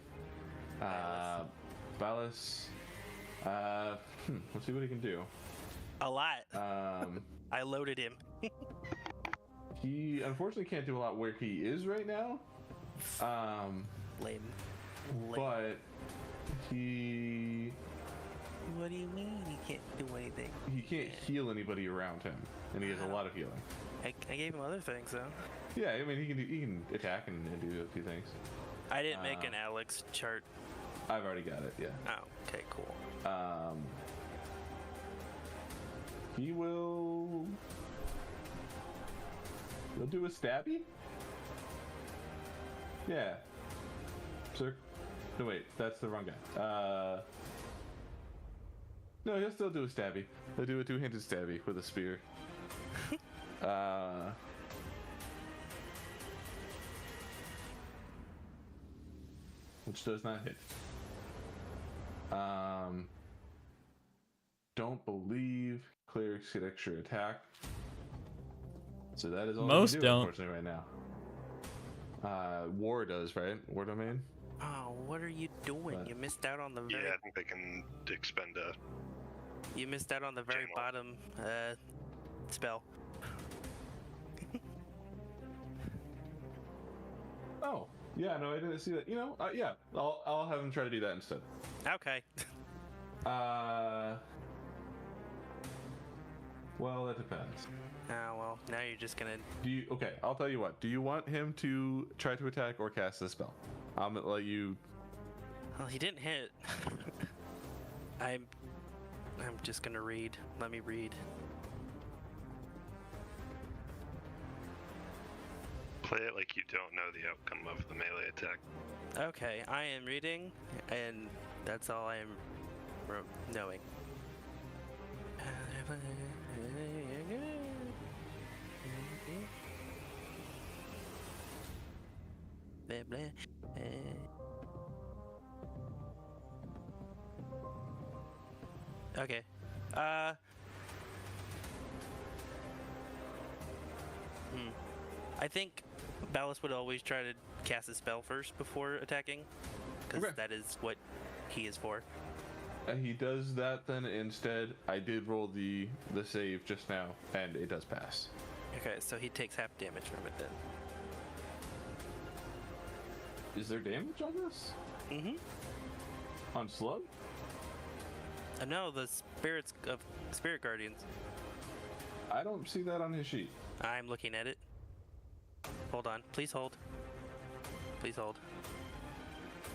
Ballas. Let's see what he can do. A lot. Um, I loaded him. he unfortunately can't do a lot where he is right now. Lame. But he What do you mean he can't do anything? can't heal anybody around him, and he has a lot of healing. I gave him other things though. Yeah, I mean he can attack and do a few things. I didn't make an Alex chart. I've already got it. Yeah. Oh, okay, cool. He will. He'll do a stabby. Yeah. Sir. No wait, that's the wrong guy. No, he'll still do a stabby. He'll do a two-handed stabby with a spear. Which does not hit. Don't believe clerics get extra attack. So that is all Most we can do, don't. unfortunately, right now. War does, right? War domain? Oh, what are you doing? What? You missed out on the very. Yeah, I think they can expend a. You missed out on the very Channel. bottom spell. Oh, yeah, no, I didn't see that. You know, yeah, I'll have him try to do that instead. Okay. Well, that depends. Oh well, now you're just gonna. Okay, I'll tell you what. Do you want him to try to attack or cast the spell? I'm gonna let you. Well, he didn't hit. I'm just gonna read. Let me read. Play it like you don't know the outcome of the melee attack. Okay, I am reading, and that's all I am knowing. Blah, blah. Okay. I think Ballas would always try to cast a spell first before attacking, because Okay. that is what he is for. He does that then instead. I did roll the save just now, and it does pass. Okay, so he takes half damage from it then. Is there damage on this? Mm-hmm. On slug? No, the spirits of spirit guardians. I don't see that on his sheet. I'm looking at it. Hold on. Please hold. Please hold.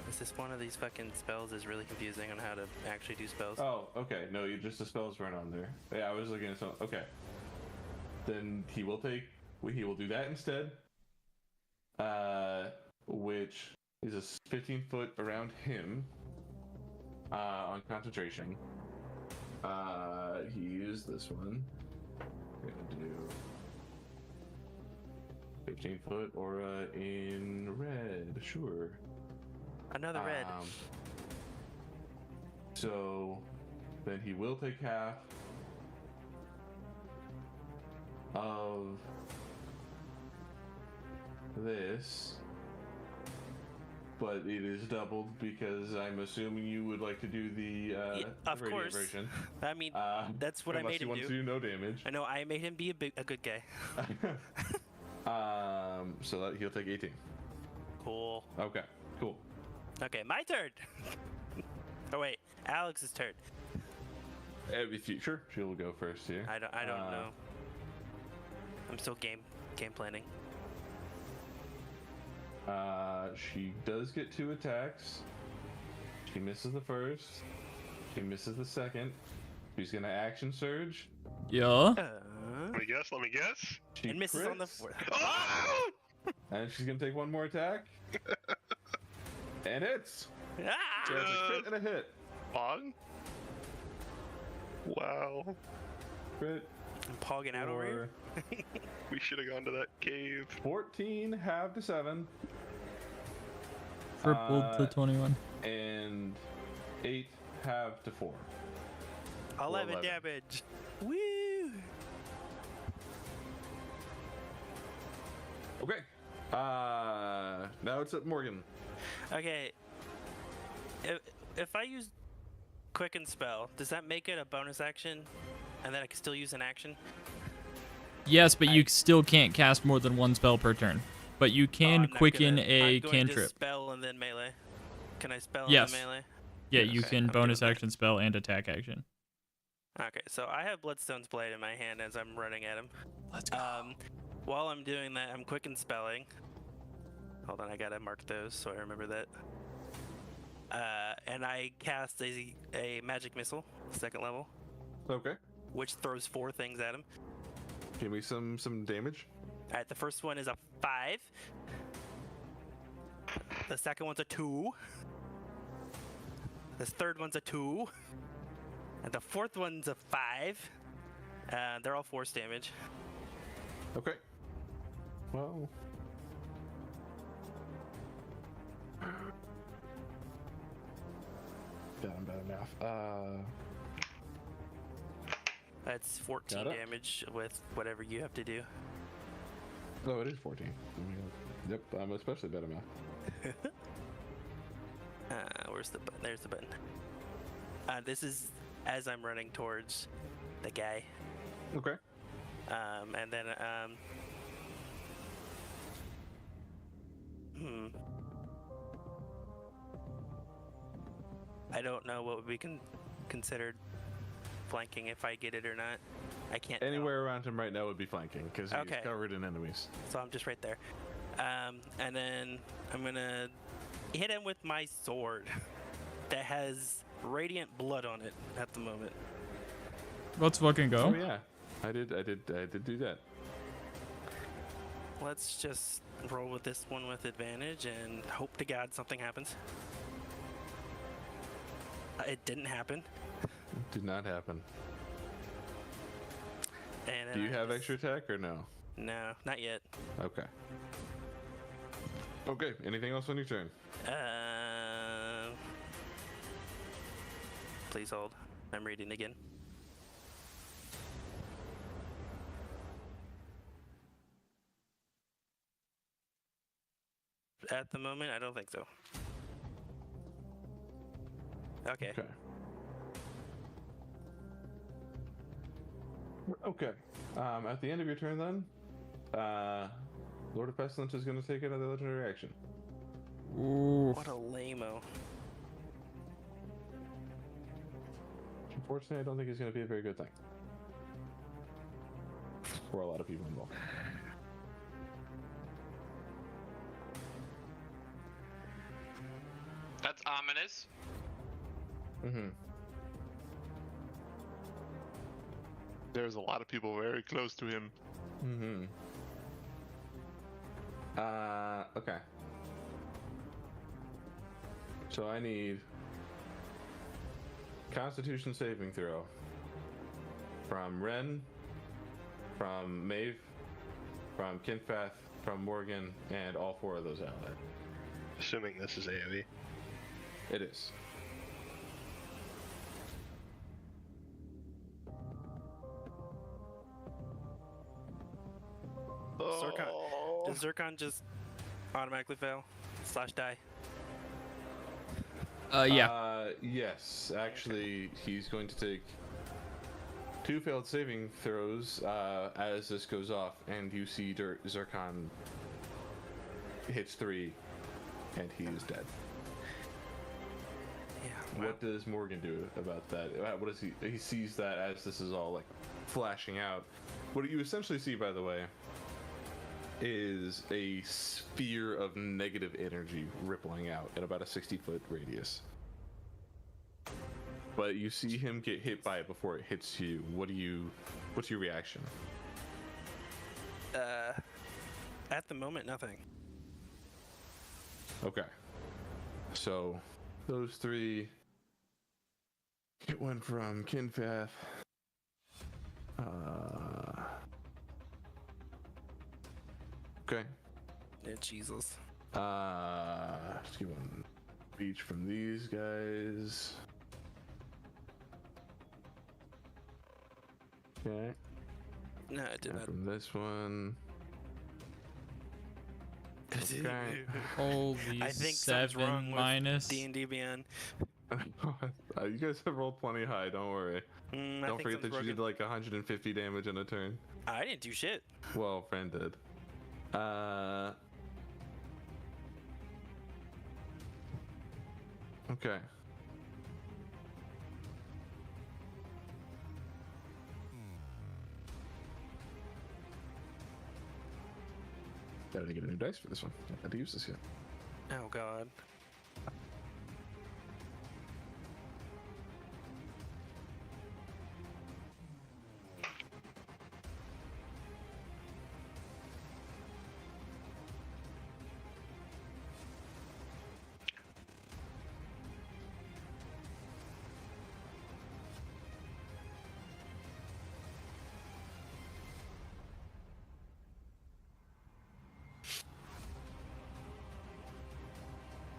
Is this one of these fucking spells is really confusing on how to actually do spells? Oh, okay. No, you just the spells weren't on there. Yeah, I was looking at some. Okay. Then he will do that instead. Which is a 15-foot around him. On concentration. He used this one. We're gonna do 15-foot aura in red. Sure. Another red. So then he will take half of this, but it is doubled because I'm assuming you would like to do the of radiant course. version. I mean, that's what I made him unless do. you want to do no damage. I know, I made him be a good guy. So that he'll take 18. Cool. Okay, cool. Okay, my turn. Oh wait, Alex's turn. If you, sure, she'll go first here. I don't know. I'm still game planning. She does get 2 attacks. She misses the first. She misses the second. She's gonna action surge. Yeah. Let me guess. She And misses on the crits, fourth. Oh! and she's gonna take 1 more attack. And hits. Ah! So it's a crit and a hit. Pog? Wow. Crit. I'm pogging out over here. We should have gone to that cave. 14 half to 7. Tripled to 21. And 8 half to 4. 11 11. damage. Woo! Okay. Now it's at Morgan. Okay. If I use Quicken Spell, does that make it a bonus action? And then I can still use an action? Yes, but you still can't cast more than 1 spell per turn. But you Oh, can I'm not quicken gonna- a I'm going cantrip. to spell and then melee. Can I spell Yes. and then melee? Yeah, you Okay, can I'm good bonus with that. action spell and attack action. Okay, so I have Bloodstone's Blade in my hand as I'm running at him. Let's go. While I'm doing that, I'm quick and spelling. Hold on, I gotta mark those so I remember that. And I cast a magic missile, 2nd level, Okay. which throws 4 things at him. Give me some damage. Alright, the first one is a 5. The second one's a 2. The third one's a 2. And the fourth one's a 5. They're all force damage. Okay. Well. Bad math. That's 14 Got it. damage with whatever you have to do. Oh, it is 14. Yep, I'm especially bad at math. Where's the button? There's the button. This is as I'm running towards the guy. Okay. And then, I don't know what would be considered flanking if I get it or not. I can't tell. Anywhere around him right now would be flanking because he's Okay. covered in enemies. So I'm just right there. And then I'm gonna hit him with my sword that has radiant blood on it at the moment. Let's fucking go. Oh yeah, I did do that. Let's just roll with this one with advantage and hope to God something happens. It didn't happen. Did not happen. And then Do you I have just- extra attack or no? No, not yet. Okay. Okay. Anything else on your turn? Please hold. I'm reading again. At the moment, I don't think so. Okay. Okay. Okay. At the end of your turn, then, Lord of Pestilence is going to take another legendary action. Ooh. What a lame-o. Unfortunately, I don't think it's going to be a very good thing for a lot of people involved. ominous. Mm-hmm. There's a lot of people very close to him. Mm-hmm. Okay. So I need Constitution saving throw from Ren, from Maeve, from Kinfath, from Morgan, and all 4 of those allied. Assuming this is AoE. It is. Zircon. Oh. Does Zircon just automatically fail? / die? Yeah. Yes. Actually, he's going to take 2 failed saving throws as this goes off, and you see Zircon hits 3, and he is dead. Yeah. What does Morgan do about that? What does he sees that as this is all like flashing out. What you essentially see, by the way, is a sphere of negative energy rippling out in about a 60-foot radius. But you see him get hit by it before it hits you. What's your reaction? At the moment, nothing. Okay. So those 3 get one from Kinfath. Okay. Yeah, Jesus. Let's get one each from these guys. Okay. No, it did And not. from this one. Okay. Holy I think something's wrong 7 with minus. D&D Beyond. You guys have rolled plenty high, don't worry. I Don't think forget that something's you did broken. like 150 damage in a turn. I didn't do shit. Well, friend did. Okay. I didn't get a new dice for this one. I had to use this yet. Oh god.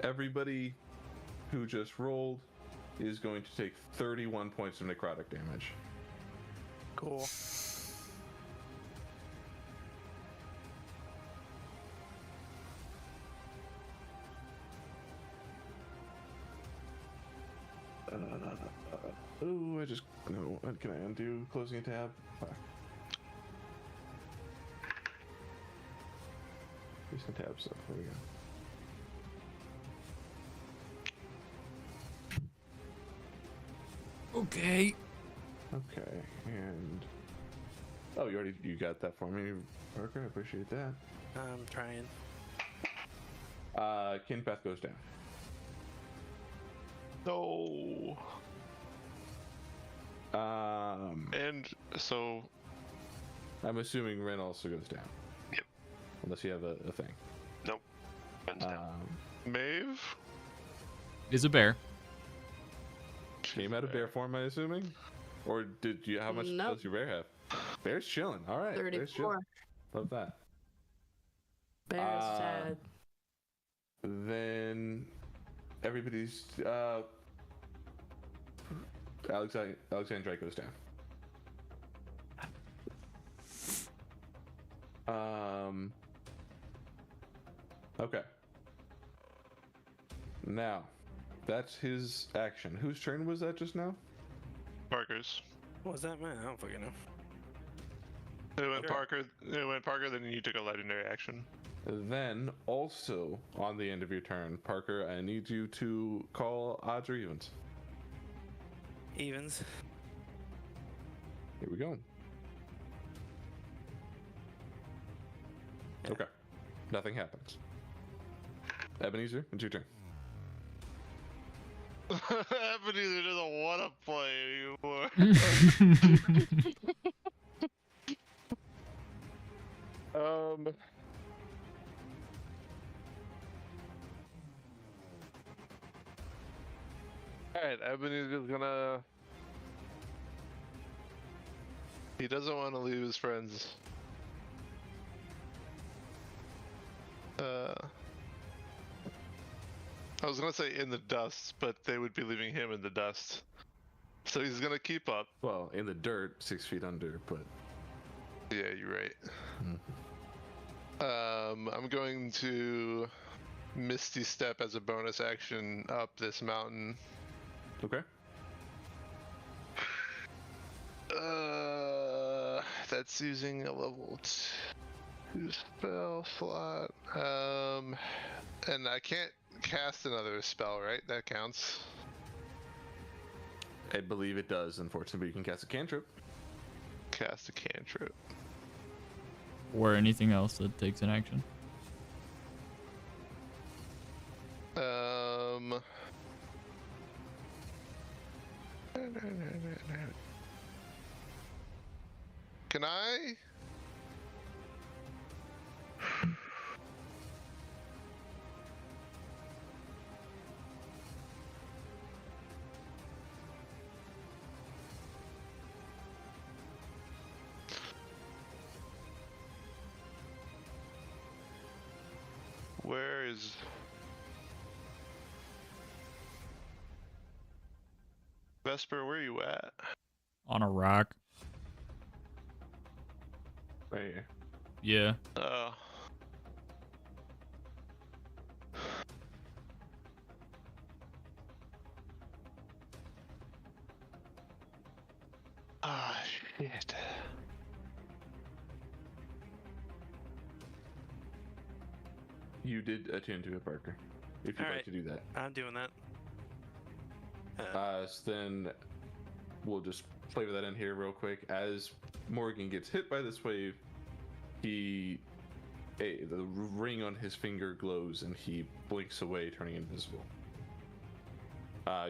Everybody who just rolled is going to take 31 points of necrotic damage. Cool. Oh, I just no. What can I undo? Closing a tab. Fuck. Closing tab stuff. There we go. Okay. Okay, and oh, you got that for me, Parker. I appreciate that. I'm trying. Kinpath goes down. No. And so I'm assuming Ren also goes down. Yep. Unless you have a thing. Nope. Runs down. Maeve Is a bear. Came out of bear form, I assuming? Or did you? How much Nope. does your bear have? Bear's chilling. All right. Bear's 34. chilling. Love that. Bear is sad. Then everybody's Alexandrite goes down. Okay. Now, that's his action. Whose turn was that just now? Parker's. What was that, man? I don't fucking know. It went Sure. Parker. It went Parker. Then you took a legendary action. Then, also on the end of your turn, Parker, I need you to call odds or evens. Evens. Here we go. Yeah. Okay. Nothing happens. Ebenezer, it's your turn. Ebenezer doesn't want to play anymore. Alright, Ebenezer's gonna... He doesn't want to leave his friends. I was gonna say in the dust, but they would be leaving him in the dust. So he's gonna keep up. Well, in the dirt, 6 feet under, but... Yeah, you're right. I'm going to Misty Step as a bonus action up this mountain. Okay. That's using a level 2 spell slot. And I can't cast another spell, right? That counts. I believe it does, unfortunately, but you can cast a cantrip. Cast a cantrip. Or anything else that takes an action. Can I? Where is... Vesper, where are you at? On a rock. Right here. Yeah. Ah, shit. You did attune to it, Parker. If you'd like to do that. I'm doing that. So then we'll just flavor that in here real quick. As Morgan gets hit by this wave, the ring on his finger glows and he blinks away, turning invisible.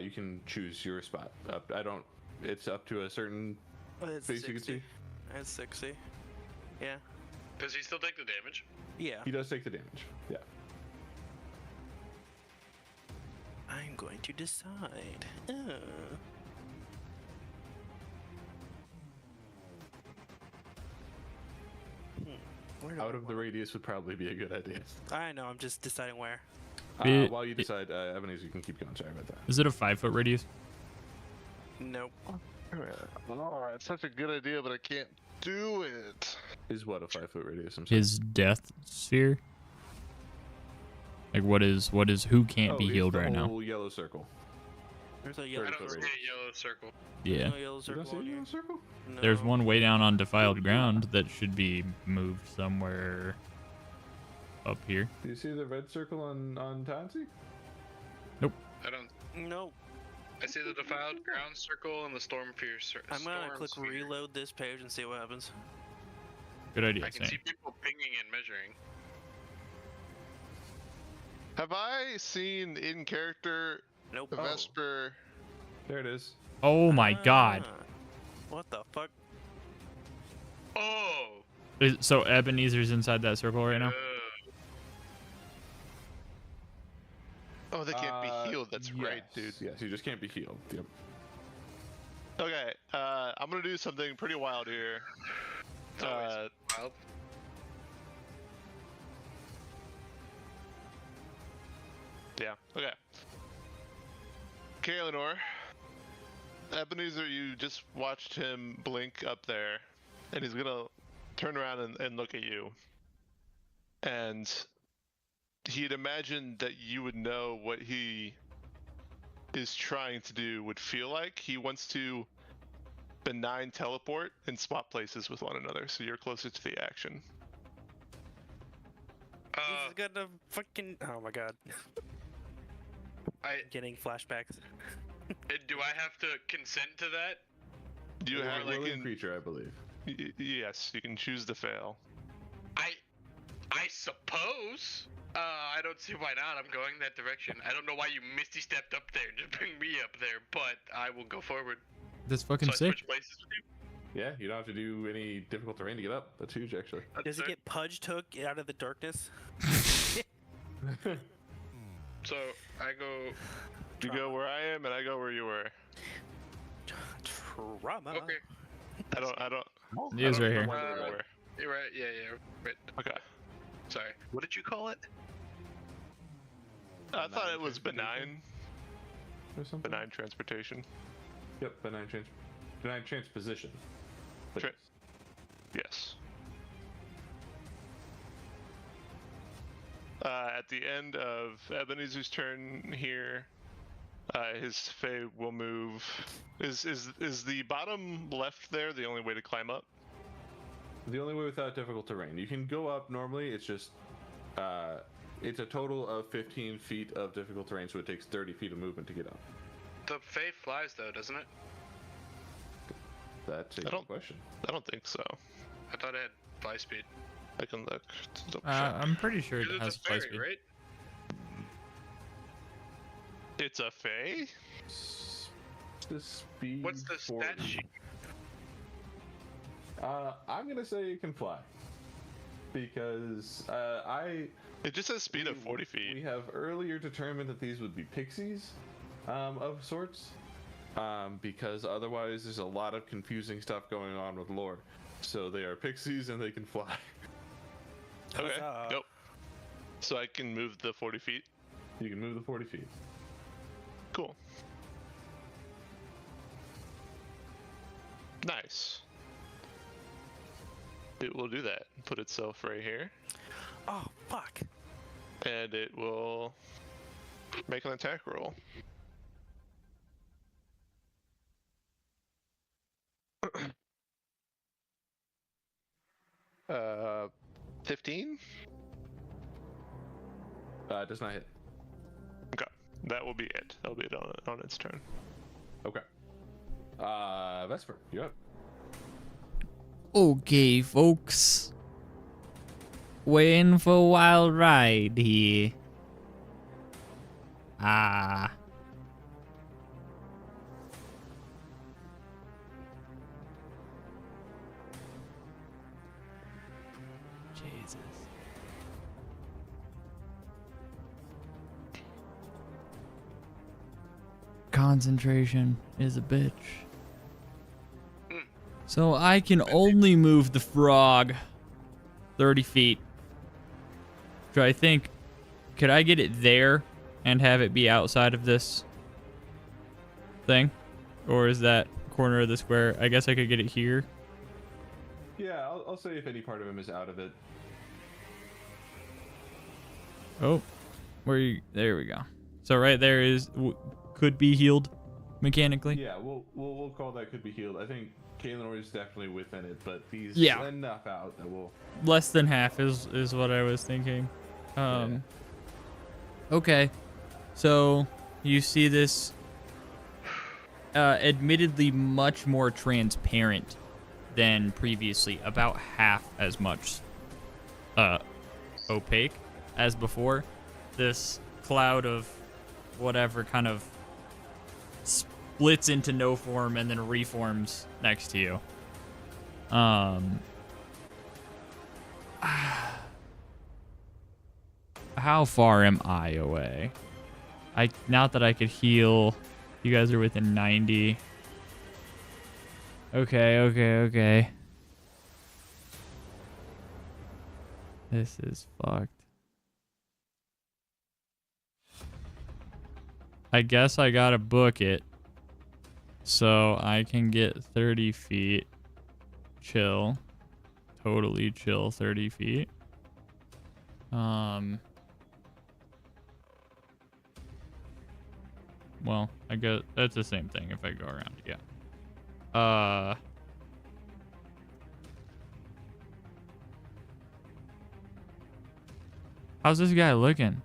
You can choose your spot. It's up to a certain It's space you can 60. see. It's 60. Yeah. Does he still take the damage? Yeah. He does take the damage. Yeah. I'm going to decide. Where do I Out of the want- radius would probably be a good idea. I know. I'm just deciding where. While you decide, Ebenezer, you can keep going. Sorry about that. Is it a 5-foot radius? Nope. Oh, it's such a good idea, but I can't do it. Is what a 5-foot radius? I'm sorry. His death sphere? Like what is who can't be it's healed the right now? whole yellow circle. There's a yellow I don't see circle. a yellow circle. Yeah. No yellow You circle don't see a on yellow here. circle? No. There's one way down on defiled ground that should be moved somewhere up here. Do you see the red circle on Tansy? I don't. Nope. I see the defiled ground circle and the storm fear circle. I'm gonna click reload this page and see what happens. Good idea, I can Sam. see people pinging and measuring. Have I seen in character Nope. Vesper? There it is. Oh my god. Ah. What the fuck? Oh! So Ebenezer's inside that circle right now? Oh, they can't be healed. That's right, dude. Yes, you just can't be healed. Yep. Okay, I'm gonna do something pretty wild here. It's always wild. Yeah. Okay. Okay, Eleanor. Ebenezer, you just watched him blink up there, and he's gonna turn around and look at you. And he'd imagined that you would know what he is trying to do would feel like. He wants to benign teleport and swap places with one another, so you're closer to the action. He's gonna fucking. Oh my god. Getting flashbacks. Do I have to consent to that? You You're have a like willing creature, I believe. yes, you can choose to fail. I suppose. I don't see why not. I'm going that direction. I don't know why you misty stepped up there to bring me up there, but I will go forward. That's fucking So I sick. switch places with you. Yeah, you don't have to do any difficult terrain to get up. That's huge, actually. Does it get Pudge took out of the darkness? So I go. You go where I am, and I go where you were. Trauma. Okay. I don't. He is right here. remember where you were. You're right. Yeah. Right. Okay. Sorry. What did you call it? I thought it was benign. Or something? Benign transportation. Yep, benign transposition. But Tra- Yes. At the end of Ebenezer's turn here, his Fae will move. Is the bottom left there the only way to climb up? the only way without difficult terrain. You can go up normally. It's just it's a total of 15 feet of difficult terrain, so it takes 30 feet of movement to get up. The Fae flies though, doesn't it? That's a I good don't- question. I don't think so. I thought it had fly speed. I can look. to double check. I'm pretty sure it 'Cause has it's a fly fairy, speed. right? It's a Fae? The speed. What's the 40. stat sheet? I'm gonna say it can fly because It just says speed of 40 We feet. have earlier determined that these would be pixies of sorts, because otherwise there's a lot of confusing stuff going on with lore. So they are pixies and they can fly. Okay. Huzzah. Nope. So I can move the 40 feet. You can move the 40 feet. Cool. Nice. It will do that. Put itself right here. Oh, fuck. And it will make an attack roll. 15? It does not hit. Okay. That will be it. That'll be it on its turn. Okay. Vesper, you up? Okay, folks. We're in for a wild ride here. Jesus. Concentration is a bitch. So I can only move the frog 30 feet. So I think, could I get it there and have it be outside of this thing? Or is that corner of the square? I guess I could get it here. Yeah, I'll say if any part of him is out of it. Oh, there we go. So right there is, could be healed mechanically. Yeah, we'll call that could be healed. I think Kaelinor is definitely within it, but he's Yeah. enough out that we'll. Less than half is what I was thinking. Okay, so you see this admittedly much more transparent than previously, about half as much opaque as before. This cloud of whatever kind of splits into no form and then reforms next to you. How far am I away? Not that I could heal. You guys are within 90. Okay. This is fucked. I guess I gotta book it so I can get 30 feet. Chill. Totally chill 30 feet. Well, I guess that's the same thing if I go around. Yeah. How's this guy looking?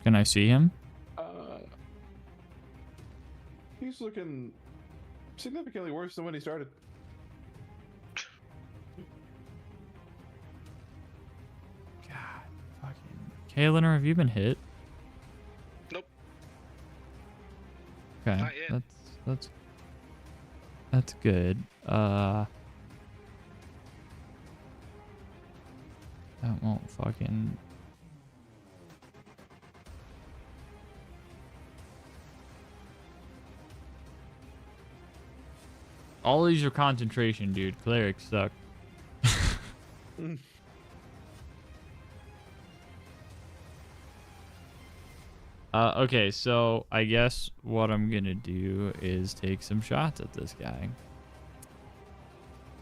Can I see him? He's looking significantly worse than when he started. Eleanor, have you been hit? Nope. Okay, Not yet. that's good. That won't fucking. All these are concentration, dude. Clerics suck. Okay, so I guess what I'm gonna do is take some shots at this guy.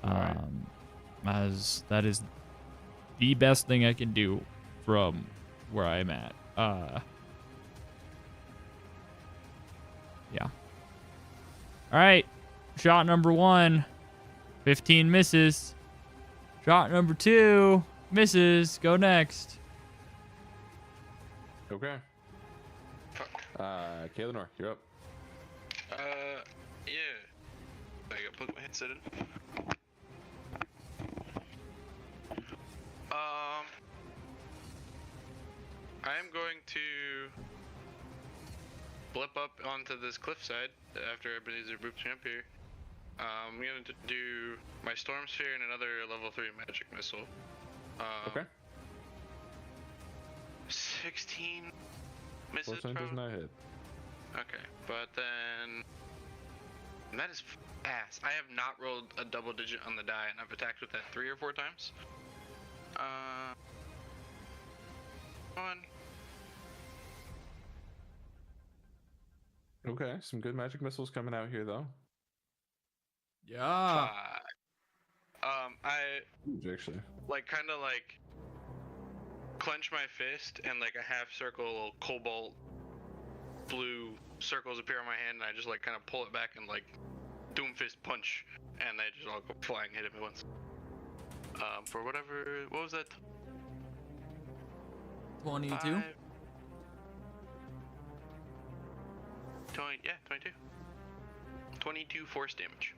Alright. As that is the best thing I can do from where I'm at. Yeah. All right. Shot number 1, 15 misses. Shot number 2, misses. Go next. Okay. Fuck. Kaelinor, you're up. Yeah. I gotta plug my headset in. I am going to blip up onto this cliffside after Ebenezer boops me up here. I'm gonna do my Storm Sphere and another level 3 magic missile. Okay. 16 misses. Fortune does not hit. Okay, but then that is ass. I have not rolled a double digit on the die, and I've attacked with that 3 or 4 times. One. Okay, some good magic missiles coming out here though. Yeah. I Huge, actually. like kind of like clench my fist, and like a half circle cobalt blue circles appear on my hand, and I just like kind of pull it back and like doomfist punch, and they just all go flying, hit him at once. For whatever, what was that? 22. 20, yeah, 22. 22 force damage.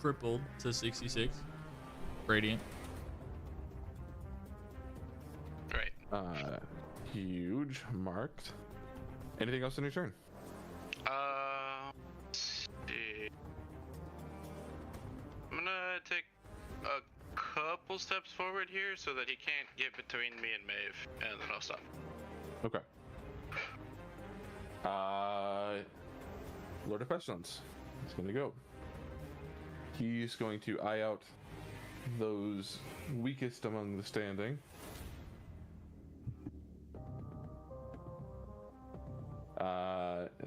Tripled to 66. Radiant. Right. Huge, marked. Anything else in your turn? Let's see. I'm gonna take a couple steps forward here so that he can't get between me and Maeve, and then I'll stop. Okay. Lord of Pestilence. He's gonna go. He's going to eye out those weakest among the standing.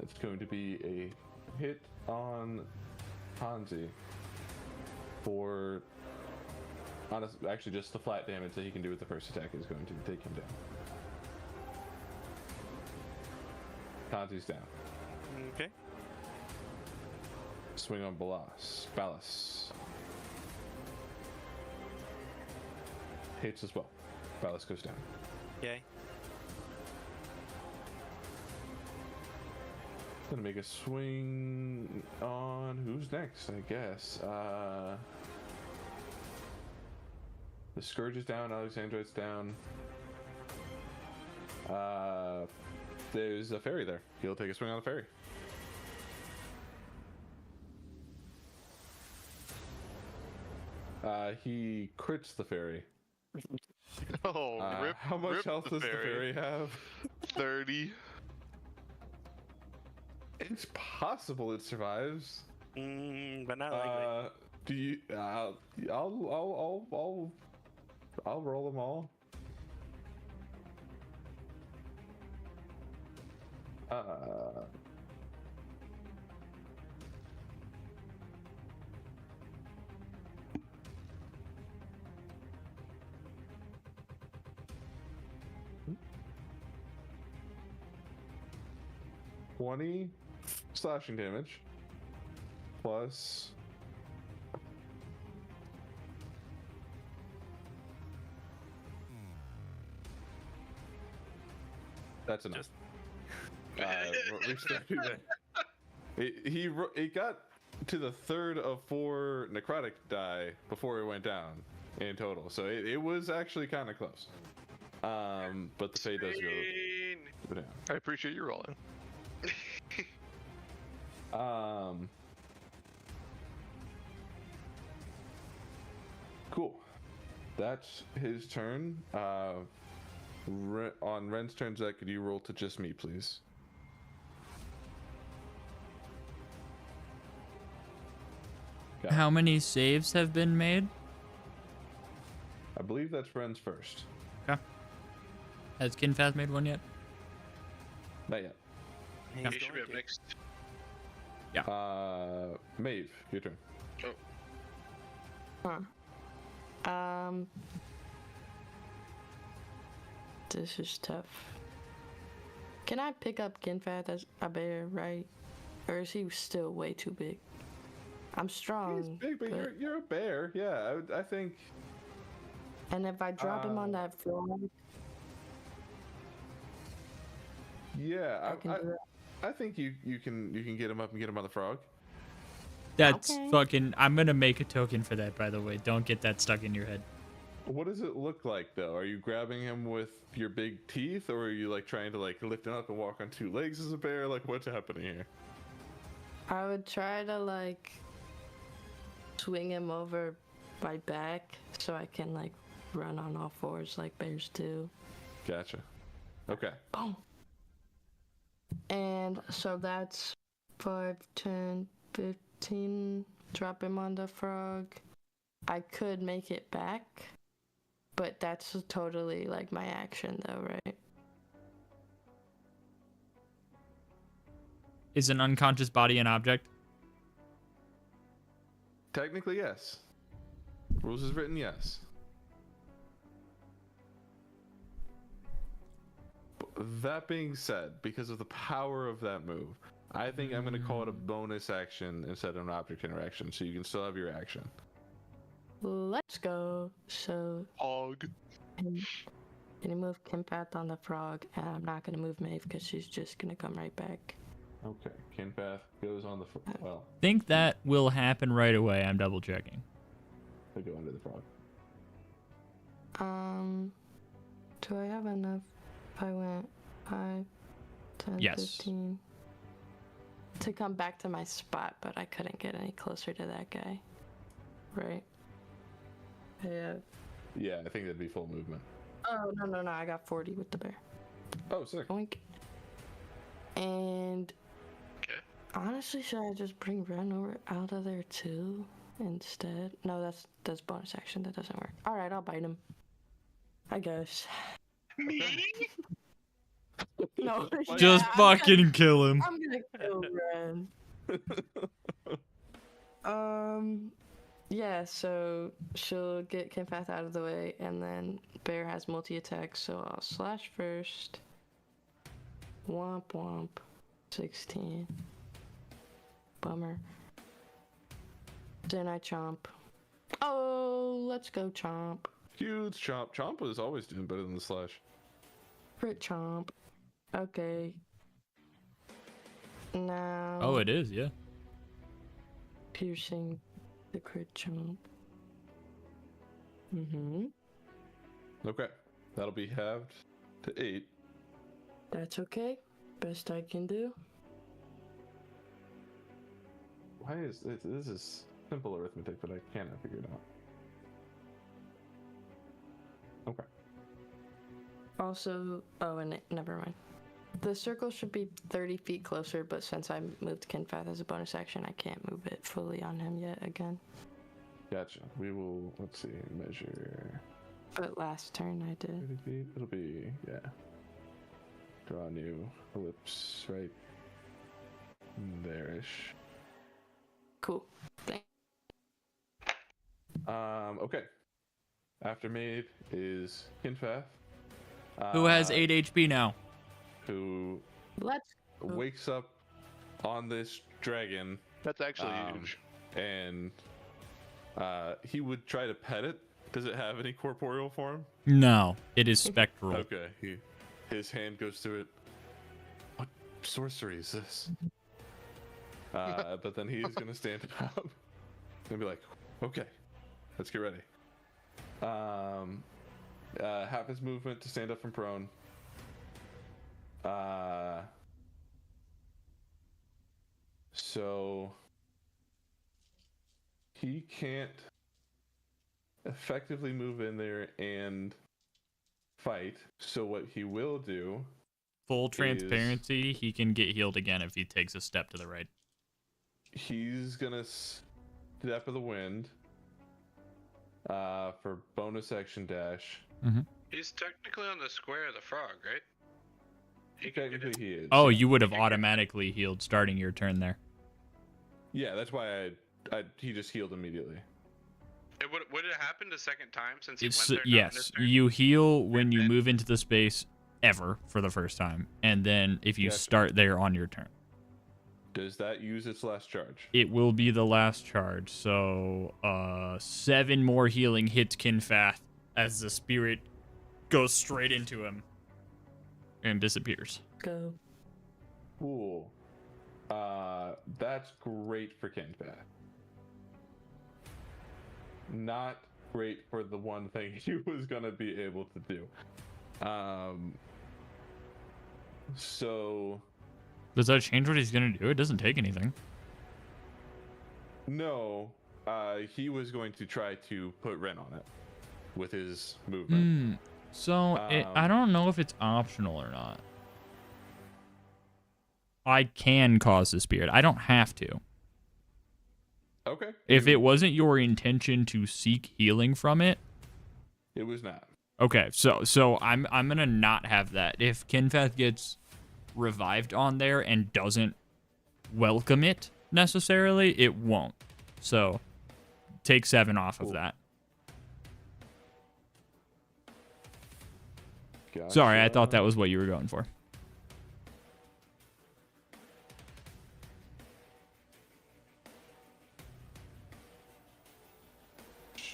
It's going to be a hit on Hansi for actually just the flat damage that he can do with the first attack is going to take him down. Hansi's down. Okay. Swing on Ballas. Hits as well. Ballas goes down. Yay. Gonna make a swing on who's next, I guess. The Scourge is down, Alexandroid's down. There's a fairy there. He'll take a swing on the fairy. He crits the fairy. Oh, rip, How much rip health does the fairy have? 30. It's possible it survives. But not likely. Do you? I'll roll them all. $20 slashing damage plus that's enough. Just- Restarting that. It got to the third of 4 necrotic die before it went down in total, so it was actually kind of close. But the Fae does go down. I appreciate you rolling. Cool. That's his turn. On Ren's turn, Zach, could you roll to just me, please? Got it. How many saves have been made? I believe that's Ren's first. Okay. Has Kinfaz made one yet? Not yet. He's You should be going up to. next. Maeve, your turn. Huh. This is tough. Can I pick up Kinfaz as a bear, right? Or is he still way too big? I'm strong. He's big, but you're a bear. Yeah, I think. And if I drop him on that floor, Yeah, I can do it. I think you can get him up and get him on the frog. That's Okay. fucking. I'm gonna make a token for that, by the way. Don't get that stuck in your head. What does it look like though? Are you grabbing him with your big teeth, or are you like trying to like lift him up and walk on two legs as a bear? Like what's happening here? I would try to like swing him over my back so I can like run on all fours like bears do. Gotcha. Okay. Boom. And so that's 5, 10, 15. Drop him on the frog. I could make it back, but that's totally like my action though, right? Is an unconscious body an object? Technically, yes. Rules is written, yes. That being said, because of the power of that move, I think I'm going to call it a bonus action instead of an object interaction, so you can still have your action. Let's go. So, Og. I'm gonna move Kinpath on the frog, and I'm not gonna move Maeve because she's just gonna come right back. Okay, Kinpath goes on the well, Think that will happen right away. I'm double checking. they go under the frog. Do I have enough? If I went 5, 10, Yes. 15 to come back to my spot, but I couldn't get any closer to that guy. Right? Yeah. Yeah, I think that'd be full movement. Oh, no. I got 40 with the bear. Oh, sick. Oink. And Okay. honestly, should I just bring Ren over out of there too instead? No, that's bonus action. That doesn't work. All right, I'll bite him. I guess. Me? No, Just yeah, fucking kill him. I'm gonna kill Ren. Yeah, so she'll get Kinpath out of the way, and then Bear has multi-attack, so I'll slash first. Womp womp. 16. Bummer. Then I chomp. Oh, let's go chomp. Huge chomp. Chomp was always doing better than the slash. Crit chomp. Okay. Now. Oh, it is, yeah. Piercing the crit chomp. Mm-hmm. Okay, that'll be halved to 8. That's okay. Best I can do. Why is this is simple arithmetic, but I cannot figure it out. Okay. Also, never mind. The circle should be 30 feet closer, but since I moved Kinpath as a bonus action, I can't move it fully on him yet again. Gotcha. We will, let's see, measure But last turn I did. 30 feet. It'll be, yeah. Draw a new ellipse right there-ish. Cool. Thanks. Okay. After Maeve is Kinfath. Who has 8 HP now? Who Let's go. wakes up on this dragon, That's actually Um, huge. and he would try to pet it. Does it have any corporeal form? No, it is spectral. Okay. His hand goes through it. What sorcery is this? But then he is gonna stand up and be like, "Okay, let's get ready." half his movement to stand up from prone. So he can't effectively move in there and fight. So what he will do, Full transparency, he can get healed again if he takes a step to the right. he's gonna step of the wind for bonus action dash. He's technically on the square of the frog, right? Technically he is. Oh, you would have automatically healed starting your turn there. Yeah, that's why he just healed immediately. Would it happen the second time since he It's went there? not in his yes, turn? you heal when you move into the space ever for the first time, and then if you Gotcha. start there on your turn, Does that use its last charge? it will be the last charge. So 7 more healing hits Kinfath as the spirit goes straight into him and disappears. Go. Cool. That's great for Kenpath. Not great for the one thing he was gonna be able to do. So Does that change what he's gonna do? It doesn't take anything. no, he was going to try to put Ren on it with his movement. So I don't know if it's optional or not. I can cause the spirit. I don't have to. Okay. If it wasn't your intention to seek healing from it, It was not. okay. So I'm gonna not have that. If Kinfath gets revived on there and doesn't welcome it necessarily, it won't. So take 7 off of that. Sorry, I thought that was what you were going for.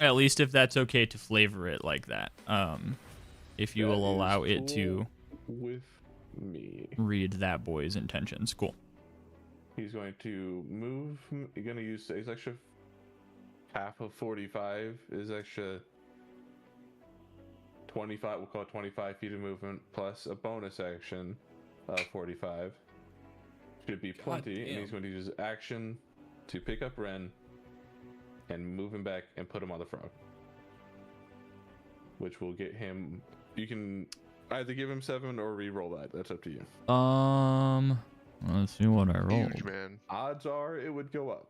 At least if that's okay to flavor it like that. If you That will allow is it to cool with me. read that boy's intentions. Cool. He's going to move. He's going to use his extra half of 45. His extra 25. We'll call it 25 feet of movement plus a bonus action of 45. Should be plenty. And he's going to use his action to pick up Ren and move him back and put him on the frog, which will get him. You can either give him 7 or re-roll that. That's up to you. Let's see what I rolled. Huge, man. Odds are it would go up.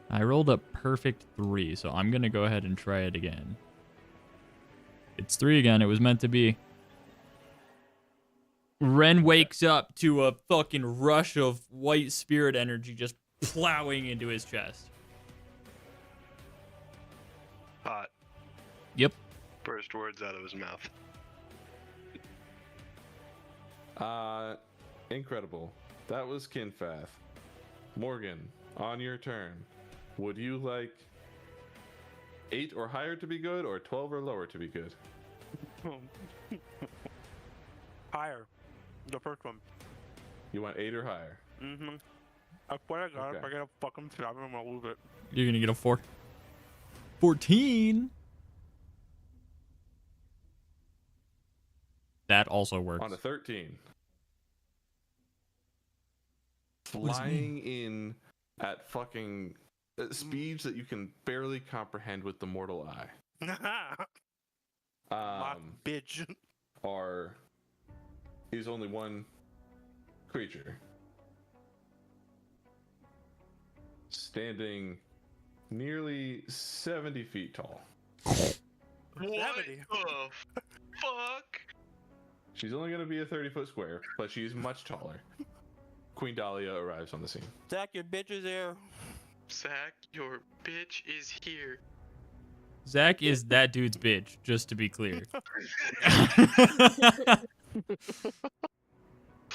I rolled a perfect 3, so I'm gonna go ahead and try it again. It's 3 again. It was meant to be. Ren wakes up to a fucking rush of white spirit energy just plowing into his chest. Hot. Yep. First words out of his mouth. Incredible. That was Kinfath. Morgan, on your turn. Would you like 8 or higher to be good, or 12 or lower to be good? Higher. The first one. You want 8 or higher? Mm-hmm. I swear to God, if Okay. I get a fucking 7, I'm gonna lose it. You're gonna get a 4. 14. That also works. On a 13. What does it Flying in at fucking speeds that you can barely comprehend with the mortal eye. Bitch. Is only one creature standing nearly 70 feet tall. What 70. the fuck? She's only going to be a 30-foot square, but she's much taller. Queen Dahlia arrives on the scene. Zach, your bitch is there. Zach, your bitch is here. Zach is that dude's bitch, just to be clear.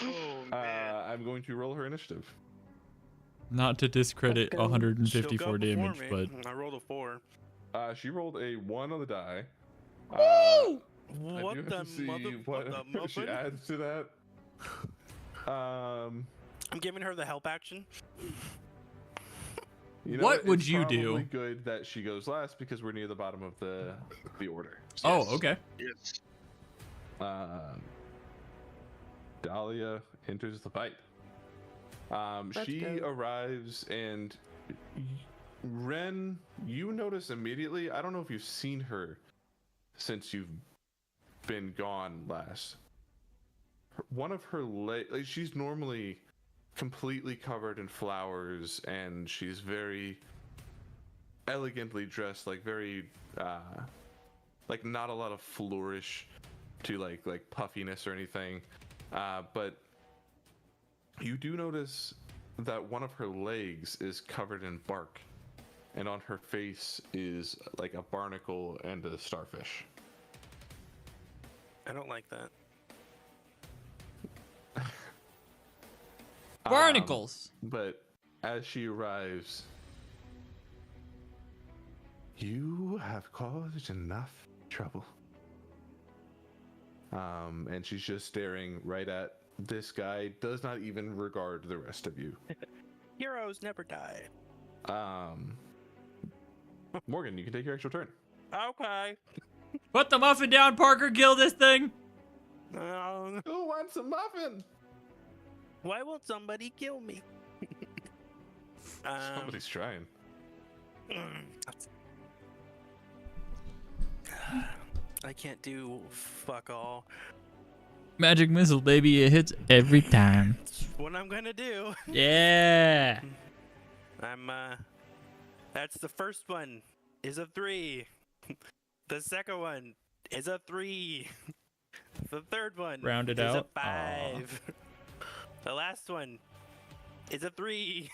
Oh man. I'm going to roll her initiative. Not to discredit Let's go. 154 She'll go before damage, me. but I rolled a 4. She rolled a 1 on the die. Woo! I What do have the to see what the she muffin? adds to that. I'm giving her the help action. You know What would it's you probably do? good that she goes last because we're near the bottom of the order. Oh, Yes. okay. Yes. Dahlia enters the fight. Let's She go. arrives and Ren, you notice immediately. I don't know if you've seen her since you've been gone last. One of her legs, like, she's normally completely covered in flowers and she's very elegantly dressed, like very like not a lot of flourish to like puffiness or anything, but you do notice that one of her legs is covered in bark, and on her face is like a barnacle and a starfish. I don't like that. Barnacles. But as she arrives, you have caused enough trouble. And she's just staring right at this guy, does not even regard the rest of you. Heroes never die. Morgan, you can take your extra turn. Okay. Put the muffin down, Parker. Kill this thing. Who wants a muffin? Why won't somebody kill me? Somebody's trying. I can't do fuck all. Magic missile, baby. It hits every time. That's what I'm gonna do. Yeah. That's the first one is a 3. The second one is a 3. The third one Round it is out. a 5. The last one is a 3.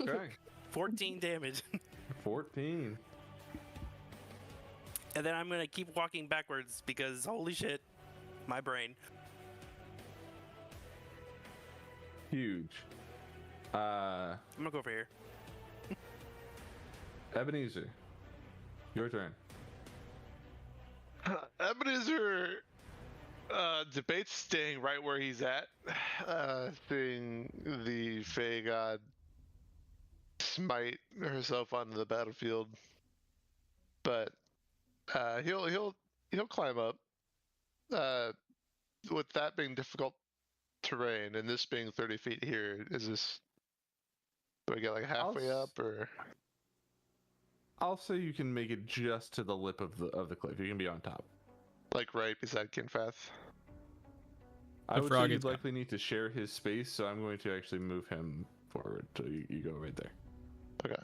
Okay. 14 damage. 14. And then I'm gonna keep walking backwards because holy shit, my brain. Huge. I'm gonna go over here. Ebenezer, your turn. Ebenezer debates staying right where he's at, seeing the Fey God smite herself onto the battlefield, but he'll climb up. With that being difficult terrain and this being 30 feet here, do I get like halfway up or? I'll say you can make it just to the lip of the cliff. You can be on top. Like right beside Kinfath. I The would frog say is you'd likely need to share his space, so I'm going to actually move him forward so you go right there. Okay.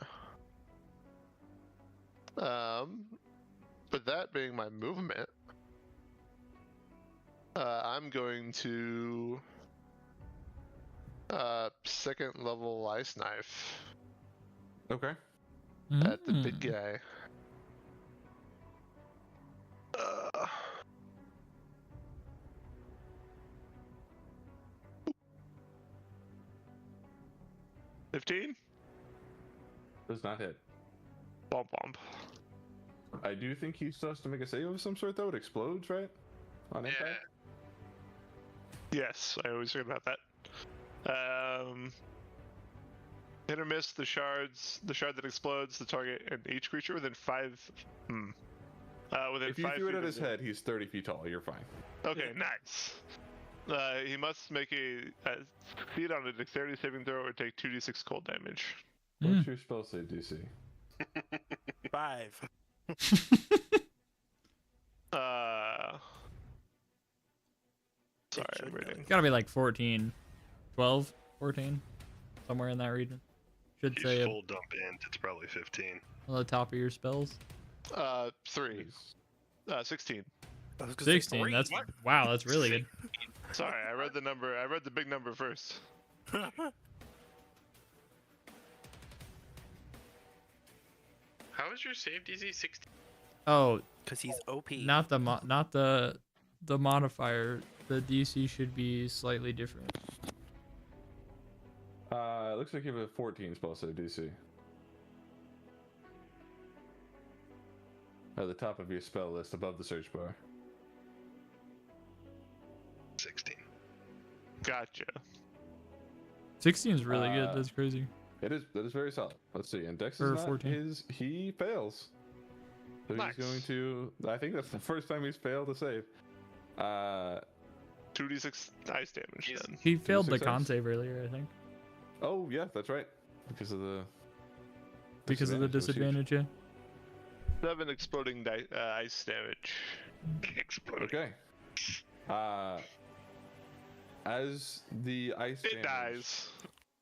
But that being my movement, I'm going to second level ice knife Okay. at the big guy. 15? Does not hit. Bump bump. I do think he still has to make a save of some sort, though. It explodes, right? On impact? Yes, I always forget about that. Hit or miss the shard that explodes the target and each creature within 5. Within If you 5 threw it feet at of his the- head, he's 30 feet tall. You're fine. Okay, nice. He must make a succeed on a dexterity saving throw or take 2d6 cold damage. What's your spell save DC? 5. Sorry, I'm should reading. It's gotta be like 14, 12, 14, somewhere in that region. Should You say full dump int, it's probably 15. on the top of your spells. 3. 16. I was gonna say 16. three. That's wow. That's really good. Sorry, I read the number. I read the big number first. How is your save DC 16? Oh, Because he's OP. not the modifier. The DC should be slightly different. It looks like you have a 14 spell save DC. At the top of your spell list, above the search bar. 16. Gotcha. 16 is really good. That's crazy. That is very solid. Let's see. And Dex For is not 14. his. He fails. So Nice. he's going to. I think that's the first time he's failed to save. 2d6 ice damage He's- then. He failed the success. con save earlier, I think. Oh yeah, that's right. Because of the. Because of the That was huge. disadvantage, yeah. 7 exploding ice damage. Exploding. Okay. As the ice It damage dies.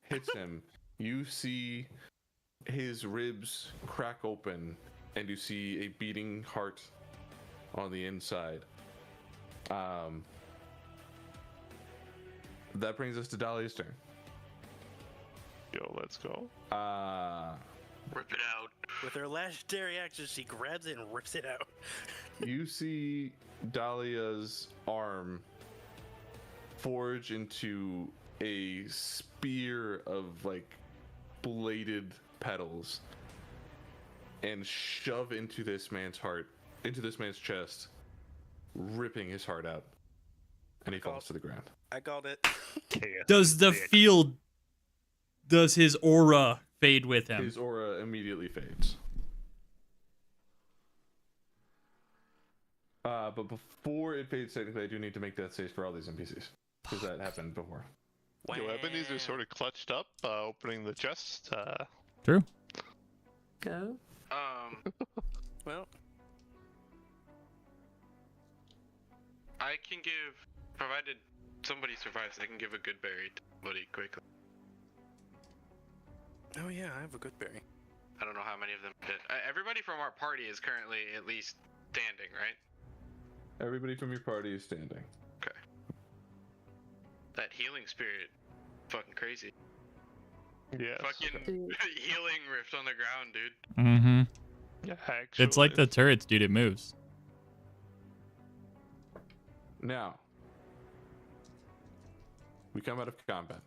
hits him, you see his ribs crack open, and you see a beating heart on the inside. That brings us to Dahlia's turn. Yo, let's go. Rip it out. With her legendary action, she grabs it and rips it out. You see Dahlia's arm forge into a spear of like bladed petals and shove into this man's heart, into this man's chest, ripping his heart out. And he falls to the ground. I called it. Chaos Does the six. field, does his aura fade with him? His aura immediately fades. But before it fades, technically, I do need to make death saves for all these NPCs. Because that happened before. Yo, Ebony's are sort of clutched up, opening the chest. True. Go. Well, I can give, provided somebody survives, I can give a good berry to somebody quickly. oh yeah, I have a good berry. I don't know how many of them did. Everybody from our party is currently at least standing, right? Everybody from your party is standing. Okay. That healing spirit, fucking crazy. Yes. Fucking Dude. healing rift on the ground, dude. Mm-hmm. Yeah, actually. It's like the turrets, dude. It moves. Now, we come out of combat.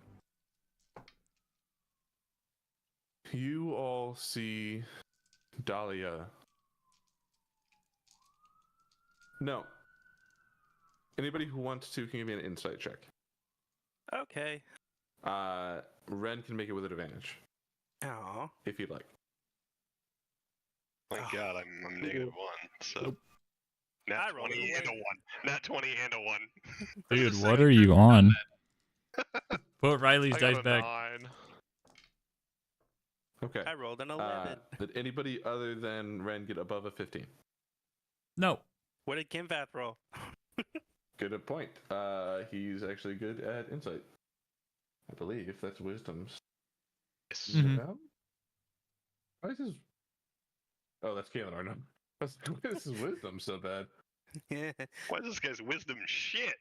You all see Dahlia. No. Anybody who wants to can give me an insight check. Okay. Ren can make it with advantage Oh. if you'd like. My God, I'm -1. So. Nat I rolled 20 a and a 1. Nat 20 and a 1. Dude, the what second are you turn on? combat. Put Riley's I got dice a back. 9. Okay. I rolled an 11. Did anybody other than Ren get above a 15? No. What did Kimvath roll? Good point. He's actually good at insight. I believe that's wisdom's. Yes. Mhm. No? Why is his... Oh, that's Kaelan, no. This is wisdom so bad. Why is this guy's wisdom shit?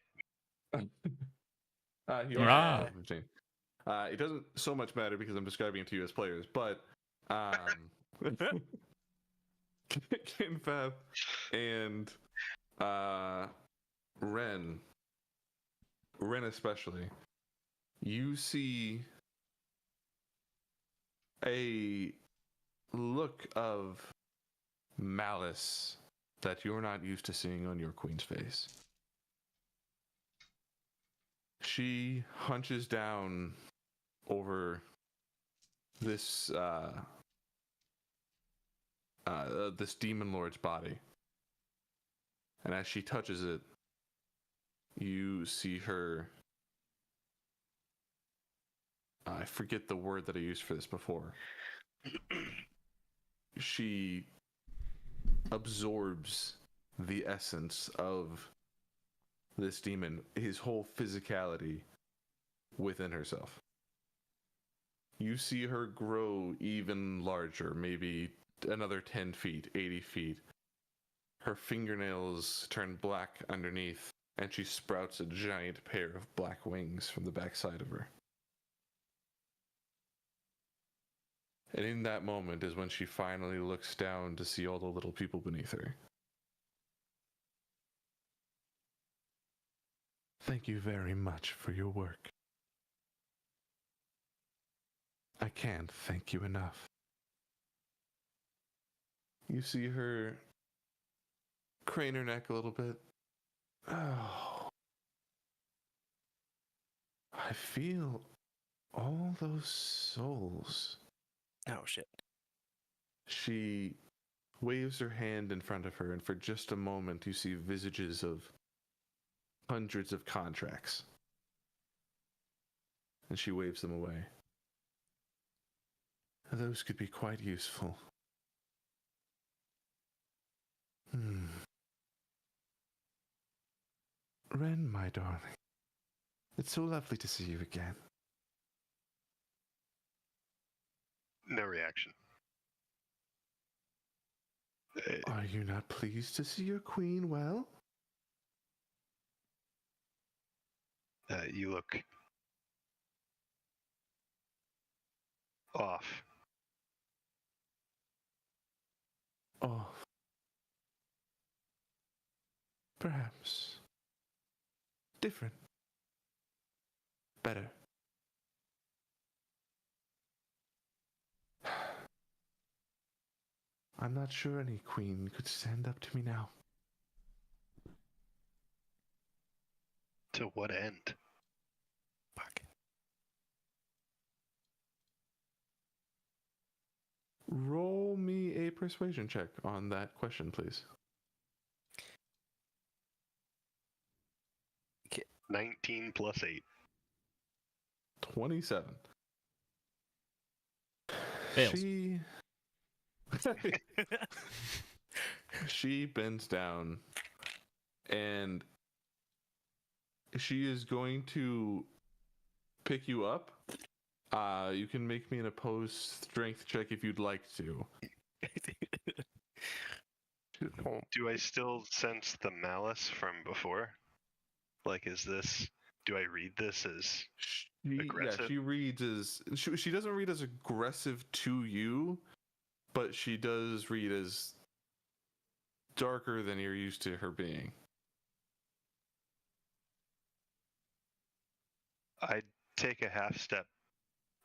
He only Ah. has 15. It doesn't so much matter because I'm describing it to you as players, but Kinfath and Ren especially, you see a look of malice that you're not used to seeing on your queen's face. She hunches down over this this demon lord's body, and as she touches it, you see her. I forget the word that I used for this before. She absorbs the essence of this demon, his whole physicality within herself. You see her grow even larger, maybe another 10 feet, 80 feet. Her fingernails turn black underneath, and she sprouts a giant pair of black wings from the backside of her. And in that moment is when she finally looks down to see all the little people beneath her. Thank you very much for your work. I can't thank you enough. You see her crane her neck a little bit. Oh. I feel all those souls Oh shit. She waves her hand in front of her, and for just a moment, you see visages of hundreds of contracts. And she waves them away. Those could be quite useful. Ren, my darling. It's so lovely to see you again. No reaction. Are you not pleased to see your queen well? You look off. Off. Perhaps. Different. Better. I'm not sure any queen could stand up to me now. To what end? Fuck. Roll me a persuasion check on that question, please. 19 plus 8. 27. Fails. She bends down and she is going to pick you up. You can make me an opposed strength check if you'd like to. Do I still sense the malice from before? Like, do I read this as aggressive? Yeah, she reads as she doesn't read as aggressive to you, but she does read as darker than you're used to her being. I'd take a half step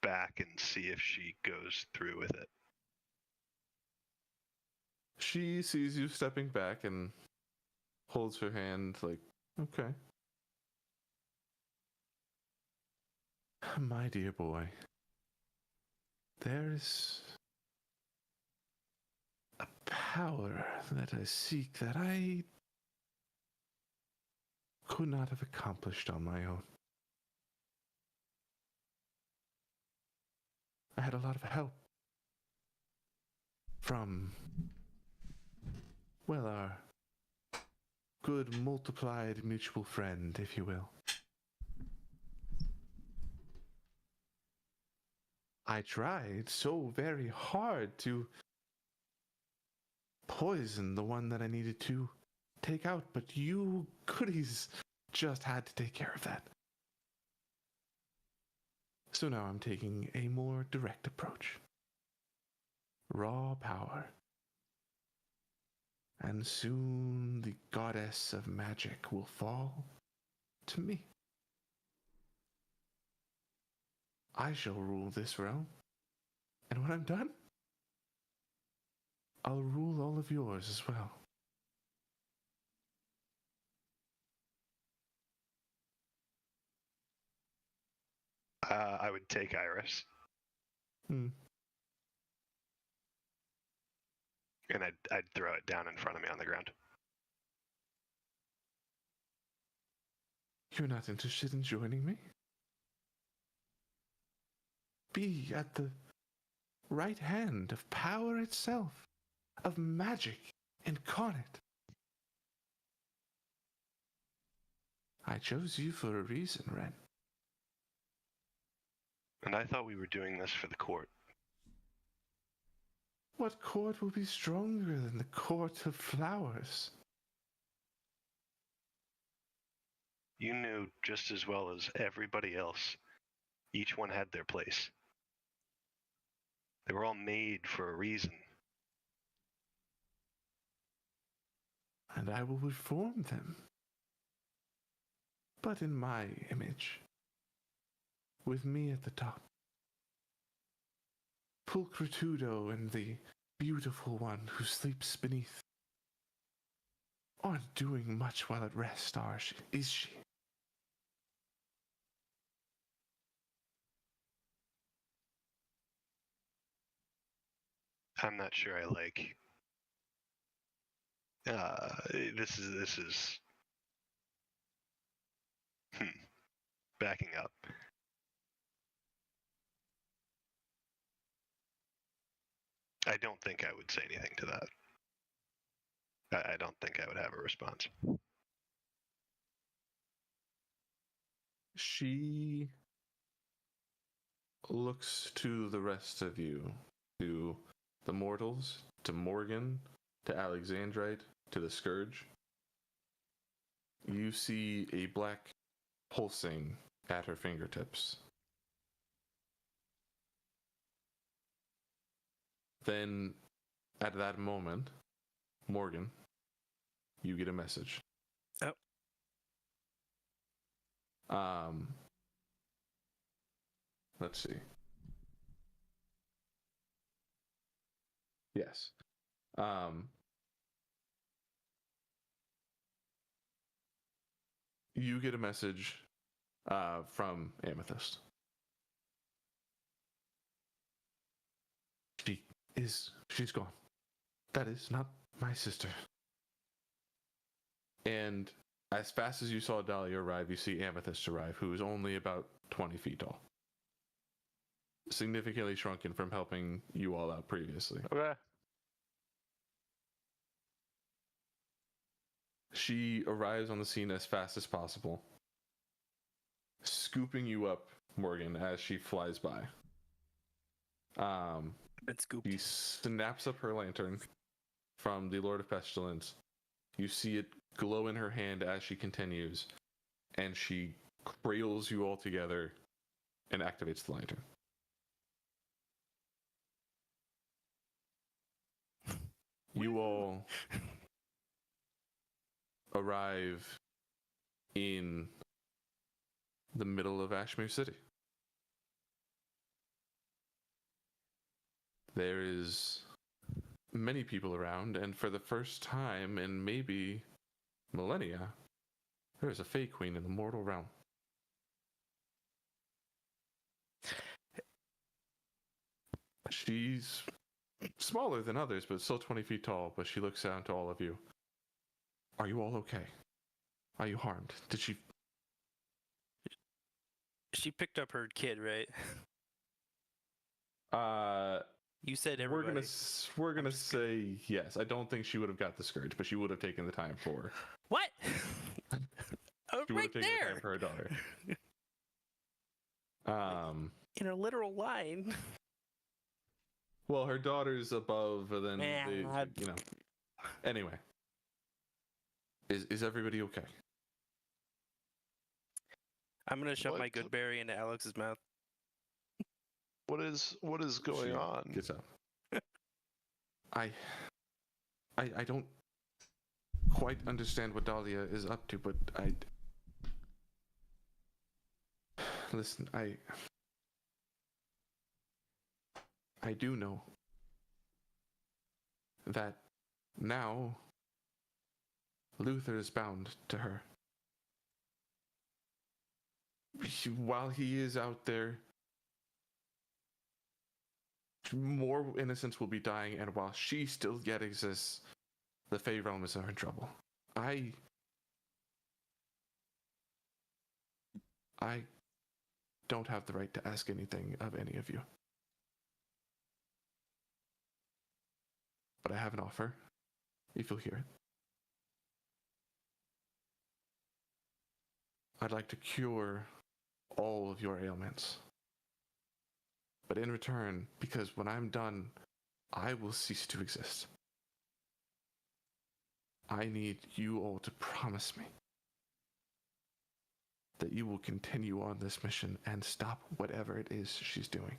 back and see if she goes through with it. She sees you stepping back and holds her hand like, okay. My dear boy, there's a power that I seek that I could not have accomplished on my own. I had a lot of help from, well, our good multiplied mutual friend, if you will. I tried so very hard to poison the one that I needed to take out, but you goodies just had to take care of that. So now I'm taking a more direct approach. Raw power. And soon the goddess of magic will fall to me. I shall rule this realm. And when I'm done, I'll rule all of yours as well. I would take Iris. Hmm. And I'd throw it down in front of me on the ground. You're not interested in joining me? Be at the right hand of power itself, of magic incarnate. I chose you for a reason, Ren. And I thought we were doing this for the court. What court will be stronger than the court of flowers? You knew just as well as everybody else. Each one had their place. They were all made for a reason. And I will reform them. But in my image, with me at the top. Pulchritudo and the beautiful one who sleeps beneath aren't doing much while at rest, is she? I'm not sure I like. This is. Backing up. I don't think I would say anything to that. I don't think I would have a response. She looks to the rest of you, to the mortals, to Morgan, to Alexandrite, to the Scourge. You see a black pulsing at her fingertips. Then, at that moment, Morgan, you get a message. Oh. Let's see. Yes. You get a message from Amethyst. She's gone. That is not my sister. And as fast as you saw Dahlia arrive, you see Amethyst arrive, who is only about 20 feet tall. Significantly shrunken from helping you all out previously. Okay. She arrives on the scene as fast as possible, scooping you up, Morgan, as she flies by. Been scooped. She snaps up her lantern from the Lord of Pestilence. You see it glow in her hand as she continues, and she cradles you all together and activates the lantern. You all arrive in the middle of Ashmere City. There is many people around, and for the first time in maybe millennia, there is a Fae Queen in the mortal realm. She's smaller than others, but still 20 feet tall, but she looks down to all of you. Are you all okay? Are you harmed? Did she... She picked up her kid, right? You said everybody. We're gonna say yes. I don't think she would have got the Scourge, but she would have taken the time for... What? Oh, She would right have taken the time there. for her daughter. In a literal line. Well, her daughter's above, and then they, you know. Anyway, is everybody okay? I'm gonna shove my What? good berry into Alex's mouth. What is going She on? gets up. I don't quite understand what Dahlia is up to, but listen, I do know that now Luther is bound to her. While he is out there, more innocents will be dying, and while she still yet exists, the Fae realm is in trouble. I don't have the right to ask anything of any of you. But I have an offer, if you'll hear it. I'd like to cure all of your ailments. But in return, because when I'm done, I will cease to exist. I need you all to promise me that you will continue on this mission and stop whatever it is she's doing.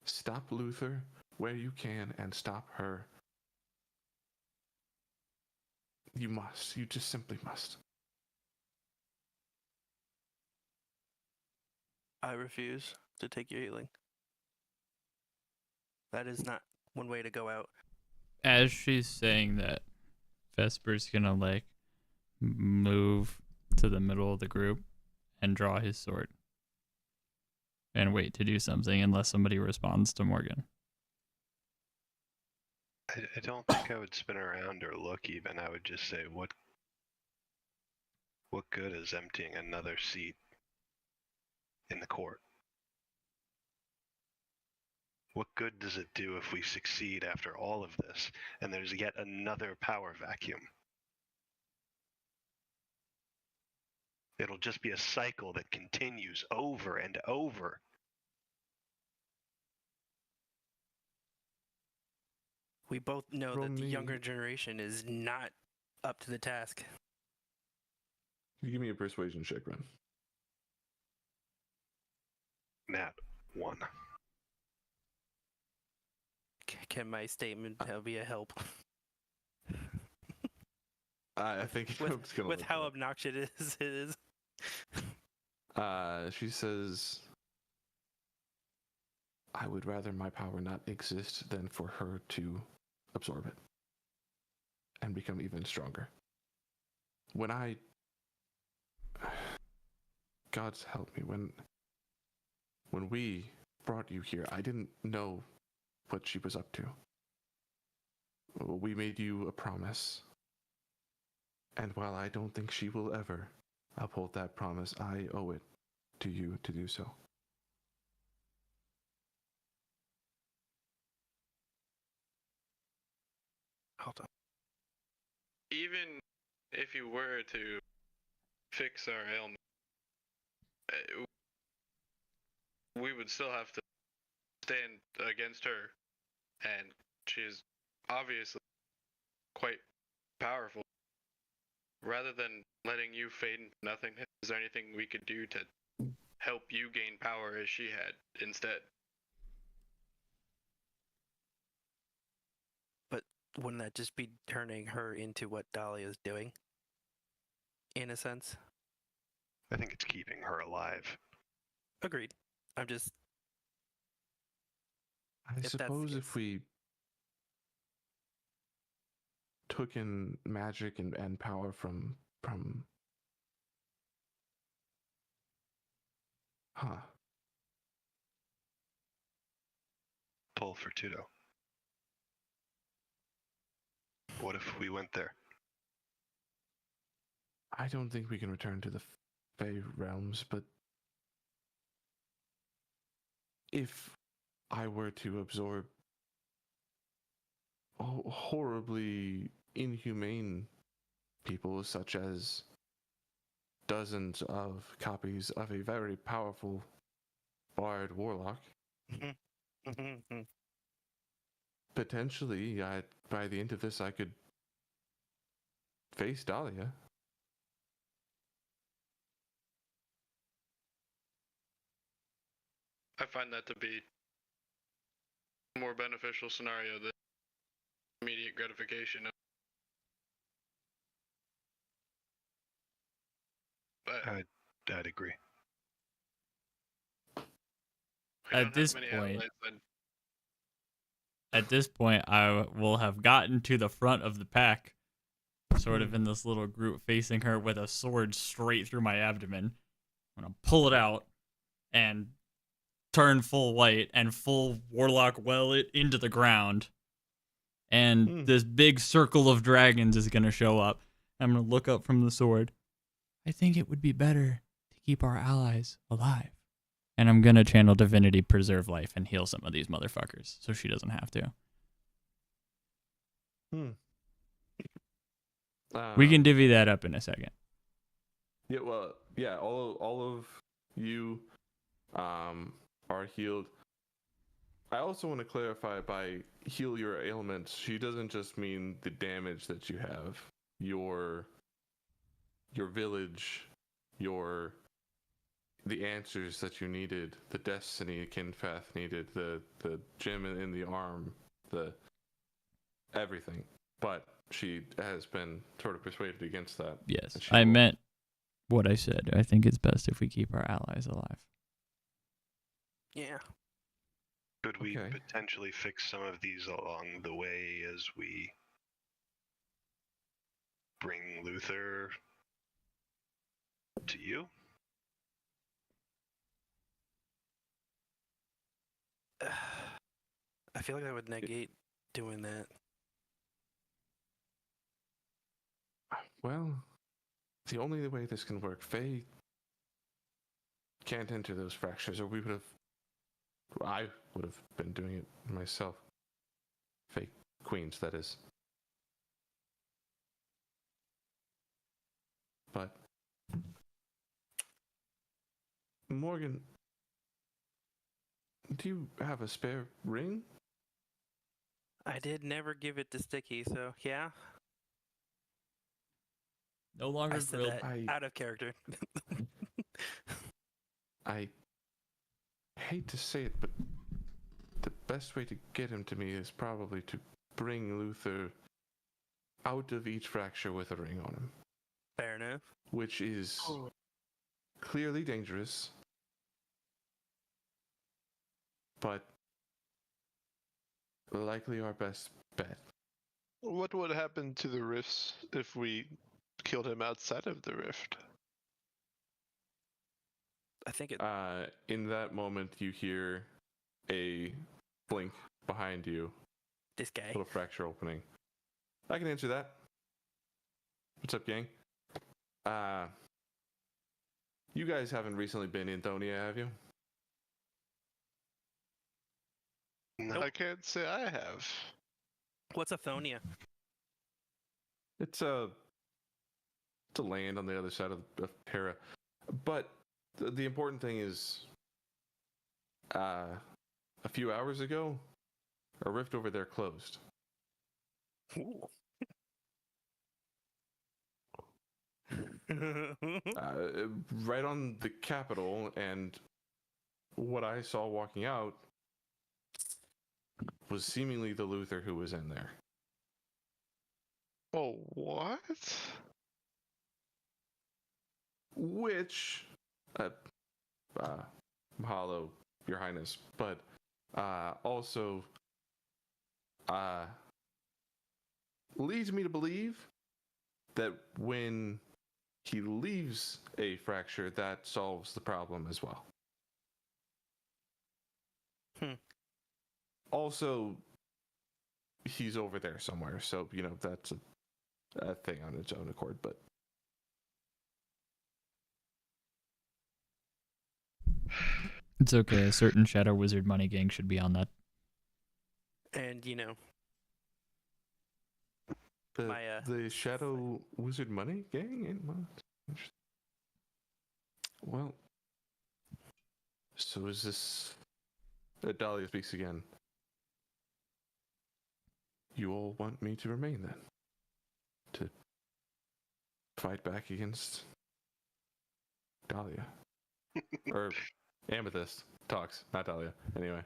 Stop Luther where you can and stop her. You must. You just simply must. I refuse to take your healing. That is not one way to go out. As she's saying that, Vesper's gonna like move to the middle of the group and draw his sword and wait to do something unless somebody responds to Morgan. I don't think I would spin around or look even. I would just say, what good is emptying another seat in the court? What good does it do if we succeed after all of this and there's yet another power vacuum? It'll just be a cycle that continues over and over. We both know Roll that the me- younger generation is not up to the task. Can you give me a persuasion check, Ren? Nat 1. Can my statement be a help I think I'm just gonna with let how that. obnoxious it is? She says, I would rather my power not exist than for her to absorb it and become even stronger. When God's help me, when we brought you here, I didn't know what she was up to. We made you a promise. And while I don't think she will ever uphold that promise, I owe it to you to do so. Hold on. Even if you were to fix our ailment, we would still have to stand against her, and she is obviously quite powerful. Rather than letting you fade into nothingness, is there anything we could do to help you gain power as she had instead? But wouldn't that just be turning her into what Dahlia's doing? In a sense? I think it's keeping her alive. Agreed. I'm just... I that's the suppose case. if we took in magic and power from Pull for Tudo. What if we went there? I don't think we can return to the Fey realms, but if I were to absorb horribly inhumane people, such as dozens of copies of a very powerful bard warlock, potentially, by the end of this, I could face Dahlia. I find that to be a more beneficial scenario than immediate gratification. But I'd agree. we At don't have this many point- allies that- At this point, I will have gotten to the front of the pack, sort of in this little group, facing her with a sword straight through my abdomen. I'm gonna pull it out and turn full white and full warlock well it into the ground. And this big circle of dragons is gonna show up. I'm gonna look up from the sword. I think it would be better to keep our allies alive. And I'm gonna channel Divinity Preserve Life and heal some of these motherfuckers so she doesn't have to. We can divvy that up in a second. Yeah, well, yeah, all of you are healed. I also want to clarify, by heal your ailments, she doesn't just mean the damage that you have. Your village, the answers that you needed, the destiny Kinfath needed, the gem in the arm, the everything. But she has been sort of persuaded against that. Yes, And she I will- meant what I said. I think it's best if we keep our allies alive. Yeah. Could we Okay. potentially fix some of these along the way as we bring Luther to you? I feel like that would negate doing that. Well, the only way this can work, Faye can't enter those fractures, or I would have been doing it myself. Fake queens, that is. But Morgan, do you have a spare ring? I did never give it to Sticky, so yeah. No longer I said grilled. that out of character. I hate to say it, but the best way to get him to me is probably to bring Luther out of each fracture with a ring on him. Fair enough. Which is clearly dangerous, but likely our best bet. What would happen to the rifts if we killed him outside of the rift? I think it. In that moment, you hear a blink behind you. This guy. Little fracture opening. I can answer that. What's up, gang? You guys haven't recently been in Thonia, have you? No. I can't say I have. What's Athonia? It's a land on the other side of Terra. But the important thing is, a few hours ago, a rift over there closed. Ooh. Right on the capital, and what I saw walking out was seemingly the Luther who was in there. Oh, what? Which, Mahalo, Your Highness, but also leads me to believe that when he leaves a fracture, that solves the problem as well. Also, he's over there somewhere, so, that's a thing on its own accord, but... It's okay, a certain Shadow Wizard money gang should be on that. And, The Shadow Wizard money gang? Well, so is this... Dahlia speaks again. You all want me to remain then? To fight back against Dahlia? Or Amethyst talks, not Dahlia. Anyway.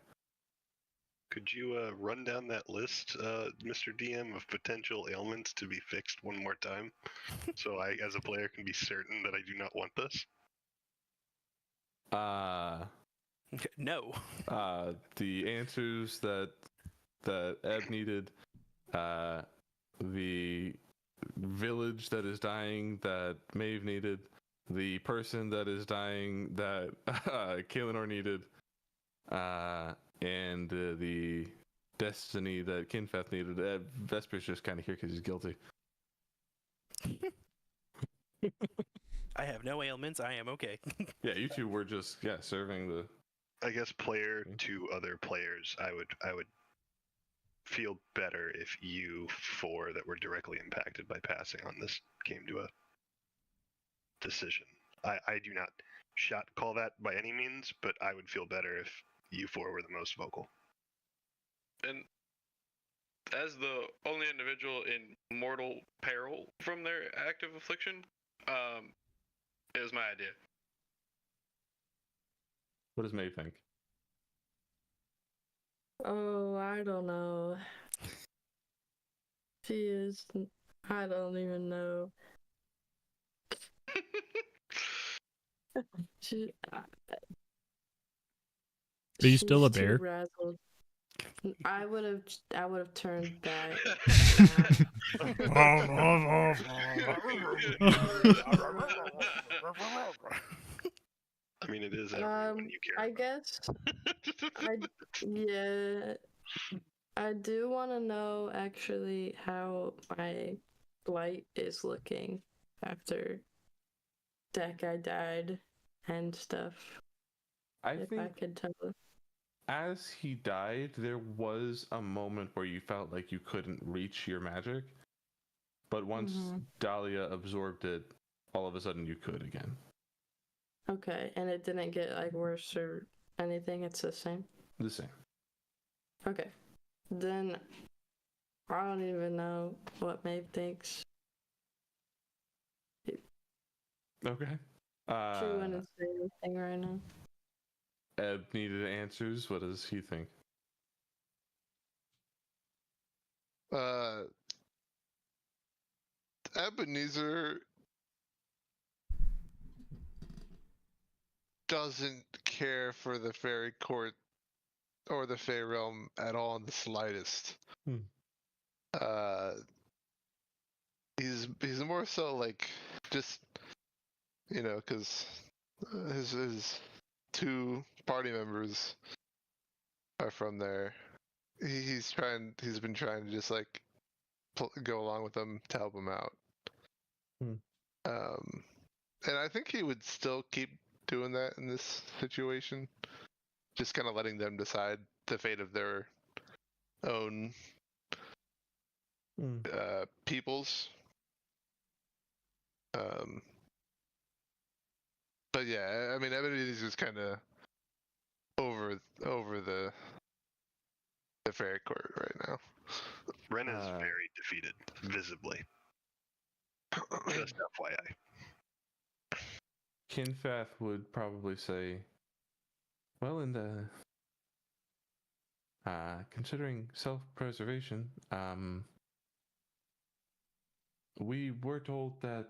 Could you run down that list, Mr. DM, of potential ailments to be fixed one more time? So I, as a player, can be certain that I do not want this? no. The answers that Eb needed, the village that is dying that Maeve needed, the person that is dying that Kaelinor needed, and the destiny that Kinfeth needed. Vesper's just kind of here because he's guilty. I have no ailments. I am okay. Yeah, you two were just serving the. I guess player to other players, I would feel better if you four that were directly impacted by passing on this came to a decision. I do not shot call that by any means, but I would feel better if you four were the most vocal. And as the only individual in mortal peril from their active affliction, it was my idea. What does May think? Oh, I don't know. She is. I don't even know. She. Are you she's still a too bear? razzled. I would have turned back. I mean, it is everyone you care I about. guess. Yeah. I do want to know actually how my Light is looking after that guy died and stuff. I if think I could tell. as he died, there was a moment where you felt like you couldn't reach your magic. But once Dahlia absorbed it, all of a sudden you could again. Okay, and it didn't get like worse or anything, it's the same? The same. Okay. Then I don't even know what Maeve thinks. Okay. She wouldn't say anything right now. Eb needed answers. What does he think? Ebenezer doesn't care for the fairy court or the Fey realm at all in the slightest. He's more so like just because his two party members are from there. He's been trying to just like go along with them to help him out. And I think he would still keep doing that in this situation, just kind of letting them decide the fate of their own peoples. But yeah, I mean, everybody's just kind of over the fairy court right now. Ren is very defeated, visibly. Just FYI. Kinfath would probably say, well, in the considering self-preservation, we were told that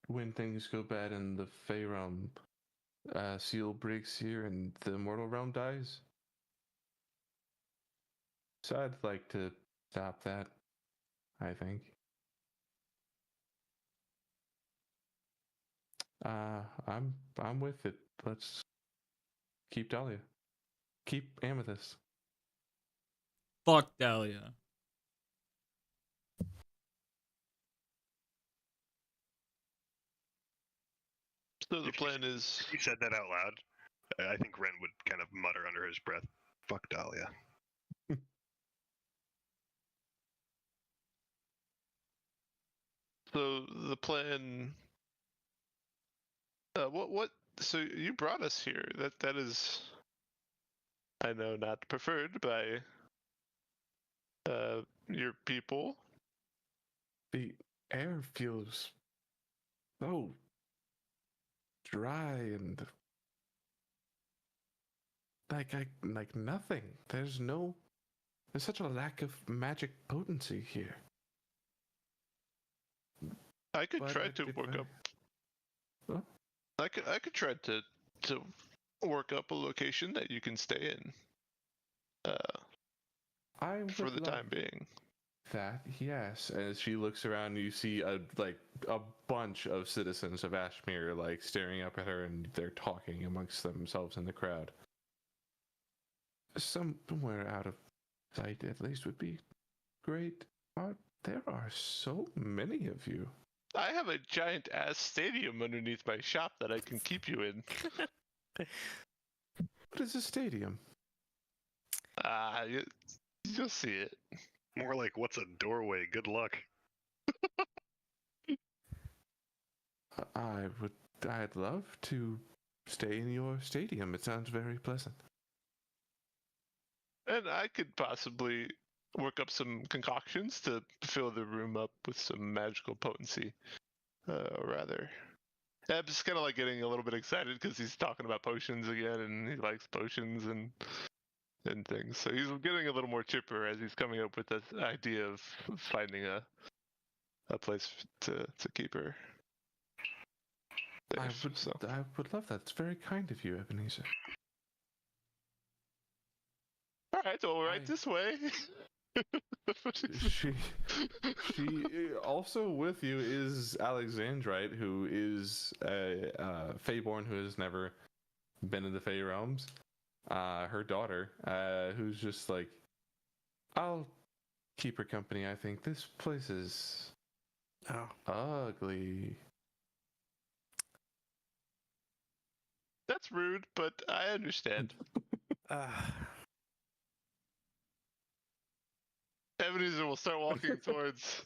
when things go bad in the Fey realm, seal breaks here and the mortal realm dies. So I'd like to stop that, I think. I'm with it. Let's keep Dahlia. Keep Amethyst. Fuck Dahlia. So the plan is... If he said that out loud, I think Ren would kind of mutter under his breath, fuck Dahlia. So the plan... what? So you brought us here. That is... I know not preferred by your people. The air feels so dry and like nothing. There's such a lack of magic potency here. I could try to work up. Huh? I could try to work up a location that you can stay in. For the time being. That, yes. As she looks around, you see a bunch of citizens of Ashmere like staring up at her, and they're talking amongst themselves in the crowd. Somewhere out of sight, at least, would be great. There are so many of you. I have a giant ass stadium underneath my shop that I can keep you in. What is a stadium? You'll see it. More like, what's a doorway? Good luck. I'd love to stay in your stadium. It sounds very pleasant. And I could possibly work up some concoctions to fill the room up with some magical potency. Rather. I'm just kind of like getting a little bit excited because he's talking about potions again, and he likes potions and things. So he's getting a little more chipper as he's coming up with this idea of finding a place to keep her. I would love that. It's very kind of you, Ebenezer. All right, so right this way. she also with you is Alexandrite, who is a Feyborn who has never been in the Fey realms. Her daughter, who's just like, I'll keep her company. I think this place is Oh. Ugly. That's rude, but I understand. Ebenezer will start walking towards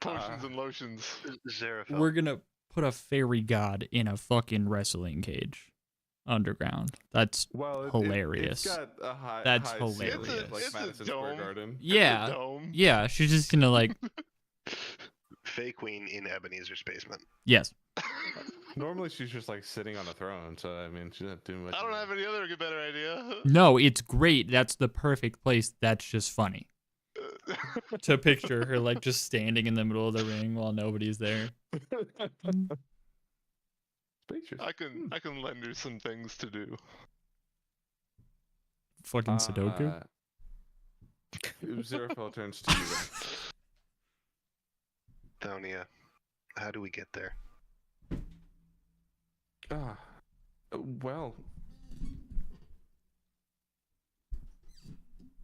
potions and lotions. Zarafel. We're gonna put a fairy god in a fucking wrestling cage underground. That's hilarious. It's got a high. That's high ceiling, hilarious. like It's a Madison Square dome. Garden. Yeah, It's a dome. yeah. She's just gonna like, Fey Queen in Ebenezer's basement. yes. Normally she's just like sitting on a throne, so I mean she doesn't do much. I don't have any other better idea. No, it's great. That's the perfect place. That's just funny to picture her like just standing in the middle of the ring while nobody's there. Spacious. I can lend her some things to do. Fucking Sudoku. Zarafel turns to you then. Thonia, how do we get there? Well,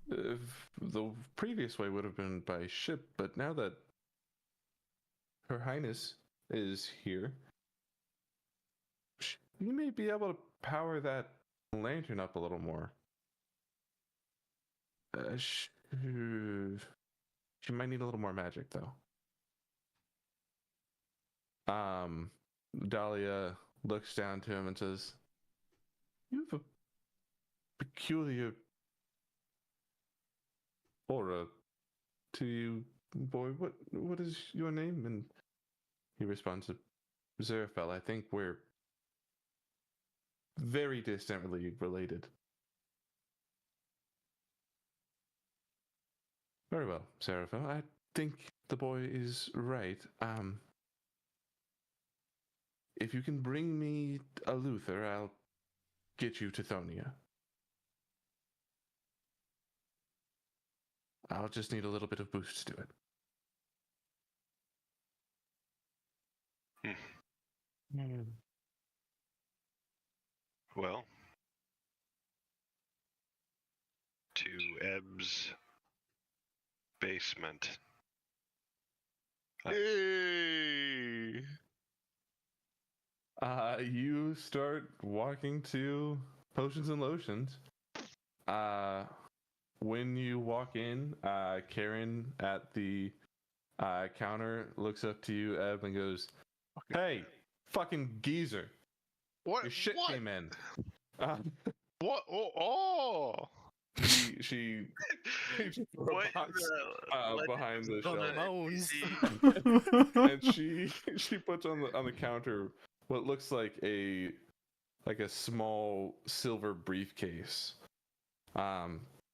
the previous way would have been by ship, but now that Her Highness is here, you may be able to power that lantern up a little more. She might need a little more magic, though. Dahlia looks down to him and says, "You have a peculiar aura to you, boy. What is your name?" And he responds to Zarafel. "I think we're very distantly related." "Very well, Zarafel. I think the boy is right. If you can bring me a Luther, I'll get you to Thonia. I'll just need a little bit of boost to it." Well, to Eb's basement. Hey. You start walking to Potions and Lotions. When you walk in, Karen at the counter looks up to you, Eb, and goes, "Hey, fucking geezer! What? Your shit what? came in." What? Oh! She What box behind the The shelf, moans. and she puts on the counter what looks like a small silver briefcase.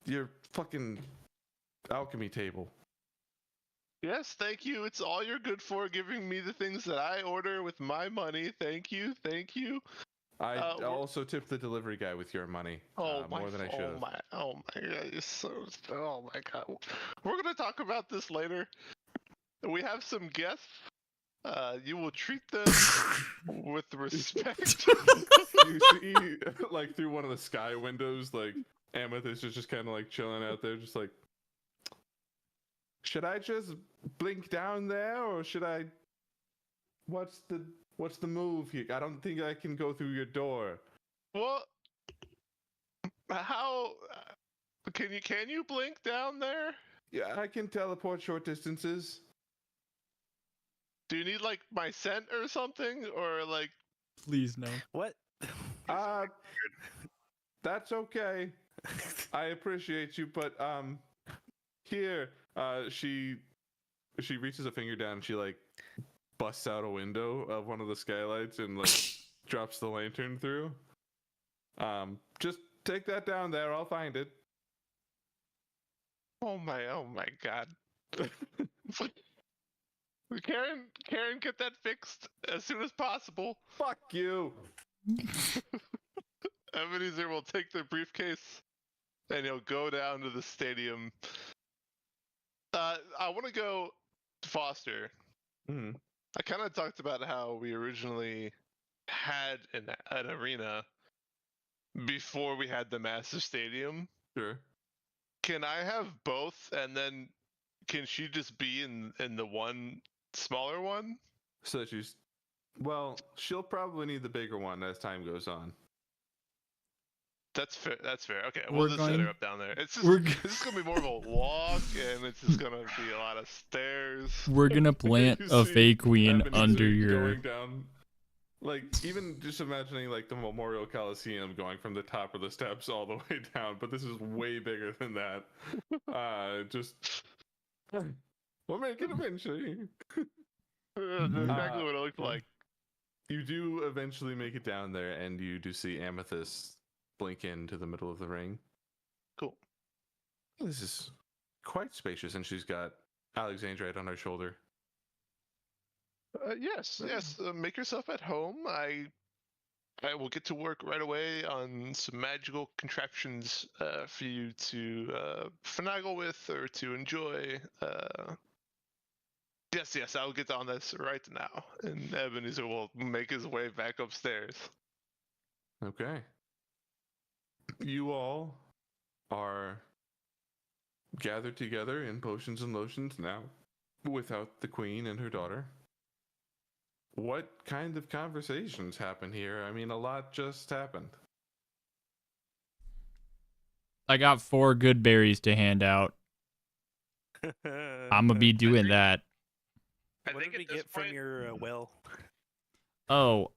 Your fucking alchemy table. Yes, thank you. It's all you're good for, giving me the things that I order with my money. Thank you. I we're- also tipped the delivery guy with your money. More than I should have. Oh my god, you're so. Oh my god. We're gonna talk about this later. We have some guests. You will treat them with respect. You see, like through one of the sky windows, like Amethyst is just kind of like chilling out there, just like, should I just blink down there, or should I? What's the move here? I don't think I can go through your door. Well, how can you blink down there? Yeah, I can teleport short distances. Do you need like my scent or something, or like? Please no. What? That's okay. I appreciate you, but here, she reaches a finger down and she like busts out a window of one of the skylights and like drops the lantern through. Just take that down there. I'll find it. Oh my god. Karen, get that fixed as soon as possible. Fuck you. Ebenezer will take the briefcase and he'll go down to the stadium. I want to go to Foster. Mm-hmm. I kind of talked about how we originally had an arena before we had the massive stadium. Sure. Can I have both, and then can she just be in the one smaller one? So that she's, well, she'll probably need the bigger one as time goes on. That's fair. That's fair. Okay, We're we'll just set going- her up down there. It's just we're this is gonna be more of a walk, and it's just gonna be a lot of stairs. We're gonna plant You a see fake queen Ebenezer under your. going down, like even just imagining like the Memorial Coliseum going from the top of the steps all the way down, but this is way bigger than that. Just we'll make it eventually. That's exactly what it looked like. You do eventually make it down there, and you do see Amethyst blink into the middle of the ring. Cool. This is quite spacious, and she's got Alexandrite on her shoulder. Yes, yes. Make yourself at home. I will get to work right away on some magical contraptions for you to finagle with or to enjoy. Yes, I'll get on this right now. And Ebenezer will make his way back upstairs. Okay. You all are gathered together in potions and lotions now, without the queen and her daughter. What kind of conversations happen here? I mean, a lot just happened. I got 4 good berries to hand out. I'm gonna be doing that. I What think did we at this get from point- your well? Oh,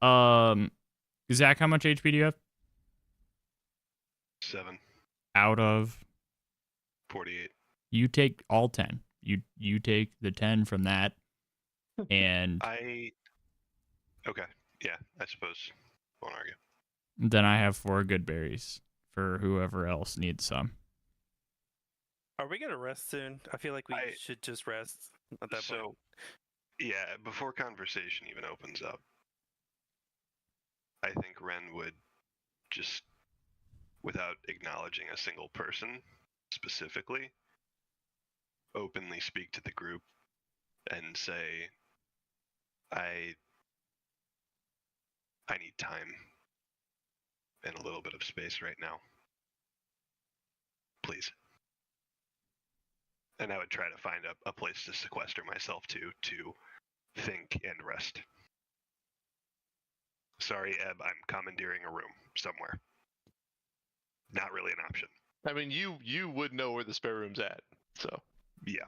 Zach, how much HP do you have? 7, Out of 48. you take all 10. You take the 10 from that, and Okay, yeah, I suppose. Won't argue. then I have 4 good berries for whoever else needs some. Are we gonna rest soon? I feel like we I- should just rest at that So, point. yeah, before conversation even opens up, I think Ren would just, without acknowledging a single person specifically, openly speak to the group and say, I need time and a little bit of space right now. Please. And I would try to find a place to sequester myself to think and rest. Sorry, Eb, I'm commandeering a room somewhere. Not really an option. I mean, you would know where the spare room's at, so. Yeah.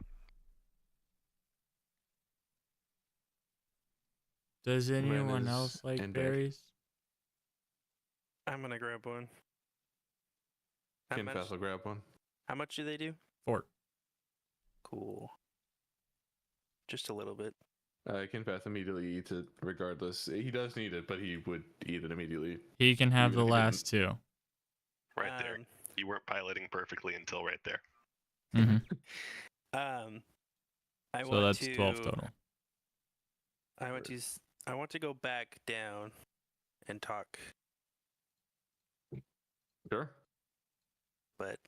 Does anyone is else like in bed. berries? I'm gonna grab one. How much, Kinfeth will grab one. how much do they do? 4. Cool. Just a little bit. Kinfeth immediately eats it regardless. He does need it, but he would eat it immediately. He can have Even the if he last 2. Right there. Um, You weren't piloting perfectly until right there. Mm-hmm. I So want that's to, 12 total. I want to go back down and talk, Sure. but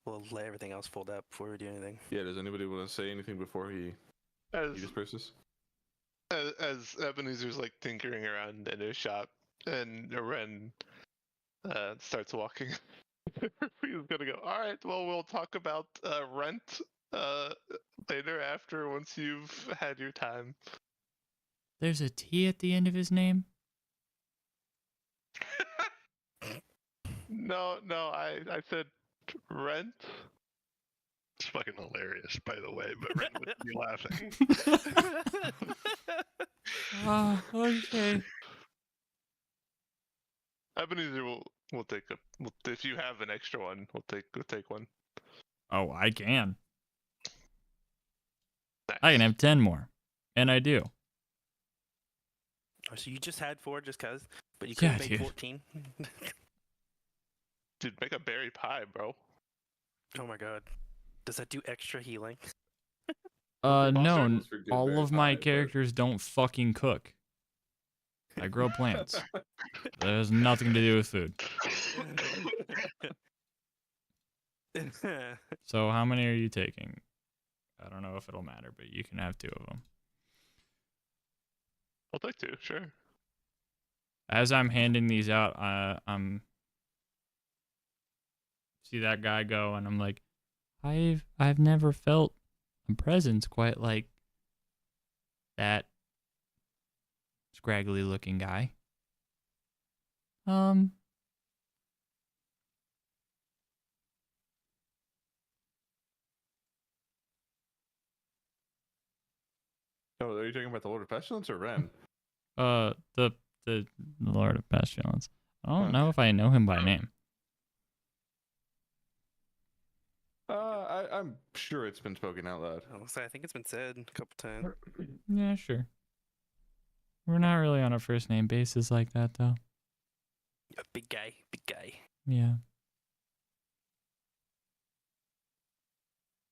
we'll let everything else fold up before we do anything. Yeah, does anybody want to say anything before he As disperses? as Ebenezer's like tinkering around in his shop, and Ren starts walking, he's gonna go. All right, well, we'll talk about rent later after once you've had your time. There's a T at the end of his name? No, I said rent. It's fucking hilarious, by the way, but Ren would be laughing. Oh, okay. Ebenezer will take if you have an extra one, we'll take one. Oh, I can. Nice. I can have 10 more. And I do. Oh, so you just had 4 just cause, but you Yeah, could make dude. 14. Dude, make a berry pie, bro. Oh my god. Does that do extra healing? No, Foster's for good all berry of my pie, but- characters don't fucking cook. I grow plants. That has nothing to do with food. So how many are you taking? I don't know if it'll matter, but you can have 2 of them. I'll take 2, sure. As I'm handing these out, I'm see that guy go, and I'm like, I've never felt a presence quite like that scraggly looking guy. Oh, are you talking about the Lord of Pestilence or Ren? The Lord of Pestilence. I don't Okay. know if I know him by name. I'm sure it's been spoken out loud. I think it's been said a couple times. Yeah, sure. We're not really on a first name basis like that, though. Big guy, big guy. Yeah.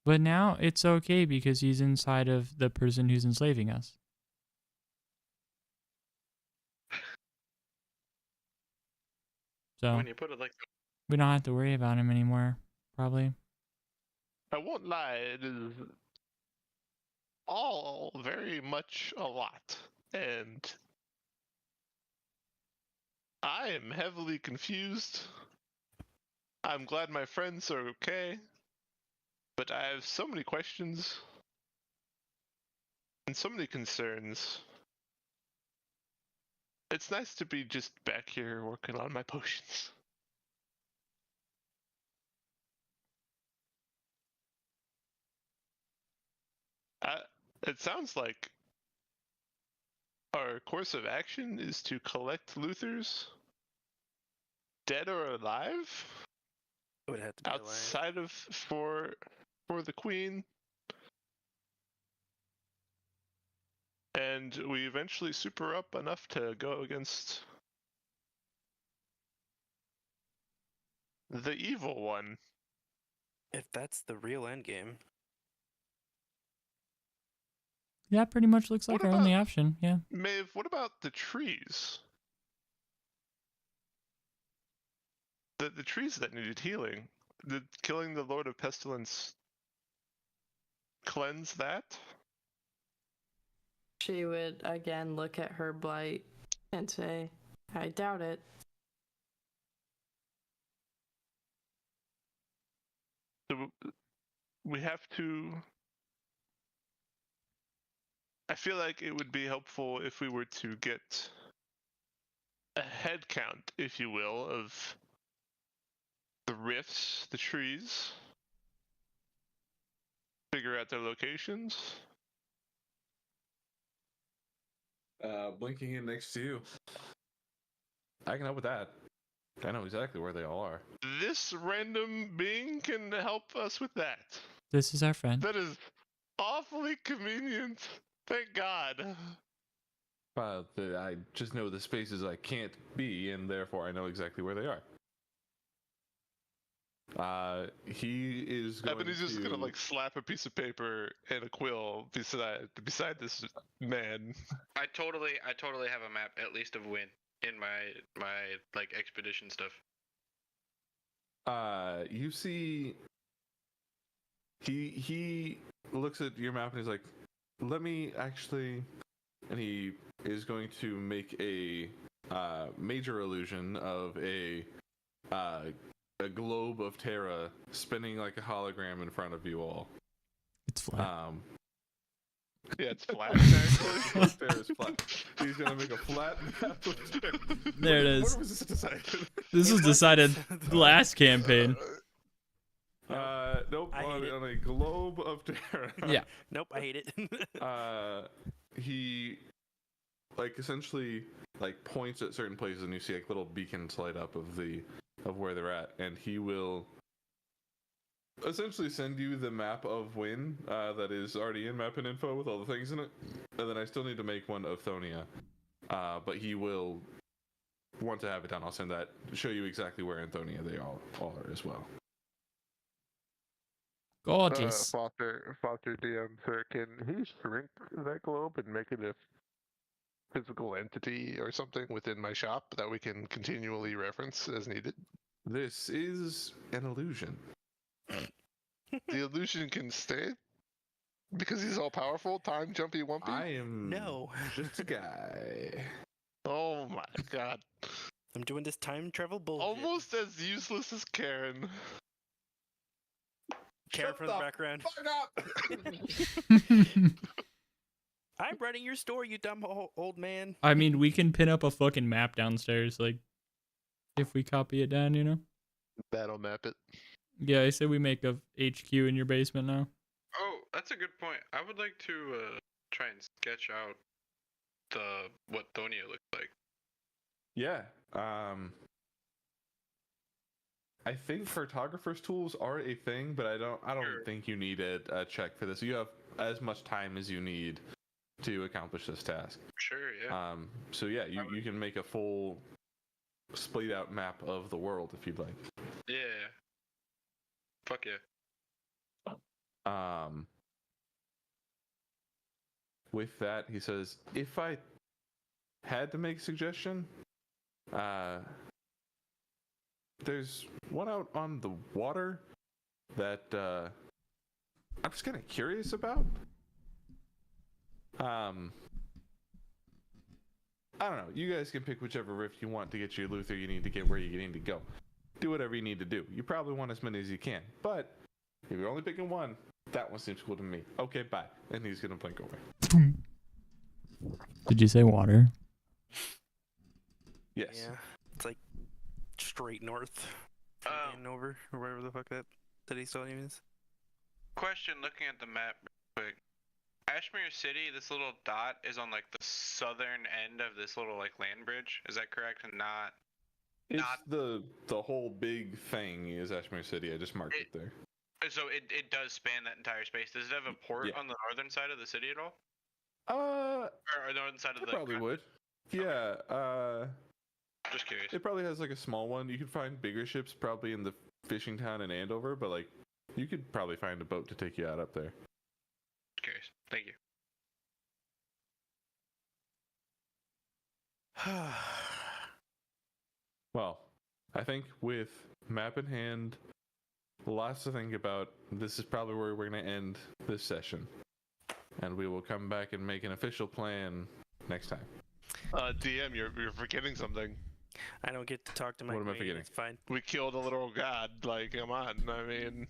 But now it's okay because he's inside of the person who's enslaving us. So When you put it like we don't have to worry about him anymore, probably. I won't lie, it is all very much a lot, and I am heavily confused. I'm glad my friends are okay, but I have so many questions and so many concerns. It's nice to be just back here working on my potions. It sounds like our course of action is to collect Luthers, dead or alive, Would have to be alive. outside of for the Queen, and we eventually super up enough to go against the evil one. If that's the real end game. Yeah, pretty much looks like What our only about- option. Yeah. Maeve, what about the trees? The trees that needed healing. Did killing the Lord of Pestilence cleanse that? She would again look at her blight and say, I doubt it. So we have to. I feel like it would be helpful if we were to get a head count, if you will, of the rifts, the trees, figure out their locations. Blinking in next to you. I can help with that. I know exactly where they all are. This random being can help us with that. This is our friend. That is awfully convenient. Thank God. I just know the spaces I can't be, and therefore I know exactly where they are. He is going Ebony's just to... gonna like slap a piece of paper and a quill beside this man. I totally have a map at least of Win in my like expedition stuff. You see, he looks at your map and he's like, "Let me actually," and he is going to make a major illusion of a globe of Terra spinning like a hologram in front of you all. It's flat. Yeah, it's flat actually. Terra's flat. He's gonna make a flat map. There it is. What was this decided? This was decided last campaign. Nope. I hate it. On a globe of Terra. Yeah. Nope, I hate it. He like essentially like points at certain places, and you see like little beacons light up of where they're at, and he will essentially send you the map of Wynn that is already in map and info with all the things in it, and then I still need to make one of Thonia, but he will want to have it done. I'll send that, show you exactly where in Thonia they all are as well. Gorgeous. Foster DM, sir, can he shrink that globe and make it a physical entity or something within my shop that we can continually reference as needed? This is an illusion. The illusion can stay because he's all powerful, time jumpy, wumpy. I am No. just a guy. Oh my god! I'm doing this time travel bullshit. Almost as useless as Karen. Karen Shut from the the background. Fuck up! I'm running your store, you dumb old man. I mean, we can pin up a fucking map downstairs, like, if we copy it down, you know? Battle map it. Yeah, I say we make a HQ in your basement now. Oh, that's a good point. I would like to try and sketch out what Thonia looks like. Yeah. I think photographer's tools are a thing, but I don't Sure. think you need a check for this. You have as much time as you need to accomplish this task. Sure, yeah. So yeah, you can make a full splayed out map of the world if you'd like. Yeah. Fuck yeah. With that, he says, if I had to make a suggestion, there's one out on the water that I'm just kind of curious about. I don't know. You guys can pick whichever rift you want to get your Luther you need to get where you need to go. Do whatever you need to do. You probably want as many as you can, but if you're only picking one, that one seems cool to me. Okay, bye. And he's gonna blink away. Did you say water? Yes. Yeah, it's like straight north, and over or whatever the fuck that city's name is. Question: looking at the map, real quick. Ashmere City, this little dot is on like the southern end of this little like land bridge. Is that correct? And not. It's the whole big thing is Ashmere City. I just marked it there. So it does span that entire space. Does it have a port on the northern side of the city at all? Or the northern side of the Probably would. Yeah. Just curious. It probably has like a small one. You could find bigger ships probably in the fishing town in Andover, but like you could probably find a boat to take you out up there. Just curious. Thank you. Well, I think with map in hand, lots to think about. This is probably where we're going to end this session. And we will come back and make an official plan next time. DM, you're forgetting something. I don't get to talk to my What am I queen, forgetting? It's fine. We killed a little god. Like, come on. I mean,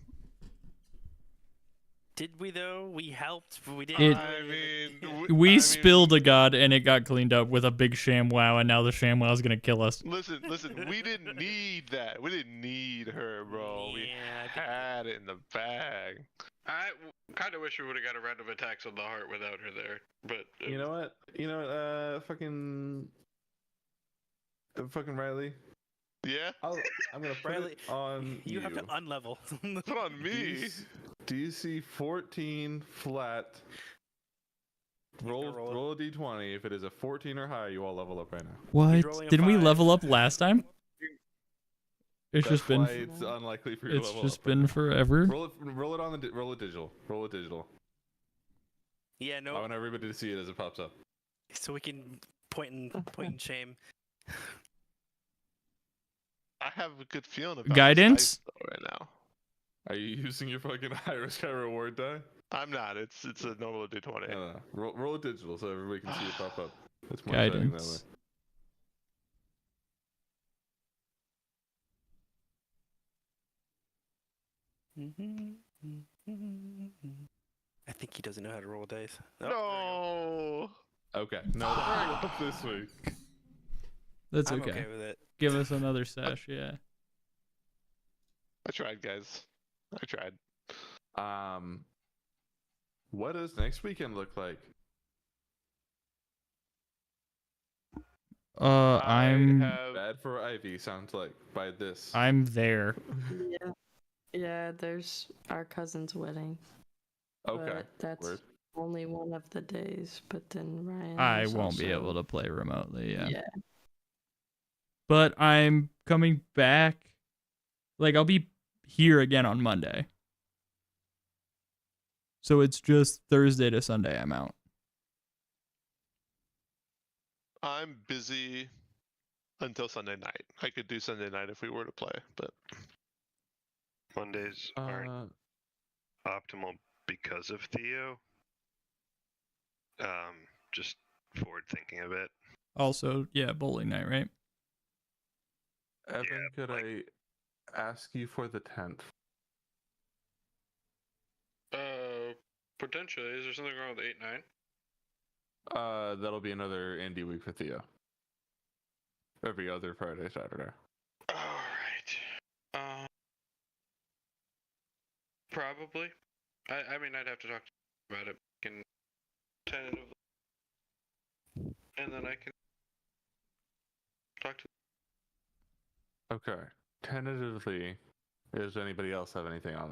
Did we though? We helped, but we It- didn't. I mean, We spilled a god and it got cleaned up with a big ShamWow, and now the ShamWow is gonna kill us. Listen. We didn't need that. We didn't need her, bro. We Yeah, I think- had it in the bag. I kind of wish we would have got a random attacks on the heart without her there, but You know what? Fucking Riley. Yeah. I'm gonna put Riley, it on you have to unlevel. Put on me. DC 14 flat. Roll a d20. If it is a 14 or higher, you all level up right now. What? rolling a Didn't we 5. level up last time? It's That's just been. why it's unlikely for you to It's level just up right been now. forever. Roll it on the roll a digital. Roll a digital. Yeah, I no. want everybody to see it as it pops up. So we can point and shame. I have a good feeling about Guidance? this dice, though, right now. Are you using your fucking high risk high reward die? I'm not. It's a normal D20. No. Roll a digital so everybody can see it pop up. It's more exciting that way. Guidance. I think he doesn't know how to roll dice. No. Okay. No, not this week. That's I'm okay. okay with it. Give us another sesh, yeah. I tried, guys. I tried. What does next weekend look like? I'm Bad for Ivy sounds like by this. I'm there. Yeah, there's our cousin's wedding. Okay. But that's Word. only one of the days. But then Ryan. I is won't be also- able to play remotely, yeah. Yeah. But I'm coming back. Like, I'll be here again on Monday. So it's just Thursday to Sunday I'm out. I'm busy until Sunday night. I could do Sunday night if we were to play, but Mondays aren't optimal because of Theo. Just forward thinking a bit. Also, yeah, bowling night, right? Evan, Yeah, could like- I ask you for the 10th? Potentially. Is there something wrong with 8-9? That'll be another indie week for Theo. Every other Friday, Saturday. All right. Probably. I mean, I'd have to talk to you about it. Can tentatively, and then I can talk to. Okay. Tentatively, does anybody else have anything on